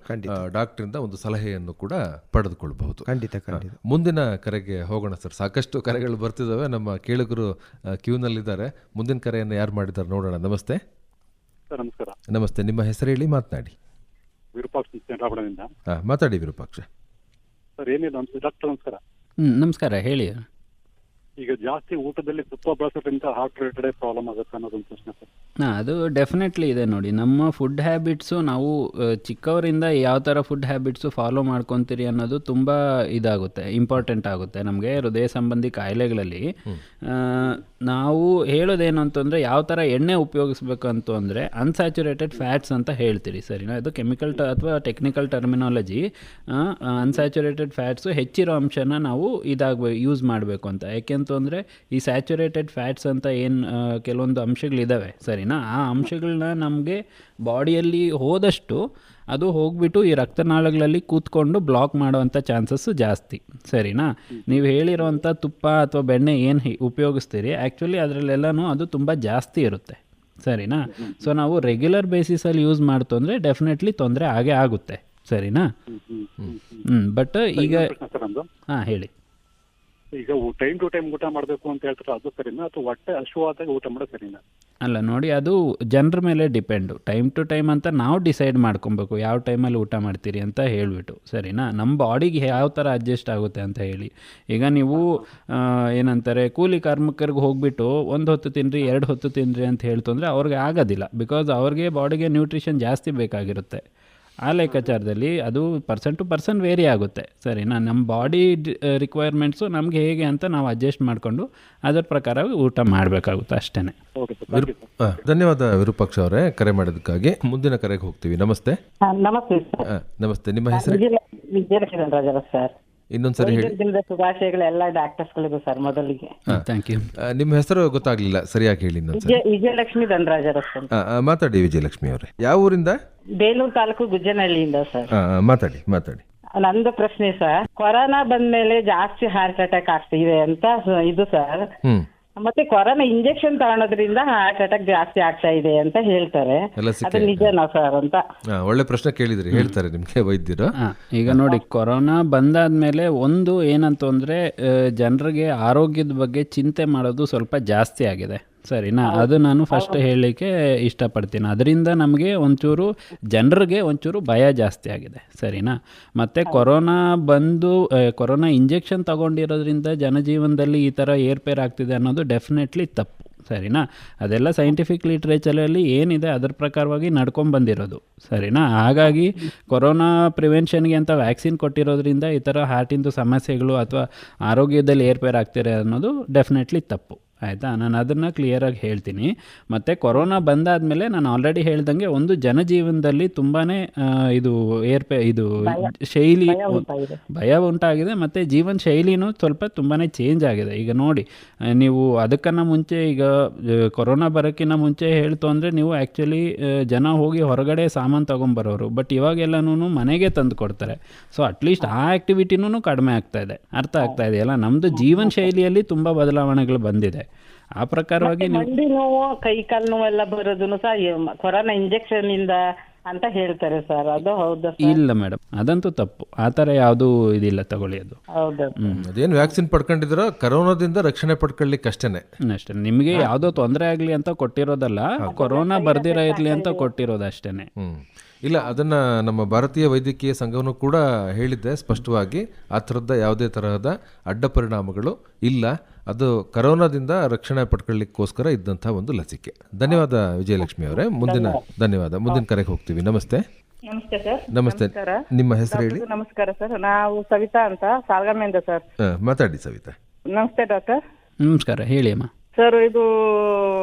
ಡಾಕ್ಟ್ರಿಂದ ಒಂದು ಸಲಹೆಯನ್ನು ಕೂಡ ಪಡೆದುಕೊಳ್ಬಹುದು. ಖಂಡಿತ. ಮುಂದಿನ ಕರೆಗೆ ಹೋಗೋಣ ಸರ್. ಸಾಕಷ್ಟು ಕರೆಗಳು ಬರ್ತಿದ್ದಾವೆ, ನಮ್ಮ ಕೇಳುಗರು ಕ್ಯೂನಲ್ಲಿದ್ದಾರೆ. ಮುಂದಿನ ಕರೆಯನ್ನು ಯಾರು ಮಾಡಿದ್ದಾರೆ ನೋಡೋಣ. ನಮಸ್ತೆ. ನಮಸ್ಕಾರ. ನಮಸ್ತೆ, ನಿಮ್ಮ ಹೆಸರು ಹೇಳಿ, ಮಾತನಾಡಿ. ವಿರೂಪಾಕ್ಷ ಮಾತಾಡಿ ವಿರೂಪಾಕ್ಷ ಸರ್. ಏನಿಲ್ಲ ಡಾಕ್ಟರ್, ನಮಸ್ಕಾರ. ನಮಸ್ಕಾರ, ಹೇಳಿ. ಈಗ ಜಾಸ್ತಿ ಊಟದಲ್ಲಿ ತುಪ್ಪ ಬಳಸೋದ್ರಿಂದ ಹಾರ್ಟ್ ರಿಲೇಟೆಡ್ ಪ್ರಾಬ್ಲಮ್ ಆಗುತ್ತೆ ಅನ್ನೋದೊಂದು ಪ್ರಶ್ನೆ ಸರ್. ಅದು ಡೆಫಿನೆಟ್ಲಿ ಇದೆ ನೋಡಿ. ನಮ್ಮ ಫುಡ್ ಹ್ಯಾಬಿಟ್ಸು ನಾವು ಚಿಕ್ಕವರಿಂದ ಯಾವ ಥರ ಫುಡ್ ಹ್ಯಾಬಿಟ್ಸು ಫಾಲೋ ಮಾಡ್ಕೊತೀರಿ ಅನ್ನೋದು ತುಂಬ ಇದಾಗುತ್ತೆ, ಇಂಪಾರ್ಟೆಂಟ್ ಆಗುತ್ತೆ ನಮಗೆ ಹೃದಯ ಸಂಬಂಧಿ ಕಾಯಿಲೆಗಳಲ್ಲಿ. ನಾವು ಹೇಳೋದೇನು ಅಂತಂದರೆ ಯಾವ ಥರ ಎಣ್ಣೆ ಉಪಯೋಗಿಸ್ಬೇಕು ಅಂದರೆ ಅನ್ಸ್ಯಾಚುರೇಟೆಡ್ ಫ್ಯಾಟ್ಸ್ ಅಂತ ಹೇಳ್ತೀರಿ, ಸರಿನಾ? ಇದು ಕೆಮಿಕಲ್ ಅಥವಾ ಟೆಕ್ನಿಕಲ್ ಟರ್ಮಿನಾಲಜಿ. ಅನ್ಸ್ಯಾಚುರೇಟೆಡ್ ಫ್ಯಾಟ್ಸು ಹೆಚ್ಚಿರೋ ಅಂಶನ ನಾವು ಯೂಸ್ ಮಾಡಬೇಕು ಅಂತ. ಯಾಕೆಂತಂದರೆ ಈ ಸ್ಯಾಚುರೇಟೆಡ್ ಫ್ಯಾಟ್ಸ್ ಅಂತ ಏನು ಕೆಲವೊಂದು ಅಂಶಗಳಿದ್ದಾವೆ, ಸರಿನಾ? ಆ ಅಂಶಗಳನ್ನ ನಮಗೆ ಬಾಡಿಯಲ್ಲಿ ಹೋದಷ್ಟು ಅದು ಹೋಗ್ಬಿಟ್ಟು ಈ ರಕ್ತನಾಳಗಳಲ್ಲಿ ಕೂತ್ಕೊಂಡು ಬ್ಲಾಕ್ ಮಾಡೋವಂಥ ಚಾನ್ಸಸ್ಸು ಜಾಸ್ತಿ, ಸರಿನಾ? ನೀವು ಹೇಳಿರೋವಂಥ ತುಪ್ಪ ಅಥವಾ ಬೆಣ್ಣೆ ಏನು ಉಪಯೋಗಿಸ್ತೀರಿ ಆ್ಯಕ್ಚುಲಿ ಅದರಲ್ಲೆಲ್ಲನೂ ಅದು ತುಂಬ ಜಾಸ್ತಿ ಇರುತ್ತೆ, ಸರಿನಾ? ಸೊ ನಾವು ರೆಗ್ಯುಲರ್ ಬೇಸಿಸಲ್ಲಿ ಯೂಸ್ ಮಾಡ್ತು ಅಂದರೆ ಡೆಫಿನೆಟ್ಲಿ ತೊಂದರೆ ಆಗೇ ಆಗುತ್ತೆ, ಸರಿನಾ? ಬಟ್ ಈಗ ಹಾಂ ಹೇಳಿ. ಈಗ ಟೈಮ್ ಟು ಟೈಮ್ ಊಟ ಮಾಡಬೇಕು ಅಂತ ಹೇಳ್ತಾರೆ, ಅದು ಸರಿನಾ? ಅಥವಾ ಹೊಟ್ಟೆ ಹಸಿವಾದಾಗ ಊಟ ಮಾಡೋದು ಸರಿನಾ? ಅಲ್ಲ ನೋಡಿ, ಅದು ಜನರ ಮೇಲೆ ಡಿಪೆಂಡು. ಟೈಮ್ ಟು ಟೈಮ್ ಅಂತ ನಾವು ಡಿಸೈಡ್ ಮಾಡ್ಕೊಬೇಕು ಯಾವ ಟೈಮಲ್ಲಿ ಊಟ ಮಾಡ್ತೀರಿ ಅಂತ ಹೇಳಿಬಿಟ್ಟು, ಸರಿನಾ? ನಮ್ಮ ಬಾಡಿಗೆ ಯಾವ ಥರ ಅಡ್ಜಸ್ಟ್ ಆಗುತ್ತೆ ಅಂತ ಹೇಳಿ. ಈಗ ನೀವು ಏನಂತಾರೆ ಕೂಲಿ ಕಾರ್ಮಿಕರಿಗೆ ಹೋಗ್ಬಿಟ್ಟು 1 ಹೊತ್ತು ತಿನ್ನಿರಿ 2 ಹೊತ್ತು ತಿನ್ನಿರಿ ಅಂತ ಹೇಳ್ತಂದರೆ ಅವ್ರಿಗೆ ಆಗೋದಿಲ್ಲ. ಬಿಕಾಸ್ ಅವ್ರಿಗೆ ಬಾಡಿಗೆ ನ್ಯೂಟ್ರಿಷನ್ ಜಾಸ್ತಿ ಬೇಕಾಗಿರುತ್ತೆ. ಆ ಲೆಕ್ಕಾಚಾರದಲ್ಲಿ ಅದು ಪರ್ಸನ್ ಟು ಪರ್ಸನ್ ವೇರಿ ಆಗುತ್ತೆ, ಸರಿನಾ? ನಮ್ಮ ಬಾಡಿ ರಿಕ್ವೈರ್ಮೆಂಟ್ಸು ನಮಗೆ ಹೇಗೆ ಅಂತ ನಾವು ಅಡ್ಜಸ್ಟ್ ಮಾಡಿಕೊಂಡು ಅದರ ಪ್ರಕಾರ ಊಟ ಮಾಡಬೇಕಾಗುತ್ತೆ ಅಷ್ಟೇ. ಧನ್ಯವಾದ ವಿರೂಪಾಕ್ಷ ಅವರೇ ಕರೆ ಮಾಡಿದ್ದಕ್ಕಾಗಿ. ಮುಂದಿನ ಕರೆಗೆ ಹೋಗ್ತೀವಿ. ನಮಸ್ತೆ. ನಮಸ್ತೆ. ನಮಸ್ತೆ, ನಿಮ್ಮ ಹೆಸರು? ವಿಜಯಲಕ್ಷ್ಮಿ ರಾಜರ ಸರ್. ಇನ್ನೊಂದ್ಸರಿ ಹೇಳಿ. ಶುಭಾಶಯಗಳು ಎಲ್ಲ ಡಾಕ್ಟರ್ಸ್ಗಳಿಗೂ ಸರ್. ಮೊದಲಿಗೆ ಥ್ಯಾಂಕ್ ಯು. ನಿಮ್ಮ ಹೆಸರು ಗೊತ್ತಾಗ್ಲಿಲ್ಲ, ಸರಿಯಾಗಿ ಹೇಳಿ ಇನ್ನೊಂದ್ಸರಿ. ವಿಜಯಲಕ್ಷ್ಮಿ ಧನರಾಜರ ಸರ್. ಮಾತಾಡಿ ವಿಜಯಲಕ್ಷ್ಮಿ ಅವರೇ. ಯಾವ ಊರಿಂದ? ಬೇಲೂರು ತಾಲೂಕು ಗುಜ್ಜನಹಳ್ಳಿಯಿಂದ ಸರ್. ಮಾತಾಡಿ. ನಂದು ಪ್ರಶ್ನೆ ಸರ್, ಕೊರೋನಾ ಬಂದ್ಮೇಲೆ ಜಾಸ್ತಿ ಹಾರ್ಟ್ ಅಟ್ಯಾಕ್ ಆಗ್ತಿದೆ ಅಂತ ಇದು ಸರ್. ಮತ್ತೆ ಕೊರೋನಾ ಇಂಜೆಕ್ಷನ್ ತಗೊಳೋದ್ರಿಂದ ಹಾರ್ಟ್ ಅಟ್ಯಾಕ್ ಜಾಸ್ತಿ ಆಗ್ತಾ ಇದೆ ಅಂತ ಹೇಳ್ತಾರೆ, ಅದು ನಿಜನಾ ಸರ್ ಅಂತ? ಒಳ್ಳೆ ಪ್ರಶ್ನೆ ಕೇಳಿದ್ರಿ, ಹೇಳ್ತಾರೆ ನಿಮ್ಗೆ ವೈದ್ಯರು. ಈಗ ನೋಡಿ, ಕೊರೋನಾ ಬಂದಾದ್ಮೇಲೆ ಒಂದು ಏನಂತಂದ್ರೆ ಜನರಿಗೆ ಆರೋಗ್ಯದ ಬಗ್ಗೆ ಚಿಂತೆ ಮಾಡೋದು ಸ್ವಲ್ಪ ಜಾಸ್ತಿ ಆಗಿದೆ, ಸರಿನಾ? ಅದು ನಾನು ಫಸ್ಟ್ ಹೇಳಲಿಕ್ಕೆ ಇಷ್ಟಪಡ್ತೀನಿ. ಅದರಿಂದ ನಮಗೆ ಜನರಿಗೆ ಒಂಚೂರು ಭಯ ಜಾಸ್ತಿ ಆಗಿದೆ, ಸರಿನಾ? ಮತ್ತು ಕೊರೋನಾ ಇಂಜೆಕ್ಷನ್ ತಗೊಂಡಿರೋದ್ರಿಂದ ಜನಜೀವನದಲ್ಲಿ ಈ ಥರ ಏರ್ಪೇರ್ ಆಗ್ತಿದೆ ಅನ್ನೋದು ಡೆಫಿನೆಟ್ಲಿ ತಪ್ಪು, ಸರಿನಾ? ಅದೆಲ್ಲ ಸೈಂಟಿಫಿಕ್ ಲಿಟ್ರೇಚರಲ್ಲಿ ಏನಿದೆ ಅದರ ಪ್ರಕಾರವಾಗಿ ನಡ್ಕೊಂಡ್ಬಂದಿರೋದು, ಸರಿನಾ? ಹಾಗಾಗಿ ಕೊರೋನಾ ಪ್ರಿವೆನ್ಷನ್ಗೆ ಅಂತ ವ್ಯಾಕ್ಸಿನ್ ಕೊಟ್ಟಿರೋದ್ರಿಂದ ಈ ಥರ ಹಾರ್ಟಿಂದು ಸಮಸ್ಯೆಗಳು ಅಥವಾ ಆರೋಗ್ಯದಲ್ಲಿ ಏರ್ಪೇರ್ ಆಗ್ತಿದೆ ಅನ್ನೋದು ಡೆಫಿನೆಟ್ಲಿ ತಪ್ಪು, ಆಯಿತಾ? ನಾನು ಅದನ್ನು ಕ್ಲಿಯರಾಗಿ ಹೇಳ್ತೀನಿ. ಮತ್ತು ಕೊರೋನಾ ಬಂದಾದಮೇಲೆ ನಾನು ಆಲ್ರೆಡಿ ಹೇಳ್ದಂಗೆ ಒಂದು ಜನಜೀವನದಲ್ಲಿ ತುಂಬಾ ಶೈಲಿ ಭಯ ಉಂಟಾಗಿದೆ, ಮತ್ತು ಜೀವನ ಶೈಲಿನೂ ಸ್ವಲ್ಪ ತುಂಬಾ ಚೇಂಜ್ ಆಗಿದೆ. ಈಗ ನೋಡಿ, ನೀವು ಅದಕ್ಕನ್ನು ಮುಂಚೆ ಈಗ ಕೊರೋನಾ ಬರೋಕ್ಕಿಂತ ಮುಂಚೆ ಹೇಳ್ತು ಅಂದರೆ ನೀವು ಆ್ಯಕ್ಚುಲಿ ಜನ ಹೋಗಿ ಹೊರಗಡೆ ಸಾಮಾನು ತೊಗೊಂಬರೋರು, ಬಟ್ ಇವಾಗೆಲ್ಲನೂ ಮನೆಗೆ ತಂದು ಕೊಡ್ತಾರೆ. ಸೊ ಅಟ್ಲೀಸ್ಟ್ ಆ ಆ್ಯಕ್ಟಿವಿಟಿನೂ ಕಡಿಮೆ ಆಗ್ತಾಯಿದೆ. ಅರ್ಥ ಆಗ್ತಾ ಇದೆಯಲ್ಲ? ನಮ್ಮದು ಜೀವನ ಶೈಲಿಯಲ್ಲಿ ತುಂಬ ಬದಲಾವಣೆಗಳು ಬಂದಿದೆ. ಆ ಪ್ರಕಾರವಾಗಿ ಮಂಡಿ ನೋವು, ಕೈ ಕಾಲು ನೋವು ಎಲ್ಲ ಬರೋದನ್ನು ಸಹ ಕೊರೋನಾ ಇಂಜೆಕ್ಷನ್ ಇಂದ ಅಂತ ಹೇಳ್ತಾರೆ ಸರ್, ಅದು ಹೌದಾ? ಇಲ್ಲ ಮೇಡಮ್, ಅದಂತೂ ತಪ್ಪು. ಆ ಥರ ಯಾವುದೂ ಇದಿಲ್ಲ, ತಗೊಳ್ಳಿ. ಅದು ಅದೇನು ವ್ಯಾಕ್ಸಿನ್ ಪಡ್ಕೊಂಡಿದ್ದೀರೋ ಕರೋನಾದಿಂದ ರಕ್ಷಣೆ ಪಡ್ಕೊಳ್ಳಿಕ್ಕೆ ಅಷ್ಟೇ. ನಿಮಗೆ ಯಾವುದೋ ತೊಂದರೆ ಆಗಲಿ ಅಂತ ಕೊಟ್ಟಿರೋದಲ್ಲ, ಕೊರೋನಾ ಬರ್ದಿರ ಇರಲಿ ಅಂತ ಕೊಟ್ಟಿರೋದು ಅಷ್ಟೇ. ಇಲ್ಲ, ಅದನ್ನು ನಮ್ಮ ಭಾರತೀಯ ವೈದ್ಯಕೀಯ ಸಂಘವನ್ನು ಕೂಡ ಹೇಳಿದ್ದೆ ಸ್ಪಷ್ಟವಾಗಿ, ಆ ಥರದ ಯಾವುದೇ ತರಹದ ಅಡ್ಡ ಪರಿಣಾಮಗಳು ಇಲ್ಲ. ಅದು ಕರೋನಾದಿಂದ ರಕ್ಷಣೆ ಪಡ್ಕೊಳ್ಳಿಕ್ಕೋಸ್ಕರ ಇದ್ದಂಥ ಒಂದು ಲಸಿಕೆ. ಧನ್ಯವಾದ ವಿಜಯಲಕ್ಷ್ಮಿ ಅವರೇ. ಮುಂದಿನ ಕರೆಗೆ ಹೋಗ್ತೀವಿ. ನಮಸ್ತೆ. ನಮಸ್ತೆ ಸರ್. ನಮಸ್ತೆ, ನಿಮ್ಮ ಹೆಸರು ಹೇಳಿ. ನಮಸ್ಕಾರ ಸರ್, ನಾವು ಸವಿತಾ ಅಂತ ಸಾಲ್ಗಾಮಿಂದ ಸರ್. ಮಾತಾಡಿ ಸವಿತಾ. ನಮಸ್ತೆ ಡಾಕ್ಟರ್. ನಮಸ್ಕಾರ, ಹೇಳಿ ಅಮ್ಮ. ಸರ್, ಇದು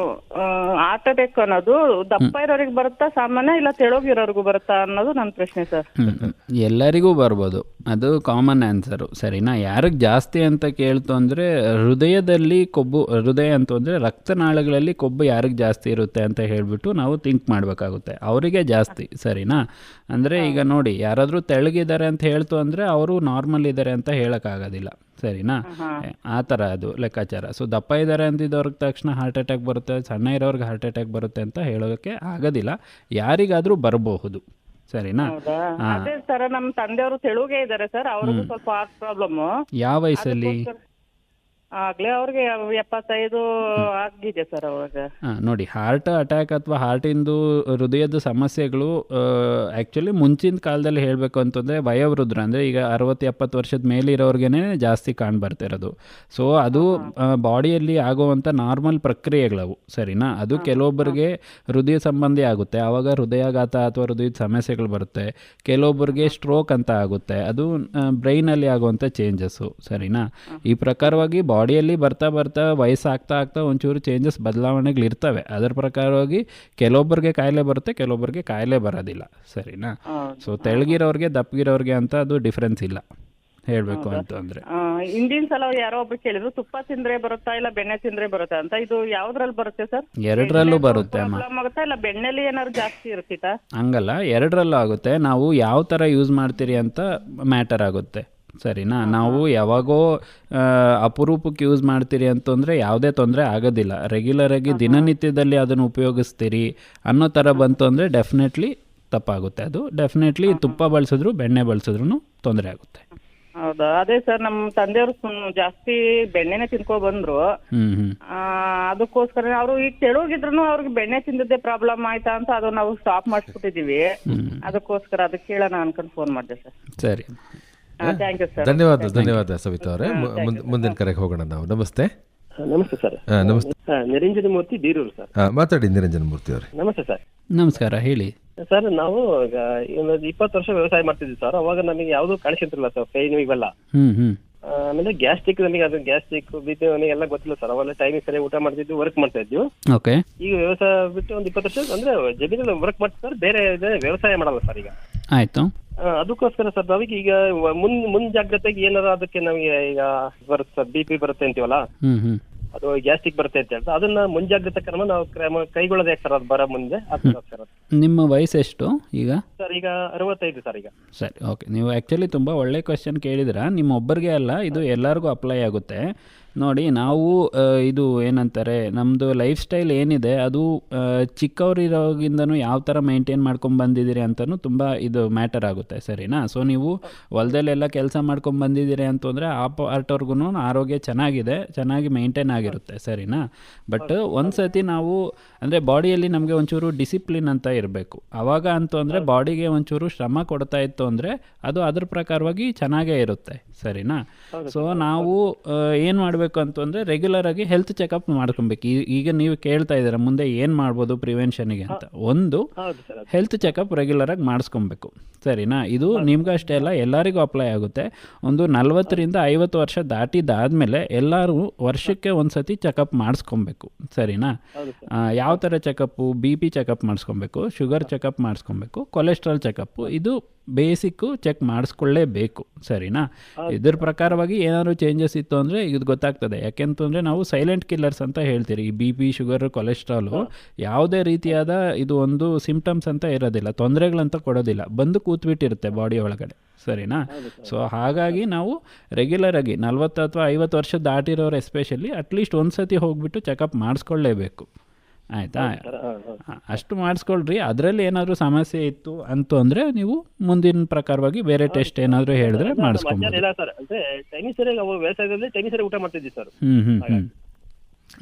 ಹಾರ್ಟ್ ಅಟ್ಯಾಕ್ ಅನ್ನೋದು ದಪ್ಪ ಇರೋರಿಗೆ ಬರುತ್ತಾ ಸಾಮಾನ್ಯ, ಇಲ್ಲ ತೆಳಗಿರೋರಿಗೂ ಬರುತ್ತಾ ಅನ್ನೋದು ನನ್ನ ಪ್ರಶ್ನೆ ಸರ್. ಎಲ್ಲರಿಗೂ ಬರ್ಬೋದು, ಅದು ಕಾಮನ್ ಆನ್ಸರು, ಸರಿನಾ? ಯಾರಿಗೆ ಜಾಸ್ತಿ ಅಂತ ಕೇಳ್ತು ಅಂದರೆ ಹೃದಯದಲ್ಲಿ ಕೊಬ್ಬು, ಹೃದಯ ಅಂತಂದರೆ ರಕ್ತನಾಳಗಳಲ್ಲಿ ಕೊಬ್ಬು ಯಾರಿಗೆ ಜಾಸ್ತಿ ಇರುತ್ತೆ ಅಂತ ಹೇಳಿಬಿಟ್ಟು ನಾವು ಥಿಂಕ್ ಮಾಡಬೇಕಾಗುತ್ತೆ. ಅವರಿಗೆ ಜಾಸ್ತಿ, ಸರಿನಾ? ಅಂದರೆ ಈಗ ನೋಡಿ, ಯಾರಾದರೂ ತೆಳಗಿದ್ದಾರೆ ಅಂತ ಹೇಳ್ತು ಅಂದರೆ ಅವರು ನಾರ್ಮಲ್ ಇದ್ದಾರೆ ಅಂತ ಹೇಳೋಕ್ಕಾಗೋದಿಲ್ಲ, ಸರಿನಾ? ಆ ಥರ ಅದು ಲೆಕ್ಕಾಚಾರ. ಸೊ ದಪ್ಪ ಇದ್ದಾರೆ ಅಂತಿದ್ದವ್ರಿಗೆ ತಕ್ಷಣ ಹಾರ್ಟ್ ಅಟ್ಯಾಕ್ ಬರುತ್ತೆ, ಸಣ್ಣ ಇರೋರ್ಗೆ ಹಾರ್ಟ್ ಅಟ್ಯಾಕ್ ಬರುತ್ತೆ ಅಂತ ಹೇಳೋಕ್ಕೆ ಆಗೋದಿಲ್ಲ. ಯಾರಿಗಾದರೂ ಬರಬಹುದು, ಸರಿನಾ? ಅದೇ ಸರ್, ನಮ್ಮ ತಂದೆಯವರು ತೆಳುಗೆ ಇದ್ದಾರೆ ಸರ್, ಅವ್ರಿಗೂ ಸ್ವಲ್ಪ ಹಾರ್ಟ್ ಪ್ರಾಬ್ಲಮ್. ಯಾವ ವಯಸ್ಸಲ್ಲಿ? ಆಗ್ಲೇ ಅವ್ರಿಗೆ 75 ಆಗಿದೆ ಸರ್ ಅವಾಗ. ನೋಡಿ, ಹಾರ್ಟ್ ಅಟ್ಯಾಕ್ ಅಥವಾ ಹಾರ್ಟಿಂದು ಹೃದಯದ ಸಮಸ್ಯೆಗಳು ಆ್ಯಕ್ಚುಲಿ ಮುಂಚಿನ ಕಾಲದಲ್ಲಿ ಹೇಳಬೇಕು ಅಂತಂದರೆ ವಯೋವೃದ್ಧರು, ಅಂದರೆ ಈಗ 60-70 ವರ್ಷದ ಮೇಲಿರೋರ್ಗೇ ಜಾಸ್ತಿ ಕಾಣ್ಬರ್ತಿರೋದು. ಸೊ ಅದು ಬಾಡಿಯಲ್ಲಿ ಆಗುವಂಥ ನಾರ್ಮಲ್ ಪ್ರಕ್ರಿಯೆಗಳವು, ಸರಿನಾ? ಅದು ಕೆಲವೊಬ್ಬರಿಗೆ ಹೃದಯ ಸಂಬಂಧಿ ಆಗುತ್ತೆ, ಆವಾಗ ಹೃದಯಾಘಾತ ಅಥವಾ ಹೃದಯದ ಸಮಸ್ಯೆಗಳು ಬರುತ್ತೆ. ಕೆಲವೊಬ್ಬರಿಗೆ ಸ್ಟ್ರೋಕ್ ಅಂತ ಆಗುತ್ತೆ, ಅದು ಬ್ರೈನಲ್ಲಿ ಆಗುವಂಥ ಚೇಂಜಸ್ಸು, ಸರಿನಾ? ಈ ಪ್ರಕಾರವಾಗಿ ಬಾಡಿಯಲ್ಲಿ ಬರ್ತಾ ಬರ್ತಾ ವಯಸ್ಸಾಗ್ತಾ ಆಗ್ತಾ ಒಂಚೂರು ಚೇಂಜಸ್ ಬದಲಾವಣೆಗಳಿರ್ತವೆ. ಅದರ ಪ್ರಕಾರವಾಗಿ ಕೆಲವೊಬ್ಬರಿಗೆ ಕಾಯಿಲೆ ಬರುತ್ತೆ, ಕೆಲವೊಬ್ಬರಿಗೆ ಕಾಯಿಲೆ ಬರೋದಿಲ್ಲ. ಸರಿನಾ? ಸೊ ತೆಳಗಿರೋರಿಗೆ ದಪ್ಪಗಿರೋರಿಗೆ ಅಂತ ಅದು ಡಿಫ್ರೆನ್ಸ್ ಇಲ್ಲ ಹೇಳ್ಬೇಕು ಅಂತಂದ್ರೆ. ಹಿಂದಿನ ಸಲ ಯಾರೋ ಒಬ್ರು ಕೇಳಿದ್ರು ತುಪ್ಪ ತಿಂದ್ರೆ ಬರುತ್ತಾ ಇಲ್ಲ ಬೆಣ್ಣೆ ತಿಂದ್ರೆ ಬರುತ್ತಾ ಅಂತ. ಇದು ಯಾವ್ದ್ರಲ್ಲಿ ಬರುತ್ತೆ ಸರ್? ಎರಡರಲ್ಲೂ ಬರುತ್ತೆ ಅಮ್ಮ. ಪ್ರಾಬ್ಲಮ್ ಆಗುತ್ತಾ ಇಲ್ಲ ಬೆಣ್ಣೆಲಿ ಏನಾದ್ರು ಜಾಸ್ತಿ ಇರುತ್ತಾ? ಹಂಗಲ್ಲ, ಎರಡರಲ್ಲೂ ಆಗುತ್ತೆ. ನಾವು ಯಾವ ಥರ ಯೂಸ್ ಮಾಡ್ತೀರಿ ಅಂತ ಮ್ಯಾಟರ್ ಆಗುತ್ತೆ. ಸರಿನಾ? ನಾವು ಯಾವಾಗೋ ಅಪರೂಪಕ್ಕೆ ಯೂಸ್ ಮಾಡ್ತೀರಿ ಅಂತಂದರೆ ಯಾವುದೇ ತೊಂದರೆ ಆಗೋದಿಲ್ಲ. ರೆಗ್ಯುಲರಾಗಿ ದಿನನಿತ್ಯದಲ್ಲಿ ಅದನ್ನು ಉಪಯೋಗಿಸ್ತೀರಿ ಅನ್ನೋ ಥರ ಬಂತು ಅಂದರೆ ಡೆಫಿನೆಟ್ಲಿ ತಪ್ಪಾಗುತ್ತೆ. ಅದು ಡೆಫಿನೆಟ್ಲಿ ತುಪ್ಪ ಬಳಸಿದ್ರು ಬೆಣ್ಣೆ ಬಳಸಿದ್ರು ತೊಂದರೆ ಆಗುತ್ತೆ. ಹೌದಾ? ಅದೇ ಸರ್, ನಮ್ಮ ತಂದೆಯವರು ಜಾಸ್ತಿ ಬೆಣ್ಣೆನೆ ತಿನ್ಕೊ ಬಂದ್ರು. ಅದಕ್ಕೋಸ್ಕರ ಅವರು ಈಗ ತೆಳುಗಿದ್ರು ಅವ್ರಿಗೆ ಬೆಣ್ಣೆ ತಿಂದದ್ದೇ ಪ್ರಾಬ್ಲಮ್ ಆಯ್ತಾ ಅಂತ ಅದು ನಾವು ಸ್ಟಾಪ್ ಮಾಡಿಸ್ಬಿಟ್ಟಿದೀವಿ. ಅದಕ್ಕೋಸ್ಕರ ಅದಕ್ಕೆ ಕೇಳೋಣ ಅನ್ಕೊಂಡು ಫೋನ್ ಮಾಡಿದೆ ಸರ್. ಸರಿ, ಥ್ಯಾಂಕ್ ಯು ಸರ್. ಧನ್ಯವಾದ ಸವಿತಾ ಅವರೇ. ಮುಂದಿನ ಕರೆಗೆ ಹೋಗೋಣ ನಾವು. ನಮಸ್ತೆ. ನಮಸ್ತೆ ಸರ್. ನಮಸ್ತೆ. ನಿರಂಜನ ಮೂರ್ತಿ ಬೀರೂರು ಸರ್. ಮಾತಾಡಿ ನಿರಂಜನ ಮೂರ್ತಿ ಅವರೇ. ನಮಸ್ತೆ ಸರ್. ನಮಸ್ಕಾರ, ಹೇಳಿ ಸರ್. ನಾವು ಈಗ 20 ವರ್ಷ ವ್ಯವಸಾಯ ಮಾಡ್ತಿದ್ವಿ ಸರ್. ಅವಾಗ ನಮಗೆ ಯಾವ್ದು ಕಾಣಿಸ್ತಿರ್ಲಿಲ್ಲ ಸರ್, ಪೈನು ಇವೆಲ್ಲ. ಆಮೇಲೆ ಗ್ಯಾಸ್ಟ್ರಿಕ್, ನಮಗೆ ಅದು ಗ್ಯಾಸ್ಟ್ರಿಕ್ BP ಎಲ್ಲ ಗೊತ್ತಿಲ್ಲ ಸರ್. ಅವೆಲ್ಲ ಟೈಮಿಗೆ ಸರಿಯಾಗಿ ಊಟ ಮಾಡ್ತಿದ್ವಿ, ವರ್ಕ್ ಮಾಡ್ತಾ ಇದ್ವಿ. ಈಗ ವ್ಯವಸಾಯ ಬಿಟ್ಟು ಒಂದು 20 ವರ್ಷ ಅಂದ್ರೆ ಜಮೀನಲ್ಲಿ ವರ್ಕ್ ಮಾಡ್ತೀವಿ ಸರ್, ಬೇರೆ ವ್ಯವಸಾಯ ಮಾಡಲ್ಲ ಸರ್ ಈಗ. ಆಯ್ತು. ಅದಕ್ಕೋಸ್ಕರ ಸರ್ ನಾವೀಗ ಈಗ ಮುಂಜಾಗ್ರತೆಗೆ ಏನಾರ ಅದಕ್ಕೆ ನಮಗೆ ಈಗ ಬರುತ್ತೆ ಸರ್, BP ಬರುತ್ತೆ ಅಂತೀವಲ್ಲ, ಅದು ಗ್ಯಾಸ್ಟ್ರಿಕ್ ಬರುತ್ತೆ ಅಂತ ಹೇಳ್ತಾ ಅದನ್ನ ಮುಂಜಾಗ್ರತಾ ಕ್ರಮ ನಾವು ಕೈಗೊಳ್ಳೋದೇ ಸರ್. ಅದು ಬರೋ ಮುಂದೆ ಸರ್. ನಿಮ್ಮ ವಯಸ್ಸು ಎಷ್ಟು ಈಗ? ಸರ್ ಈಗ 65 ಸರ್ ಈಗ. ಸರಿ, ಓಕೆ. ನೀವು ಆ್ಯಕ್ಚುಲಿ ತುಂಬ ಒಳ್ಳೆ ಕ್ವೆಶ್ಚನ್ ಕೇಳಿದಿರ. ನಿಮ್ಮ ಒಬ್ಬರಿಗೆ ಅಲ್ಲ, ಇದು ಎಲ್ಲರಿಗೂ ಅಪ್ಲೈ ಆಗುತ್ತೆ. ನೋಡಿ, ನಾವು ಇದು ಏನಂತಾರೆ, ನಮ್ಮದು ಲೈಫ್ ಸ್ಟೈಲ್ ಏನಿದೆ ಅದು ಚಿಕ್ಕವರಿರೋಗಿಂದನೂ ಯಾವ ಥರ ಮೇಂಟೈನ್ ಮಾಡ್ಕೊಂಡು ಬಂದಿದ್ದೀರಿ ಅಂತಲೂ ತುಂಬ ಇದು ಮ್ಯಾಟರ್ ಆಗುತ್ತೆ. ಸರಿನಾ? ಸೊ ನೀವು ಹೊಲದಲ್ಲೆಲ್ಲ ಕೆಲಸ ಮಾಡ್ಕೊಂಡು ಬಂದಿದ್ದೀರಿ ಅಂತಂದರೆ ಆ ಪಾರ್ಟ್ವರ್ಗು ಆರೋಗ್ಯ ಚೆನ್ನಾಗಿ ಮೇಂಟೈನ್ ಆಗಿರುತ್ತೆ. ಸರಿನಾ? ಬಟ್ ಒಂದು ಸತಿ ನಾವು ಅಂದರೆ ಬಾಡಿಯಲ್ಲಿ ನಮಗೆ ಒಂಚೂರು ಡಿಸಿಪ್ಲಿನ್ ಅಂತ ಇರಬೇಕು. ಆವಾಗ ಅಂತೂ ಅಂದರೆ ಬಾಡಿಗೆ ಒಂಚೂರು ಶ್ರಮ ಕೊಡ್ತಾ ಇತ್ತು ಅಂದರೆ ಅದು ಅದ್ರ ಪ್ರಕಾರವಾಗಿ ಚೆನ್ನಾಗೇ ಇರುತ್ತೆ. ಸರಿನಾ? ಸೊ ನಾವು ಏನು ಮಾಡಬೇಕು ಅಂತಂದರೆ ರೆಗ್ಯುಲರಾಗಿ ಹೆಲ್ತ್ ಚೆಕಪ್ ಮಾಡ್ಕೊಬೇಕು. ಈಗ ನೀವು ಕೇಳ್ತಾ ಇದ್ದೀರಾ ಮುಂದೆ ಏನು ಮಾಡ್ಬೋದು ಪ್ರಿವೆನ್ಷನ್ಗೆ ಅಂತ. ಒಂದು ಹೆಲ್ತ್ ಚೆಕಪ್ ರೆಗ್ಯುಲರಾಗಿ ಮಾಡಿಸ್ಕೊಬೇಕು. ಸರಿನಾ? ಇದು ನಿಮ್ಗಷ್ಟೇ ಅಲ್ಲ, ಎಲ್ಲರಿಗೂ ಅಪ್ಲೈ ಆಗುತ್ತೆ. ಒಂದು 40ರಿಂದ 50 ವರ್ಷ ದಾಟಿದಾದ್ಮೇಲೆ ಎಲ್ಲರೂ ವರ್ಷಕ್ಕೆ ಒಂದು ಸತಿ ಚೆಕಪ್ ಮಾಡಿಸ್ಕೊಬೇಕು. ಸರಿನಾ? ಯಾವ ಥರ ಚೆಕಪ್ಪು? BP ಚೆಕಪ್ ಮಾಡಿಸ್ಕೊಬೇಕು, ಶುಗರ್ ಚೆಕಪ್ ಮಾಡಿಸ್ಕೊಬೇಕು, ಕೊಲೆಸ್ಟ್ರಾಲ್ ಚೆಕಪ್ಪು. ಇದು ಬೇಸಿಕ್ಕು ಚೆಕ್ ಮಾಡಿಸ್ಕೊಳ್ಳೇಬೇಕು. ಸರಿನಾ? ಇದ್ರ ಪ್ರಕಾರವಾಗಿ ಏನಾದರೂ ಚೇಂಜಸ್ ಇತ್ತು ಅಂದರೆ ಇದು ಗೊತ್ತಾಗ್ತದೆ. ಯಾಕೆಂತಂದರೆ ನಾವು ಸೈಲೆಂಟ್ ಕಿಲ್ಲರ್ಸ್ ಅಂತ ಹೇಳ್ತೀರಿ. ಈ BP, ಶುಗರ್, ಕೊಲೆಸ್ಟ್ರಾಲು ಯಾವುದೇ ರೀತಿಯಾದ ಇದು ಒಂದು ಸಿಂಪ್ಟಮ್ಸ್ ಅಂತ ಇರೋದಿಲ್ಲ, ತೊಂದರೆಗಳಂತ ಕೊಡೋದಿಲ್ಲ, ಬಂದು ಕೂತ್ಬಿಟ್ಟಿರುತ್ತೆ ಬಾಡಿ ಒಳಗಡೆ. ಸರಿನಾ? ಸೊ ಹಾಗಾಗಿ ನಾವು ರೆಗ್ಯುಲರಾಗಿ 40 ಅಥವಾ 50 ವರ್ಷ ದಾಟಿರೋರು ಎಸ್ಪೆಷಲಿ ಅಟ್ಲೀಸ್ಟ್ ಒಂದು ಸತಿ ಹೋಗ್ಬಿಟ್ಟು ಚೆಕಪ್ ಮಾಡಿಸ್ಕೊಳ್ಳೇಬೇಕು. ಆಯಿತಾ? ಅಷ್ಟು ಮಾಡಿಸ್ಕೊಳ್ರಿ. ಅದರಲ್ಲಿ ಏನಾದರೂ ಸಮಸ್ಯೆ ಇತ್ತು ಅಂತೂ ಅಂದರೆ ನೀವು ಮುಂದಿನ ಪ್ರಕಾರವಾಗಿ ಬೇರೆ ಟೆಸ್ಟ್ ಏನಾದರೂ ಹೇಳಿದ್ರೆ ಮಾಡಿಸ್ಕೊಬೋದು.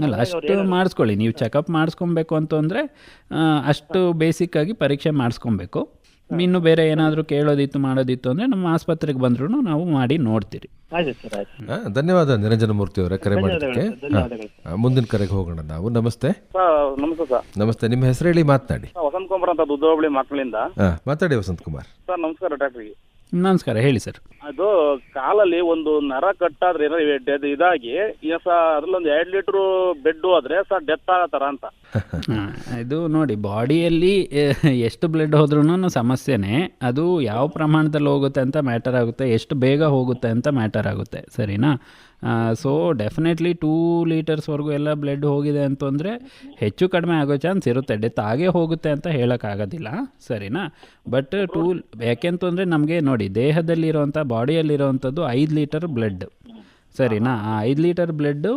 ಅಲ್ಲ, ಅಷ್ಟು ಮಾಡಿಸ್ಕೊಳ್ಳಿ. ನೀವು ಚೆಕಪ್ ಮಾಡಿಸ್ಕೊಬೇಕು ಅಂತಂದರೆ ಅಷ್ಟು ಬೇಸಿಕ್ಕಾಗಿ ಪರೀಕ್ಷೆ ಮಾಡಿಸ್ಕೊಬೇಕು. ಇನ್ನು ಬೇರೆ ಏನಾದರೂ ಕೇಳೋದಿತ್ತು ಮಾಡೋದಿತ್ತು ಅಂದರೆ ನಮ್ಮ ಆಸ್ಪತ್ರೆಗೆ ಬಂದ್ರೂ ನಾವು ಮಾಡಿ ನೋಡ್ತೀರಿ. ಧನ್ಯವಾದ ನಿರಂಜನ ಮೂರ್ತಿ ಅವರೇ ಕರೆ ಮಾಡೋದಕ್ಕೆ. ಮುಂದಿನ ಕರೆಗೆ ಹೋಗೋಣ ನಾವು. ನಮಸ್ತೆ. ನಮಸ್ತೆ ಸರ್. ನಮಸ್ತೆ. ನಿಮ್ಮ ಹೆಸರು ಹೇಳಿ, ಮಾತನಾಡಿ. ವಸಂತ್ ಕುಮಾರ್ ಅಂತ ದುದ್ದೋಬಳಿ ಮಕ್ಕಳಿಂದ. ಮಾತಾಡಿ ವಸಂತ್ ಕುಮಾರ್. ಸರ್ ನಮಸ್ಕಾರ ಡಾಕ್ಟ್ರಿಗೆ. ನಮಸ್ಕಾರ, ಹೇಳಿ ಸರ್. ಅದು ಕಾಲಲ್ಲಿ ಒಂದು ನರ ಕಟ್ಟಾದ್ರೆ ಇದಾಗಿ ಅದ್ರಲ್ಲೊಂದು 2 ಲೀಟರ್ ಬೆಡ್ ಹೋದ್ರೆ ಸರ್ ಡೆತ್ ಆಗತ್ತಾರ ಅಂತ. ಇದು ನೋಡಿ, ಬಾಡಿಯಲ್ಲಿ ಎಷ್ಟು ಬ್ಲಡ್ ಹೋದ್ರೂ ಸಮಸ್ಯೆನೇ. ಅದು ಯಾವ ಪ್ರಮಾಣದಲ್ಲಿ ಹೋಗುತ್ತೆ ಅಂತ ಮ್ಯಾಟರ್ ಆಗುತ್ತೆ, ಎಷ್ಟು ಬೇಗ ಹೋಗುತ್ತೆ ಅಂತ ಮ್ಯಾಟರ್ ಆಗುತ್ತೆ. ಸರಿನಾ? ಸೊ ಡೆಫಿನೆಟ್ಲಿ 2 ಲೀಟರ್ಸ್ವರೆಗೂ ಎಲ್ಲ ಬ್ಲಡ್ ಹೋಗಿದೆ ಅಂತಂದರೆ ಹೆಚ್ಚು ಕಡಿಮೆ ಆಗೋ ಚಾನ್ಸ್ ಇರುತ್ತೆ. ಡೆತ್ ಆಗೇ ಹೋಗುತ್ತೆ ಅಂತ ಹೇಳೋಕ್ಕಾಗೋದಿಲ್ಲ. ಸರಿನಾ? ಬಟ್ ಯಾಕೆಂತಂದರೆ ನಮಗೆ ನೋಡಿ, ದೇಹದಲ್ಲಿರೋವಂಥ ಬಾಡಿಯಲ್ಲಿರೋವಂಥದ್ದು 5 ಲೀಟರ್ ಬ್ಲಡ್. ಸರಿನಾ? ಆ 5 ಲೀಟರ್ ಬ್ಲಡ್ಡು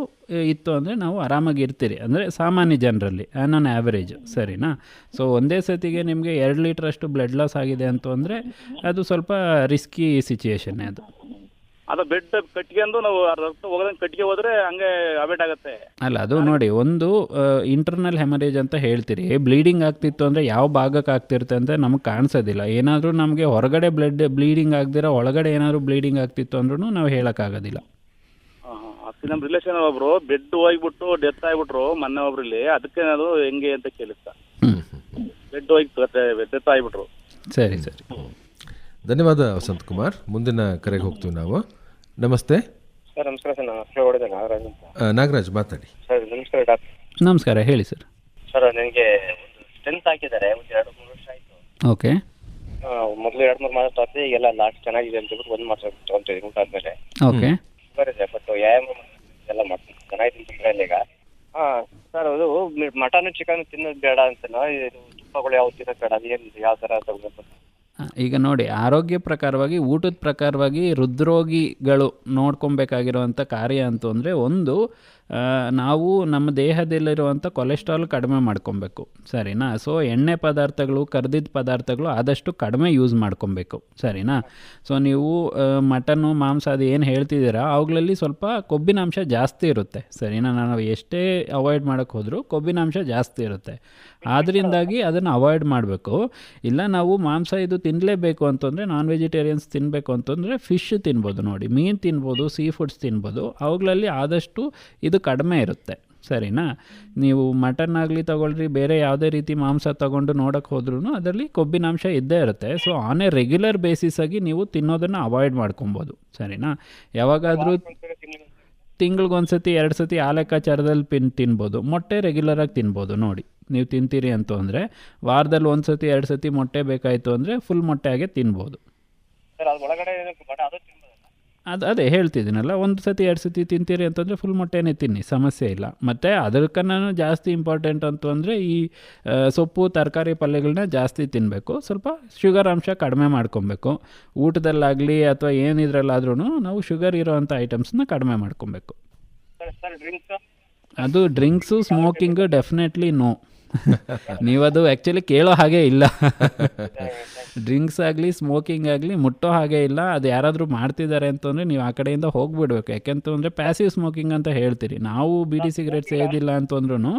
ಇತ್ತು ಅಂದರೆ ನಾವು ಆರಾಮಾಗಿ ಇರ್ತೀರಿ, ಅಂದರೆ ಸಾಮಾನ್ಯ ಜನರಲ್ಲಿ ಆನ್ ಆ್ಯಾವ್ರೇಜ್. ಸರಿನಾ? ಸೊ ಒಂದೇ ಸತಿಗೆ ನಿಮಗೆ 2 ಲೀಟ್ರಷ್ಟು ಬ್ಲಡ್ ಲಾಸ್ ಆಗಿದೆ ಅಂತಂದರೆ ಅದು ಸ್ವಲ್ಪ ರಿಸ್ಕಿ ಸಿಚುಯೇಷನ್ನೇ ಅದು. ಅದು ಬೆಡ್ ಕಟ್ಕೊಂಡು ನಾವು ರಕ್ತ ಹೋಗೋದಂಗೆ ಕಟ್ಟಿಗೆ ಹೋದ್ರೆ ಹಂಗೆ ಅವೇಟ್ ಆಗುತ್ತೆ. ಅಲ್ಲ, ಅದು ನೋಡಿ, ಒಂದು ಇಂಟರ್ನಲ್ ಹೆಮರೇಜ್ ಅಂತ ಹೇಳ್ತೀರಿ. ಬ್ಲೀಡಿಂಗ್ ಆಗ್ತಿತ್ತು ಅಂದರೆ ಯಾವ ಭಾಗಕ್ಕೆ ಆಗ್ತಿರುತ್ತೆ ಅಂತ ನಮಗೆ ಕಾಣಿಸೋದಿಲ್ಲ. ಏನಾದರೂ ನಮಗೆ ಹೊರಗಡೆ ಬ್ಲೀಡಿಂಗ್ ಆಗದಿರೋ ಒಳಗಡೆ ಏನಾದರೂ ಬ್ಲೀಡಿಂಗ್ ಆಗ್ತಿತ್ತು ಅಂದ್ರೂ ನಾವು ಹೇಳೋಕ್ಕಾಗೋದಿಲ್ಲ. ನಮ್ಮ ರಿಲೇಷನ್ ಒಬ್ರು ಬೆಡ್ ಹೋಗ್ಬಿಟ್ಟು ಡೆತ್ ಆಗಿಬಿಟ್ರು ಮೊನ್ನೆ ಒಬ್ರಲ್ಲಿ. ಅದಕ್ಕೆ ಅದು ಹೆಂಗೆ ಅಂತ ಕೇಳಿಸ್ತಾ, ಬೆಡ್ ಹೋಗಿತ್ತು ಡೆತ್ ಆಗಿಬಿಟ್ರು. ಸರಿ ಸರಿ, ಧನ್ಯವಾದ ವಸಂತ್ ಕುಮಾರ್. ಮುಂದಿನ ಕರೆಗೆ ಹೋಗ್ತೀವಿ ನಾವು. ನಮಸ್ತೆ. ಸರ್ ನಮಸ್ಕಾರ ಸರ್, ನಾನು ಹೆಸರು ಹೊಡೆದೆ ನಾಗರಾಜ್ ಅಂತ. ನಾಗರಾಜ್ ಮಾತಾಡಿ. ಸರ್ ನಮಸ್ಕಾರ ಡಾಕ್ಟರ್. ನಮಸ್ಕಾರ, ಹೇಳಿ ಸರ್. ಸರ್ ನನಗೆ ಸ್ಟ್ರೆಂತ್ ಹಾಕಿದ್ದಾರೆ, ಒಂದು 2-3 ವರ್ಷ ಆಯಿತು. ಓಕೆ. ಮೊದಲು 2-3 ಮಾಸ ತೋರಿಸಿ ಈಗೆಲ್ಲ ಲಾಸ್ಟ್ ಚೆನ್ನಾಗಿದೆ ಅಂತ ಹೇಳ್ಬಿಟ್ಟು 1 ಮಾಸ ತೊಗೊಂತಿದ್ದೀನಿ ಊಟ ಆದಮೇಲೆ. ಓಕೆ. ಶುಗರ್ ಇದೆ, ಬಟ್ ವ್ಯಾಯಾಮ ಎಲ್ಲ ಮಾಡ್ತೀನಿ, ಚೆನ್ನಾಗಿದ್ದೀನಿ ಶುಗರಲ್ಲಿ ಈಗ. ಹಾಂ ಸರ್, ಅದು ಮಟನ್ ಚಿಕನ್ ತಿನ್ನೋದು ಬೇಡ ಅಂತನೋ, ಇದು ತುಪ್ಪಗಳು ಯಾವ್ದು ತಿನ್ನೋದು ಬೇಡ, ಅದೇನು ಯಾವ ಥರ ತಗೋಬೇಕು? ಈಗ ನೋಡಿ, ಆರೋಗ್ಯ ಪ್ರಕಾರವಾಗಿ, ಊಟದ ಪ್ರಕಾರವಾಗಿ ಹೃದ್ರೋಗಿಗಳು ನೋಡ್ಕೊಬೇಕಾಗಿರುವಂಥ ಕಾರ್ಯ ಅಂತಂದರೆ, ಒಂದು ನಾವು ನಮ್ಮ ದೇಹದಲ್ಲಿರುವಂಥ ಕೊಲೆಸ್ಟ್ರಾಲ್ ಕಡಿಮೆ ಮಾಡ್ಕೊಬೇಕು, ಸರಿನಾ. ಸೊ ಎಣ್ಣೆ ಪದಾರ್ಥಗಳು, ಕರ್ದಿದ್ದ ಪದಾರ್ಥಗಳು ಆದಷ್ಟು ಕಡಿಮೆ ಯೂಸ್ ಮಾಡ್ಕೊಬೇಕು, ಸರಿನಾ. ಸೊ ನೀವು ಮಟನ್ನು, ಮಾಂಸ ಅದು ಏನು ಹೇಳ್ತಿದ್ದೀರಾ ಅವುಗಳಲ್ಲಿ ಸ್ವಲ್ಪ ಕೊಬ್ಬಿನಾಂಶ ಜಾಸ್ತಿ ಇರುತ್ತೆ, ಸರಿನಾ. ನಾವು ಎಷ್ಟೇ ಅವಾಯ್ಡ್ ಮಾಡೋಕ್ಕೆ ಹೋದರೂ ಕೊಬ್ಬಿನಾಂಶ ಜಾಸ್ತಿ ಇರುತ್ತೆ. ಆದ್ದರಿಂದಾಗಿ ಅದನ್ನು ಅವಾಯ್ಡ್ ಮಾಡಬೇಕು. ಇಲ್ಲ ನಾವು ಮಾಂಸ ಇದು ತಿನ್ನಲೇಬೇಕು ಅಂತಂದರೆ, ನಾನ್ ವೆಜಿಟೇರಿಯನ್ಸ್ ತಿನ್ನಬೇಕು ಅಂತಂದರೆ ಫಿಶ್ ತಿನ್ಬೋದು, ನೋಡಿ ಮೀನು ತಿನ್ಬೋದು, ಸೀ ಫುಡ್ಸ್ ತಿನ್ಬೋದು. ಅವುಗಳಲ್ಲಿ ಆದಷ್ಟು ಇದು ಕಡಿಮೆ ಇರುತ್ತೆ, ಸರಿನಾ. ನೀವು ಮಟನ್ ಆಗಲಿ ತಗೊಳ್ರಿ, ಬೇರೆ ಯಾವುದೇ ರೀತಿ ಮಾಂಸ ತಗೊಂಡು ನೋಡೋಕ್ಕೆ ಹೋದ್ರೂ ಅದರಲ್ಲಿ ಕೊಬ್ಬಿನಾಂಶ ಇದ್ದೇ ಇರುತ್ತೆ. ಸೊ ಆನ್ ಎ ರೆಗ್ಯುಲರ್ ಬೇಸಿಸಾಗಿ ನೀವು ತಿನ್ನೋದನ್ನು ಅವಾಯ್ಡ್ ಮಾಡ್ಕೊಬೋದು, ಸರಿನಾ. ಯಾವಾಗಾದರೂ ತಿಂಗಳಿಗೊಂದ್ಸತಿ 2 ಸತಿ ಆ ಲೆಕ್ಕಾಚಾರದಲ್ಲಿ ತಿನ್ಬೋದು. ಮೊಟ್ಟೆ ರೆಗ್ಯುಲರಾಗಿ ತಿನ್ಬೋದು. ನೋಡಿ ನೀವು ತಿಂತೀರಿ ಅಂತ ಅಂದರೆ ವಾರದಲ್ಲಿ 1 ಸತಿ 2 ಸತಿ ಮೊಟ್ಟೆ ಬೇಕಾಯಿತು ಅಂದರೆ ಫುಲ್ ಮೊಟ್ಟೆ ಹಾಗೆ ತಿನ್ಬೋದು. ಅದೇ ಹೇಳ್ತಿದ್ದೀನಲ್ಲ, 1 ಸತಿ 2 ಸತಿ ತಿಂತೀರಿ ಅಂತಂದರೆ ಫುಲ್ ಮೊಟ್ಟೆನೇ ತಿನ್ನಿ, ಸಮಸ್ಯೆ ಇಲ್ಲ. ಮತ್ತು ಅದಕ್ಕನ್ನ ಜಾಸ್ತಿ ಇಂಪಾರ್ಟೆಂಟ್ ಅಂತಂದರೆ ಈ ಸೊಪ್ಪು, ತರಕಾರಿ, ಪಲ್ಯಗಳನ್ನ ಜಾಸ್ತಿ ತಿನ್ನಬೇಕು. ಸ್ವಲ್ಪ ಶುಗರ್ ಅಂಶ ಕಡಿಮೆ ಮಾಡ್ಕೊಬೇಕು. ಊಟದಲ್ಲಾಗಲಿ ಅಥವಾ ಏನಿದ್ರಲ್ಲಾದ್ರೂ ನಾವು ಶುಗರ್ ಇರೋವಂಥ ಐಟಮ್ಸ್ನ ಕಡಿಮೆ ಮಾಡ್ಕೊಬೇಕು. ಅದು ಡ್ರಿಂಕ್ಸು, ಸ್ಮೋಕಿಂಗು ಡೆಫಿನೆಟ್ಲಿ ನೋ. ನೀವದು ಆ್ಯಕ್ಚುಲಿ ಕೇಳೋ ಹಾಗೆ ಇಲ್ಲ. ಡ್ರಿಂಕ್ಸ್ ಆಗಲಿ ಸ್ಮೋಕಿಂಗ್ ಆಗಲಿ ಮುಟ್ಟೋ ಹಾಗೆ ಇಲ್ಲ. ಅದು ಯಾರಾದರೂ ಮಾಡ್ತಿದ್ದಾರೆ ಅಂತಂದರೆ ನೀವು ಆ ಕಡೆಯಿಂದ ಹೋಗಿಬಿಡ್ಬೇಕು. ಯಾಕೆಂತಂದರೆ ಪ್ಯಾಸಿವ್ ಸ್ಮೋಕಿಂಗ್ ಅಂತ ಹೇಳ್ತೀರಿ. ನಾವು ಬೀಡಿ ಸಿಗರೇಟ್ ಸೇದಿಲ್ಲ ಅಂತಂದ್ರೂ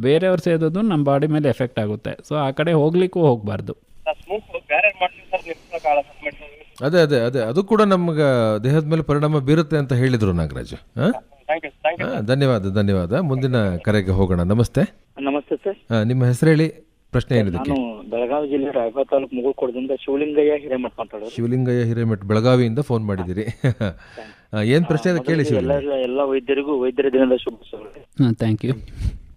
ಬೇರೆಯವ್ರು ಸೇದೋದು ನಮ್ಮ ಬಾಡಿ ಮೇಲೆ ಎಫೆಕ್ಟ್ ಆಗುತ್ತೆ. ಸೊ ಆ ಕಡೆ ಹೋಗ್ಲಿಕ್ಕೂ ಹೋಗಬಾರ್ದು. ಅದೇ ಅದೇ ಅದೇ ಅದು ಕೂಡ ನಮ್ಗೆ ದೇಹದ ಮೇಲೆ ಪರಿಣಾಮ ಬೀರುತ್ತೆ ಅಂತ ಹೇಳಿದರು ನಾಗರಾಜ್. ಧನ್ಯವಾದ. ಮುಂದಿನ ಕರೆಗೆ ಹೋಗೋಣ. ನಮಸ್ತೆ. ನಮಸ್ತೆ ಸರ್. ನಿಮ್ಮ ಹೆಸರು ಹೇಳಿ, ಪ್ರಶ್ನೆ ಏನಿದೆ? ನಾನು ಬೆಳಗಾವಿ ಜಿಲ್ಲೆ ರಾಯಬಾಗ ತಾಲೂಕು ಮುಗುಳ್ಕೋಟದಿಂದ ಶಿವಲಿಂಗಯ್ಯ ಹಿರೇಮಠ ಮಾತಾಡೋದು. ಶಿವಲಿಂಗಯ್ಯ ಹಿರೇಮಠ, ಬೆಳಗಾವಿಯಿಂದ ಫೋನ್ ಮಾಡಿದ್ದೀರಿ. ಏನು ಪ್ರಶ್ನೆ ಇದೆ ಕೇಳಿ. ಎಲ್ಲ ವೈದ್ಯರಿಗೂ ವೈದ್ಯರ ದಿನದ ಶುಭಾಶಯಗಳು. Thank you.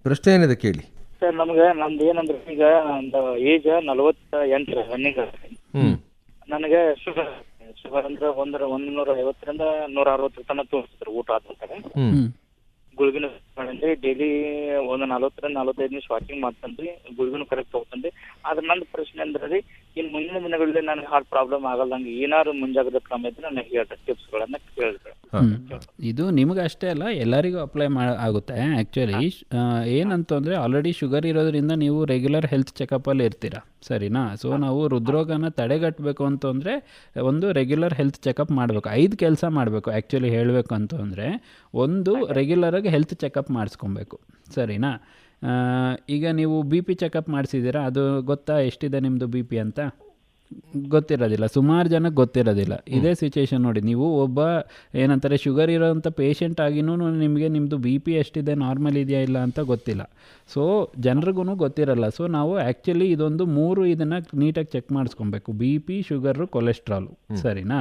ಪ್ರಶ್ನೆ ಏನಿದೆ ಕೇಳಿ. ಸರ್ ನಮ್ದು ಏನಂದ್ರೆ ಈಗ ಒಂದು ಏಜ್ 48 ರನ್ನಿಂಗ್. ನನಗೆ ಶುಗರ್ ಅಂದ್ರೆ 150ರಿಂದ 160 ತನಕ ತೋರಿಸ್ತಾರೆ ಊಟ ಆದ್ಮೇಲೆ. ಗುಳಿಗಿನ ಡೈಲಿ ಒಂದು 40ರಿಂದ 45 ನಿಮಿಷ ವಾಕಿಂಗ್ ಮಾಡ್ತಾನ್ರಿ, ಗುಳಿಗಿನೂ ಕರೆಕ್ಟ್ ಹೋಗ್ತಾನ್ರಿ. ಆದ್ರೆ ನನ್ನ ಪ್ರಶ್ನೆ ಅಂದ್ರೆ ರೀ, ಇನ್ನು ಮುಂದಿನ ದಿನಗಳಲ್ಲಿ ನನಗೆ ಹಾರ್ಟ್ ಪ್ರಾಬ್ಲಮ್ ಆಗಲ್ಲಂಗೆ ಏನಾದ್ರು ಮುಂಜಾಗ್ರತಾ ಕ್ರಮ ಇದ್ರೆ ನನಗೆ ಹೇಳ್ರಿ, ಟಿಪ್ಸ್ಗಳನ್ನ ಕೇಳಿದ್ರೆ. ಇದು ನಿಮ್ಗೆ ಅಷ್ಟೇ ಅಲ್ಲ, ಎಲ್ಲರಿಗೂ ಅಪ್ಲೈ ಆಗುತ್ತೆ. ಆ್ಯಕ್ಚುಲಿ ಏನಂತಂದರೆ ಆಲ್ರೆಡಿ ಶುಗರ್ ಇರೋದ್ರಿಂದ ನೀವು ರೆಗ್ಯುಲರ್ ಹೆಲ್ತ್ ಚೆಕಪ್ಪಲ್ಲಿ ಇರ್ತೀರಾ, ಸರಿನಾ. ಸೊ ನಾವು ಹೃದ್ರೋಗನ ತಡೆಗಟ್ಟಬೇಕು ಅಂತಂದರೆ ಒಂದು ರೆಗ್ಯುಲರ್ ಹೆಲ್ತ್ ಚೆಕಪ್ ಮಾಡಬೇಕು. 5 ಕೆಲಸ ಮಾಡಬೇಕು ಆ್ಯಕ್ಚುಲಿ ಹೇಳಬೇಕು ಅಂತಂದರೆ. ಒಂದು, ರೆಗ್ಯುಲರಾಗಿ ಹೆಲ್ತ್ ಚೆಕಪ್ ಮಾಡಿಸ್ಕೊಬೇಕು, ಸರಿನಾ. ಈಗ ನೀವು BP ಚೆಕಪ್ ಮಾಡಿಸಿದ್ದೀರಾ, ಅದು ಗೊತ್ತಾ ಎಷ್ಟಿದೆ ನಿಮ್ಮದು BP ಅಂತ? ಗೊತ್ತಿರೋದಿಲ್ಲ, ಸುಮಾರು ಜನಕ್ಕೆ ಗೊತ್ತಿರೋದಿಲ್ಲ. ಇದೇ ಸಿಚುವೇಶನ್ ನೋಡಿ, ನೀವು ಒಬ್ಬ ಏನಂತಾರೆ ಶುಗರ್ ಇರೋಂಥ ಪೇಷಂಟ್ ಆಗಿನೂ ನಿಮಗೆ ನಿಮ್ಮದು BP ಎಷ್ಟಿದೆ, ನಾರ್ಮಲ್ ಇದೆಯಾ ಇಲ್ಲ ಅಂತ ಗೊತ್ತಿಲ್ಲ. ಸೊ ಜನರಿಗೂ ಗೊತ್ತಿರಲ್ಲ. ಸೊ ನಾವು ಆ್ಯಕ್ಚುಲಿ ಇದೊಂದು 3 ಇದನ್ನು ನೀಟಾಗಿ ಚೆಕ್ ಮಾಡಿಸ್ಕೊಬೇಕು: BP, ಶುಗರು, ಕೊಲೆಸ್ಟ್ರಾಲು, ಸರಿನಾ.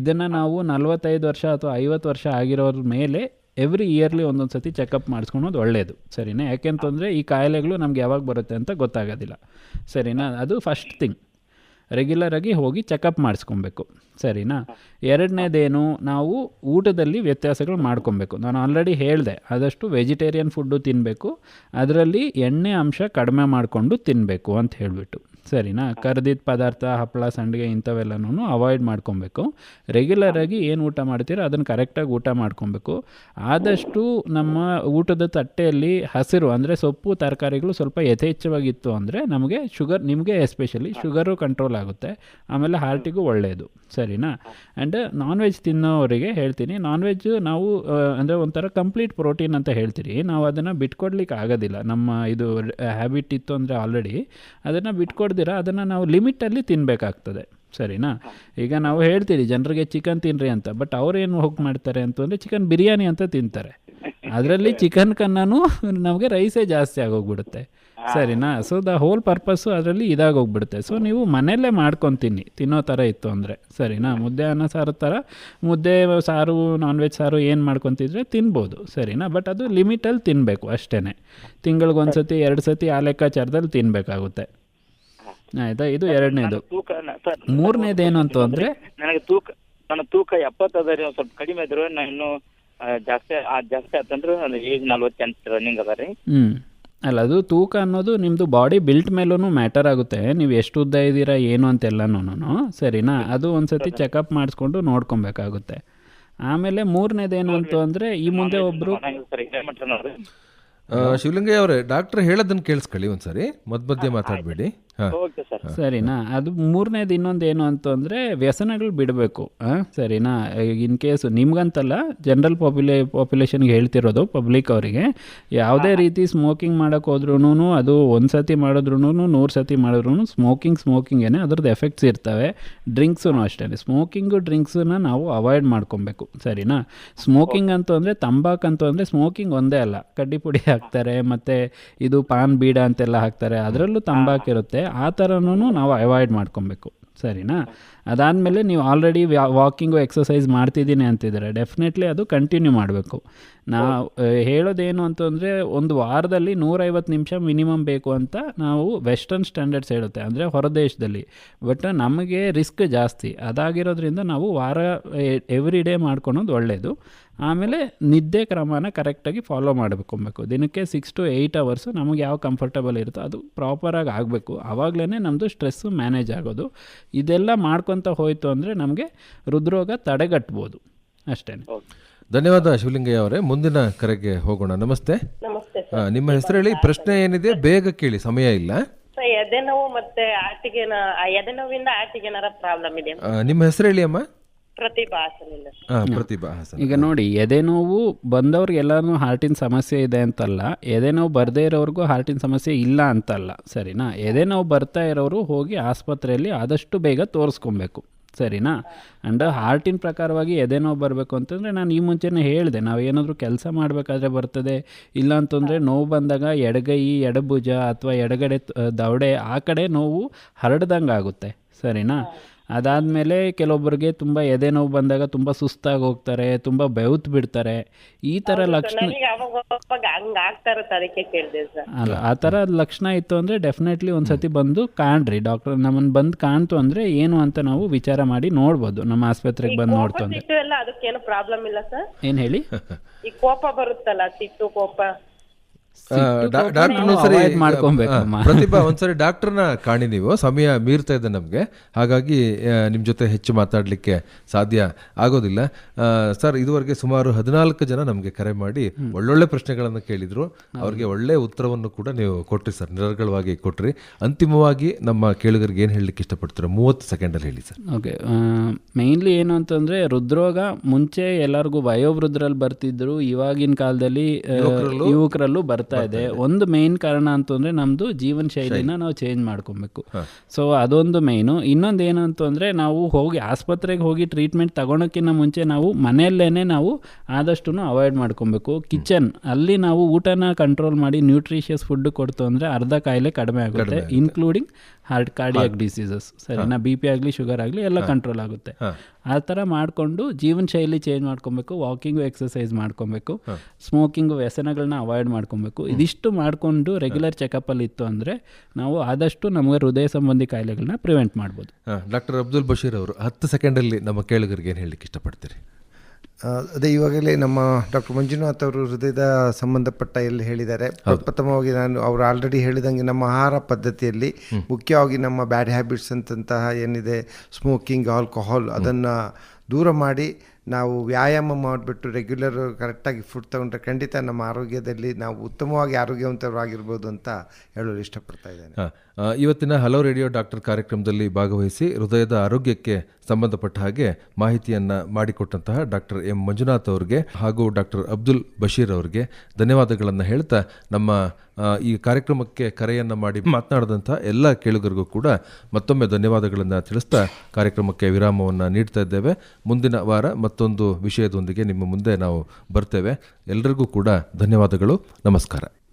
ಇದನ್ನು ನಾವು 45 ವರ್ಷ ಅಥವಾ 50 ವರ್ಷ ಆಗಿರೋರ ಮೇಲೆ ಎವ್ರಿ ಇಯರ್ಲಿ ಒಂದೊಂದು ಸತಿ ಚೆಕಪ್ ಮಾಡಿಸ್ಕೊಳೋದು ಒಳ್ಳೆಯದು, ಸರಿನಾ. ಯಾಕೆಂತಂದರೆ ಈ ಕಾಯಿಲೆಗಳು ನಮ್ಗೆ ಯಾವಾಗ ಬರುತ್ತೆ ಅಂತ ಗೊತ್ತಾಗೋದಿಲ್ಲ, ಸರಿನಾ. ಅದು ಫಸ್ಟ್ ಥಿಂಗ್, ರೆಗ್ಯುಲರಾಗಿ ಹೋಗಿ ಚೆಕಪ್ ಮಾಡಿಸ್ಕೊಬೇಕು, ಸರಿನಾ. ಎರಡನೇದೇನು, ನಾವು ಊಟದಲ್ಲಿ ವ್ಯತ್ಯಾಸಗಳು ಮಾಡ್ಕೊಬೇಕು. ನಾನು ಆಲ್ರೆಡಿ ಹೇಳಿದೆ, ಆದಷ್ಟು ವೆಜಿಟೇರಿಯನ್ ಫುಡ್ಡು ತಿನ್ನಬೇಕು, ಅದರಲ್ಲಿ ಎಣ್ಣೆ ಅಂಶ ಕಡಿಮೆ ಮಾಡಿಕೊಂಡು ತಿನ್ನಬೇಕು ಅಂತ ಹೇಳಿಬಿಟ್ಟು, ಸರಿನಾ. ಕರ್ದಿದ್ದ ಪದಾರ್ಥ, ಹಪ್ಪಳ, ಸಂಡಿಗೆ ಇಂಥವೆಲ್ಲನೂ ಅವಾಯ್ಡ್ ಮಾಡ್ಕೊಬೇಕು. ರೆಗ್ಯುಲರಾಗಿ ಏನು ಊಟ ಮಾಡ್ತೀರೋ ಅದನ್ನು ಕರೆಕ್ಟಾಗಿ ಊಟ ಮಾಡ್ಕೊಬೇಕು. ಆದಷ್ಟು ನಮ್ಮ ಊಟದ ತಟ್ಟೆಯಲ್ಲಿ ಹಸಿರು ಅಂದರೆ ಸೊಪ್ಪು, ತರಕಾರಿಗಳು ಸ್ವಲ್ಪ ಯಥೇಚ್ಛವಾಗಿತ್ತು ಅಂದರೆ ನಮಗೆ ಶುಗರ್, ನಿಮಗೆ ಎಸ್ಪೆಷಲಿ ಶುಗರು ಕಂಟ್ರೋಲ್ ಆಗುತ್ತೆ, ಆಮೇಲೆ ಹಾರ್ಟಿಗೂ ಒಳ್ಳೆಯದು, ಸರಿನಾ. ಆ್ಯಂಡ್ ನಾನ್ ವೆಜ್ ತಿನ್ನೋರಿಗೆ ಹೇಳ್ತೀನಿ, ನಾನ್ ವೆಜ್ ನಾವು ಅಂದರೆ ಒಂಥರ ಕಂಪ್ಲೀಟ್ ಪ್ರೋಟೀನ್ ಅಂತ ಹೇಳ್ತೀರಿ, ನಾವು ಅದನ್ನು ಬಿಟ್ಕೊಡ್ಲಿಕ್ಕೆ ಆಗೋದಿಲ್ಲ. ನಮ್ಮ ಇದು ಹ್ಯಾಬಿಟ್ ಇತ್ತು ಅಂದರೆ ಆಲ್ರೆಡಿ ಅದನ್ನು ಬಿಟ್ಕೊಡ್ದಿರ ಅದನ್ನು ನಾವು ಲಿಮಿಟಲ್ಲಿ ತಿನ್ನಬೇಕಾಗ್ತದೆ, ಸರಿನಾ. ಈಗ ನಾವು ಹೇಳ್ತೀರಿ ಜನರಿಗೆ ಚಿಕನ್ ತಿನ್ನಿರಿ ಅಂತ, ಬಟ್ ಅವ್ರೇನು ಹೋಗಿ ಮಾಡ್ತಾರೆ ಅಂತಂದರೆ ಚಿಕನ್ ಬಿರಿಯಾನಿ ಅಂತ ತಿಂತಾರೆ, ಅದರಲ್ಲಿ ಚಿಕನ್ ಕನ್ನೂ ನಮಗೆ ರೈಸೇ ಜಾಸ್ತಿ ಆಗೋಗ್ಬಿಡುತ್ತೆ, ಸರಿನಾ. ಸೊ ದ ಹೋಲ್ ಪರ್ಪಸ್ಸು ಅದರಲ್ಲಿ ಇದಾಗೋಗ್ಬಿಡುತ್ತೆ. ಸೊ ನೀವು ಮನೆಯಲ್ಲೇ ಮಾಡ್ಕೊತೀನಿ ತಿನ್ನೋ ಥರ ಇತ್ತು ಅಂದರೆ, ಸರಿನಾ. ಮುದ್ದೆ ಅನ್ನ ಸಾರು ಥರ ಮುದ್ದೆ ಸಾರು ನಾನ್ ವೆಜ್ ಸಾರು ಏನು ಮಾಡ್ಕೊತಿದ್ರೆ ತಿನ್ಬೋದು, ಸರಿನಾ. ಬಟ್ ಅದು ಲಿಮಿಟಲ್ಲಿ ತಿನ್ನಬೇಕು ಅಷ್ಟೇ. ತಿಂಗಳಿಗೊಂದು ಸತಿ 2 ಸತಿ ಆ ಲೆಕ್ಕಾಚಾರದಲ್ಲಿ ತಿನ್ನಬೇಕಾಗುತ್ತೆ, ಆಯಿತಾ. ಇದು ಎರಡನೇದು. ಮೂರನೇದೇನು ಅಂತ ಅಂದರೆ ನನಗೆ ನನ್ನ ತೂಕ 70 ಅದ ರೀ, ಸ್ವಲ್ಪ ಕಡಿಮೆ ಇದ್ರು ನಾನು ಇನ್ನೂ ಜಾಸ್ತಿ ಆತಂದ್ರೆ ಏಜ್ 48 ರನ್ನಿಂಗ್ ಅದ ರೀ. ಅಲ್ಲ, ಅದು ತೂಕ ಅನ್ನೋದು ನಿಮ್ಮದು ಬಾಡಿ ಬಿಲ್ಟ್ ಮೇಲೂ ಮ್ಯಾಟರ್ ಆಗುತ್ತೆ. ನೀವು ಎಷ್ಟು ಉದ್ದ ಇದ್ದೀರಾ ಏನು ಅಂತೆಲ್ಲನೂ, ಸರಿನಾ. ಅದು ಒಂದು ಸತಿ ಚೆಕಪ್ ಮಾಡಿಸ್ಕೊಂಡು ನೋಡ್ಕೊಬೇಕಾಗುತ್ತೆ. ಆಮೇಲೆ ಮೂರನೇದೇನು ಅಂತ ಅಂದರೆ ಈ ಮುಂದೆ ಒಬ್ಬರು ಶಿವಲಿಂಗಯ್ಯ ಅವರೇ, ಡಾಕ್ಟರ್ ಹೇಳೋದನ್ನು ಕೇಳಿಸ್ಕೊಳ್ಳಿ ಒಂದ್ಸರಿ, ಮಧ್ಯೆ ಮಾತಾಡಬೇಡಿ. ಸರಿನಾ. ಅದು ಮೂರನೇದು ಇನ್ನೊಂದು ಏನು ಅಂತಂದರೆ ವ್ಯಸನಗಳು ಬಿಡಬೇಕು, ಸರಿನಾ. ಇನ್ ಕೇಸ್ ನಿಮ್ಗಂತಲ್ಲ, ಜನರಲ್ ಪಾಪ್ಯುಲೇಷನ್ಗೆ ಹೇಳ್ತಿರೋದು, ಪಬ್ಲಿಕ್ ಅವರಿಗೆ ಯಾವುದೇ ರೀತಿ ಸ್ಮೋಕಿಂಗ್ ಮಾಡೋಕ್ಕೆ ಹೋದ್ರೂ ಅದು 1 ಸತಿ ಮಾಡಿದ್ರೂ 100 ಸತಿ ಮಾಡಿದ್ರೂ ಸ್ಮೋಕಿಂಗೇನೆ ಅದ್ರದ್ದು ಎಫೆಕ್ಟ್ಸ್ ಇರ್ತವೆ. ಡ್ರಿಂಕ್ಸೂ ಅಷ್ಟೇ, ಸ್ಮೋಕಿಂಗು ಡ್ರಿಂಕ್ಸನ್ನ ನಾವು ಅವಾಯ್ಡ್ ಮಾಡ್ಕೊಬೇಕು, ಸರಿನಾ. ಸ್ಮೋಕಿಂಗ್ ಅಂತೂ ಅಂದರೆ ತಂಬಾಕು ಅಂತೂ ಅಂದರೆ ಸ್ಮೋಕಿಂಗ್ ಒಂದೇ ಅಲ್ಲ, ಕಡ್ಡಿ ಪುಡಿ ಹಾಕ್ತಾರೆ, ಮತ್ತು ಇದು ಪಾನ್ ಬೀಡ ಅಂತೆಲ್ಲ ಹಾಕ್ತಾರೆ, ಅದರಲ್ಲೂ ತಂಬಾಕು ಇರುತ್ತೆ. ಆ ಥರನೂ ನಾವು ಅವಾಯ್ಡ್ ಮಾಡ್ಕೊಬೇಕು, ಸರಿನಾ. ಅದಾದಮೇಲೆ ನೀವು ಆಲ್ರೆಡಿ ವಾಕಿಂಗು ಎಕ್ಸಸೈಸ್ ಮಾಡ್ತಿದ್ದೀನಿ ಅಂತಿದ್ದಾರೆ, ಡೆಫಿನೆಟ್ಲಿ ಅದು ಕಂಟಿನ್ಯೂ ಮಾಡಬೇಕು. ನಾವು ಹೇಳೋದೇನು ಅಂತಂದರೆ ಒಂದು ವಾರದಲ್ಲಿ 150 ನಿಮಿಷ ಮಿನಿಮಮ್ ಬೇಕು ಅಂತ ನಾವು ವೆಸ್ಟರ್ನ್ ಸ್ಟ್ಯಾಂಡರ್ಡ್ಸ್ ಹೇಳುತ್ತೆ, ಅಂದರೆ ಹೊರದೇಶದಲ್ಲಿ. ಬಟ್ ನಮಗೆ ರಿಸ್ಕ್ ಜಾಸ್ತಿ, ಅದಾಗಿರೋದ್ರಿಂದ ನಾವು ವಾರ ಎವ್ರಿ ಡೇ ಮಾಡ್ಕೊಳೋದು ಒಳ್ಳೆಯದು. ಆಮೇಲೆ ನಿದ್ದೆ ಕ್ರಮನ ಕರೆಕ್ಟಾಗಿ ಫಾಲೋ ಮಾಡಬೇಕು. ದಿನಕ್ಕೆ 6 to 8 ಅವರ್ಸು ನಮಗೆ ಯಾವ ಕಂಫರ್ಟಬಲ್ ಇರುತ್ತೋ ಅದು ಪ್ರಾಪರಾಗಿ ಆಗಬೇಕು. ಆವಾಗಲೇ ನಮ್ಮದು ಸ್ಟ್ರೆಸ್ಸು ಮ್ಯಾನೇಜ್ ಆಗೋದು. ಇದೆಲ್ಲ ಮಾಡ್ಕೊತ ಹೋಯಿತು ಅಂದರೆ ನಮಗೆ ಹೃದ್ರೋಗ ತಡೆಗಟ್ಬೋದು, ಅಷ್ಟೇ. ಧನ್ಯವಾದ ಶಿವಲಿಂಗಯ್ಯ ಅವರೇ. ಮುಂದಿನ ಕರೆಗೆ ಹೋಗೋಣ. ನಮಸ್ತೆ. ನಿಮ್ಮ ಹೆಸರು ಹೇಳಿ, ಪ್ರಶ್ನೆ ಏನಿದೆ ಬೇಗ ಕೇಳಿ, ಸಮಯ ಇಲ್ಲ. ಎದೆನೋವು ಮತ್ತೆ ಎದೆನೋವಿಂದ ಆಟಿಗೇನಾರ ಪ್ರಾಬ್ಲಮ್ ಇದೆ. ನಿಮ್ಮ ಹೆಸರು ಹೇಳಿ ಅಮ್ಮ. ಪ್ರತಿಭಾ ಹಾಸನ್. ಈಗ ನೋಡಿ, ಎದೆನೋವು ಬಂದವ್ರಿಗೆಲ್ಲನೂ ಹಾರ್ಟಿನ ಸಮಸ್ಯೆ ಇದೆ ಅಂತಲ್ಲ, ಎದೆನೋವು ಬರದೇ ಇರೋರಿಗೂ ಹಾರ್ಟಿನ ಸಮಸ್ಯೆ ಇಲ್ಲ ಅಂತಲ್ಲ, ಸರಿನಾ. ಎದೆನೋವು ಬರ್ತಾ ಇರೋರು ಹೋಗಿ ಆಸ್ಪತ್ರೆಯಲ್ಲಿ ಆದಷ್ಟು ಬೇಗ ತೋರಿಸ್ಕೊಬೇಕು, ಸರಿನಾ. ಆ್ಯಂಡ್ ಹಾರ್ಟಿನ ಪ್ರಕಾರವಾಗಿ ಎದೆನೋವು ಬರಬೇಕು ಅಂತಂದರೆ ನಾನು ಈ ಮುಂಚೆನೇ ಹೇಳಿದೆ, ನಾವು ಏನಾದರೂ ಕೆಲಸ ಮಾಡಬೇಕಾದ್ರೆ ಬರ್ತದೆ, ಇಲ್ಲ ಅಂತಂದರೆ ನೋವು ಬಂದಾಗ ಎಡಗೈ, ಎಡಭುಜ ಅಥವಾ ಎಡಗಡೆ ದವಡೆ ಆ ಕಡೆ ನೋವು ಹರಡ್ದಂಗೆ ಆಗುತ್ತೆ, ಸರಿನಾ. ಅದಾದಮೇಲೆ ಕೆಲವೊಬ್ಬರಿಗೆ ತುಂಬ ಎದೆ ನೋವು ಬಂದಾಗ ತುಂಬ ಸುಸ್ತಾಗಿ ಹೋಗ್ತಾರೆ, ತುಂಬ ಬೆವ್ತು ಬಿಡ್ತಾರೆ, ಈ ಥರ ಲಕ್ಷಣ ಅಲ್ಲ. ಆ ಥರ ಲಕ್ಷಣ ಇತ್ತು ಅಂದರೆ ಡೆಫಿನೆಟ್ಲಿ ಒಂದು ಸತಿ ಬಂದು ಕಾಣ್ರಿ ಡಾಕ್ಟರ್. ನಮ್ಮನ್ನು ಬಂದು ಕಾಣ್ತು ಅಂದರೆ ಏನು ಅಂತ ನಾವು ವಿಚಾರ ಮಾಡಿ ನೋಡ್ಬೋದು ನಮ್ಮ ಆಸ್ಪತ್ರೆಗೆ ಬಂದು ನೋಡ್ತು ಅಂದರೆ. ಅದಕ್ಕೇನು ಪ್ರಾಬ್ಲಮ್ ಇಲ್ಲ ಸರ್. ಏನು ಹೇಳಿ? ಈ ಕೋಪ ಬರುತ್ತಲ್ಲ, ಸಿಟ್ಟು ಕೋಪ, ಪ್ರತಿಭಾ ಒಂದ್ಸರಿ ಡಾಕ್ಟರ್ನ ಕಾಣಿ, ನೀವು ಸಮಯ ಮೀರ್ತಾ ಇದೆ ನಮಗೆ, ಹಾಗಾಗಿ ನಿಮ್ಮ ಜೊತೆ ಹೆಚ್ಚು ಮಾತಾಡಲಿಕ್ಕೆ ಸಾಧ್ಯ ಆಗೋದಿಲ್ಲ. ಸರ್, ಇದುವರೆಗೆ ಸುಮಾರು 14 ಜನ ನಮಗೆ ಕರೆ ಮಾಡಿ ಒಳ್ಳೊಳ್ಳೆ ಪ್ರಶ್ನೆಗಳನ್ನು ಕೇಳಿದ್ರು, ಅವ್ರಿಗೆ ಒಳ್ಳೆ ಉತ್ತರವನ್ನು ಕೂಡ ನೀವು ಕೊಟ್ರಿ ಸರ್, ನಿರರ್ಗಳವಾಗಿ ಕೊಟ್ರಿ. ಅಂತಿಮವಾಗಿ ನಮ್ಮ ಕೇಳುಗರಿಗೆ ಏನು ಹೇಳಲಿಕ್ಕೆ ಇಷ್ಟಪಡ್ತೀರಾ? 30 ಸೆಕೆಂಡಲ್ಲಿ ಹೇಳಿ ಸರ್. ಓಕೆ, ಮೇಯ್ನ್ಲಿ ಏನು ಅಂತಂದರೆ ಹೃದ್ರೋಗ ಮುಂಚೆ ಎಲ್ಲರಿಗೂ ವಯೋವೃದ್ಧರಲ್ಲಿ ಬರ್ತಿದ್ರು, ಇವಾಗಿನ ಕಾಲದಲ್ಲಿ ಯುವಕರಲ್ಲೂ ಬರ್ತಾ ಇದೆ. ಒಂದು ಮೇನ್ ಕಾರಣ ಅಂತಂದರೆ ನಮ್ಮದು ಜೀವನ ಶೈಲಿನ ನಾವು ಚೇಂಜ್ ಮಾಡ್ಕೊಬೇಕು. ಸೊ ಅದೊಂದು ಮೇಯ್ನು. ಇನ್ನೊಂದು ಏನು ಅಂತಂದರೆ ನಾವು ಹೋಗಿ ಆಸ್ಪತ್ರೆಗೆ ಹೋಗಿ ಟ್ರೀಟ್ಮೆಂಟ್ ತಗೊಳೋಕ್ಕಿಂತ ಮುಂಚೆ ನಾವು ಮನೆಯಲ್ಲೇ ನಾವು ಆದಷ್ಟು ಅವಾಯ್ಡ್ ಮಾಡ್ಕೊಬೇಕು. ಕಿಚನ್ ಅಲ್ಲಿ ನಾವು ಊಟನ ಕಂಟ್ರೋಲ್ ಮಾಡಿ ನ್ಯೂಟ್ರಿಷಿಯಸ್ ಫುಡ್ ಕೊಡ್ತು ಅಂದರೆ ಅರ್ಧ ಕಾಯಿಲೆ ಕಡಿಮೆ ಆಗುತ್ತೆ, ಇನ್ಕ್ಲೂಡಿಂಗ್ ಕಾರ್ಡಿಯಾಕ್ ಡಿಸೀಸಸ್, ಸರಿನಾ. ಬಿ ಪಿ ಆಗಲಿ ಶುಗರ್ ಆಗಲಿ ಎಲ್ಲ ಕಂಟ್ರೋಲ್ ಆಗುತ್ತೆ. ಆ ಥರ ಮಾಡಿಕೊಂಡು ಜೀವನ ಶೈಲಿ ಚೇಂಜ್ ಮಾಡ್ಕೊಬೇಕು, ವಾಕಿಂಗು ಎಕ್ಸಸೈಸ್ ಮಾಡ್ಕೊಬೇಕು, ಸ್ಮೋಕಿಂಗು ವ್ಯಸನಗಳನ್ನ ಅವಾಯ್ಡ್ ಮಾಡ್ಕೊಬೇಕು. ಇದಿಷ್ಟು ಮಾಡಿಕೊಂಡು ರೆಗ್ಯುಲರ್ ಚೆಕಪ್ಪಲ್ಲಿ ಇತ್ತು ಅಂದರೆ ನಾವು ಆದಷ್ಟು ನಮಗೆ ಹೃದಯ ಸಂಬಂಧಿ ಕಾಯಿಲೆಗಳನ್ನ ಪ್ರಿವೆಂಟ್ ಮಾಡ್ಬೋದು. ಡಾಕ್ಟರ್ ಅಬ್ದುಲ್ ಬಶೀರ್ ಅವರು 10 ಸೆಕೆಂಡಲ್ಲಿ ನಮ್ಮ ಕೇಳುಗರಿಗೆ ಏನು ಹೇಳಲಿಕ್ಕೆ ಇಷ್ಟಪಡ್ತೀರಿ? ಅದೇ ಇವಾಗಲೇ ನಮ್ಮ ಡಾಕ್ಟರ್ ಮಂಜುನಾಥ್ ಅವರು ಹೃದಯದ ಸಂಬಂಧಪಟ್ಟ ಎಲ್ಲಿ ಹೇಳಿದ್ದಾರೆ. ಪ್ರಥಮವಾಗಿ ಅವರು ಆಲ್ರೆಡಿ ಹೇಳಿದಂಗೆ ನಮ್ಮ ಆಹಾರ ಪದ್ಧತಿಯಲ್ಲಿ ಮುಖ್ಯವಾಗಿ ನಮ್ಮ ಬ್ಯಾಡ್ ಹ್ಯಾಬಿಟ್ಸ್ ಅಂತಹ ಏನಿದೆ, ಸ್ಮೋಕಿಂಗ್, ಆಲ್ಕೋಹಾಲ್, ಅದನ್ನು ದೂರ ಮಾಡಿ ನಾವು ವ್ಯಾಯಾಮ ಮಾಡಿಬಿಟ್ಟು ರೆಗ್ಯುಲರ್ ಕರೆಕ್ಟಾಗಿ ಫುಡ್ ತಗೊಂಡ್ರೆ ಖಂಡಿತ ನಮ್ಮ ಆರೋಗ್ಯದಲ್ಲಿ ನಾವು ಉತ್ತಮವಾಗಿ ಆರೋಗ್ಯವಂತರಾಗಿರ್ಬೋದು ಅಂತ ಹೇಳಲು ಇಷ್ಟಪಡ್ತಾ ಇದ್ದೇನೆ. ಇವತ್ತಿನ ಹಲೋ ರೇಡಿಯೋ ಡಾಕ್ಟರ್ ಕಾರ್ಯಕ್ರಮದಲ್ಲಿ ಭಾಗವಹಿಸಿ ಹೃದಯದ ಆರೋಗ್ಯಕ್ಕೆ ಸಂಬಂಧಪಟ್ಟ ಹಾಗೆ ಮಾಹಿತಿಯನ್ನು ಮಾಡಿಕೊಟ್ಟಂತಹ ಡಾಕ್ಟರ್ ಎಂ ಮಂಜುನಾಥ್ ಅವರಿಗೆ ಹಾಗೂ ಡಾಕ್ಟರ್ ಅಬ್ದುಲ್ ಬಶೀರ್ ಅವರಿಗೆ ಧನ್ಯವಾದಗಳನ್ನು ಹೇಳ್ತಾ, ನಮ್ಮ ಈ ಕಾರ್ಯಕ್ರಮಕ್ಕೆ ಕರೆಯನ್ನು ಮಾಡಿ ಮಾತನಾಡಿದಂಥ ಎಲ್ಲ ಕೇಳುಗರಿಗೂ ಕೂಡ ಮತ್ತೊಮ್ಮೆ ಧನ್ಯವಾದಗಳನ್ನು ತಿಳಿಸ್ತಾ ಕಾರ್ಯಕ್ರಮಕ್ಕೆ ವಿರಾಮವನ್ನು ನೀಡ್ತಾ ಇದ್ದೇವೆ. ಮುಂದಿನ ವಾರ ಮತ್ತೊಂದು ವಿಷಯದೊಂದಿಗೆ ನಿಮ್ಮ ಮುಂದೆ ನಾವು ಬರ್ತೇವೆ. ಎಲ್ಲರಿಗೂ ಕೂಡ ಧನ್ಯವಾದಗಳು. ನಮಸ್ಕಾರ.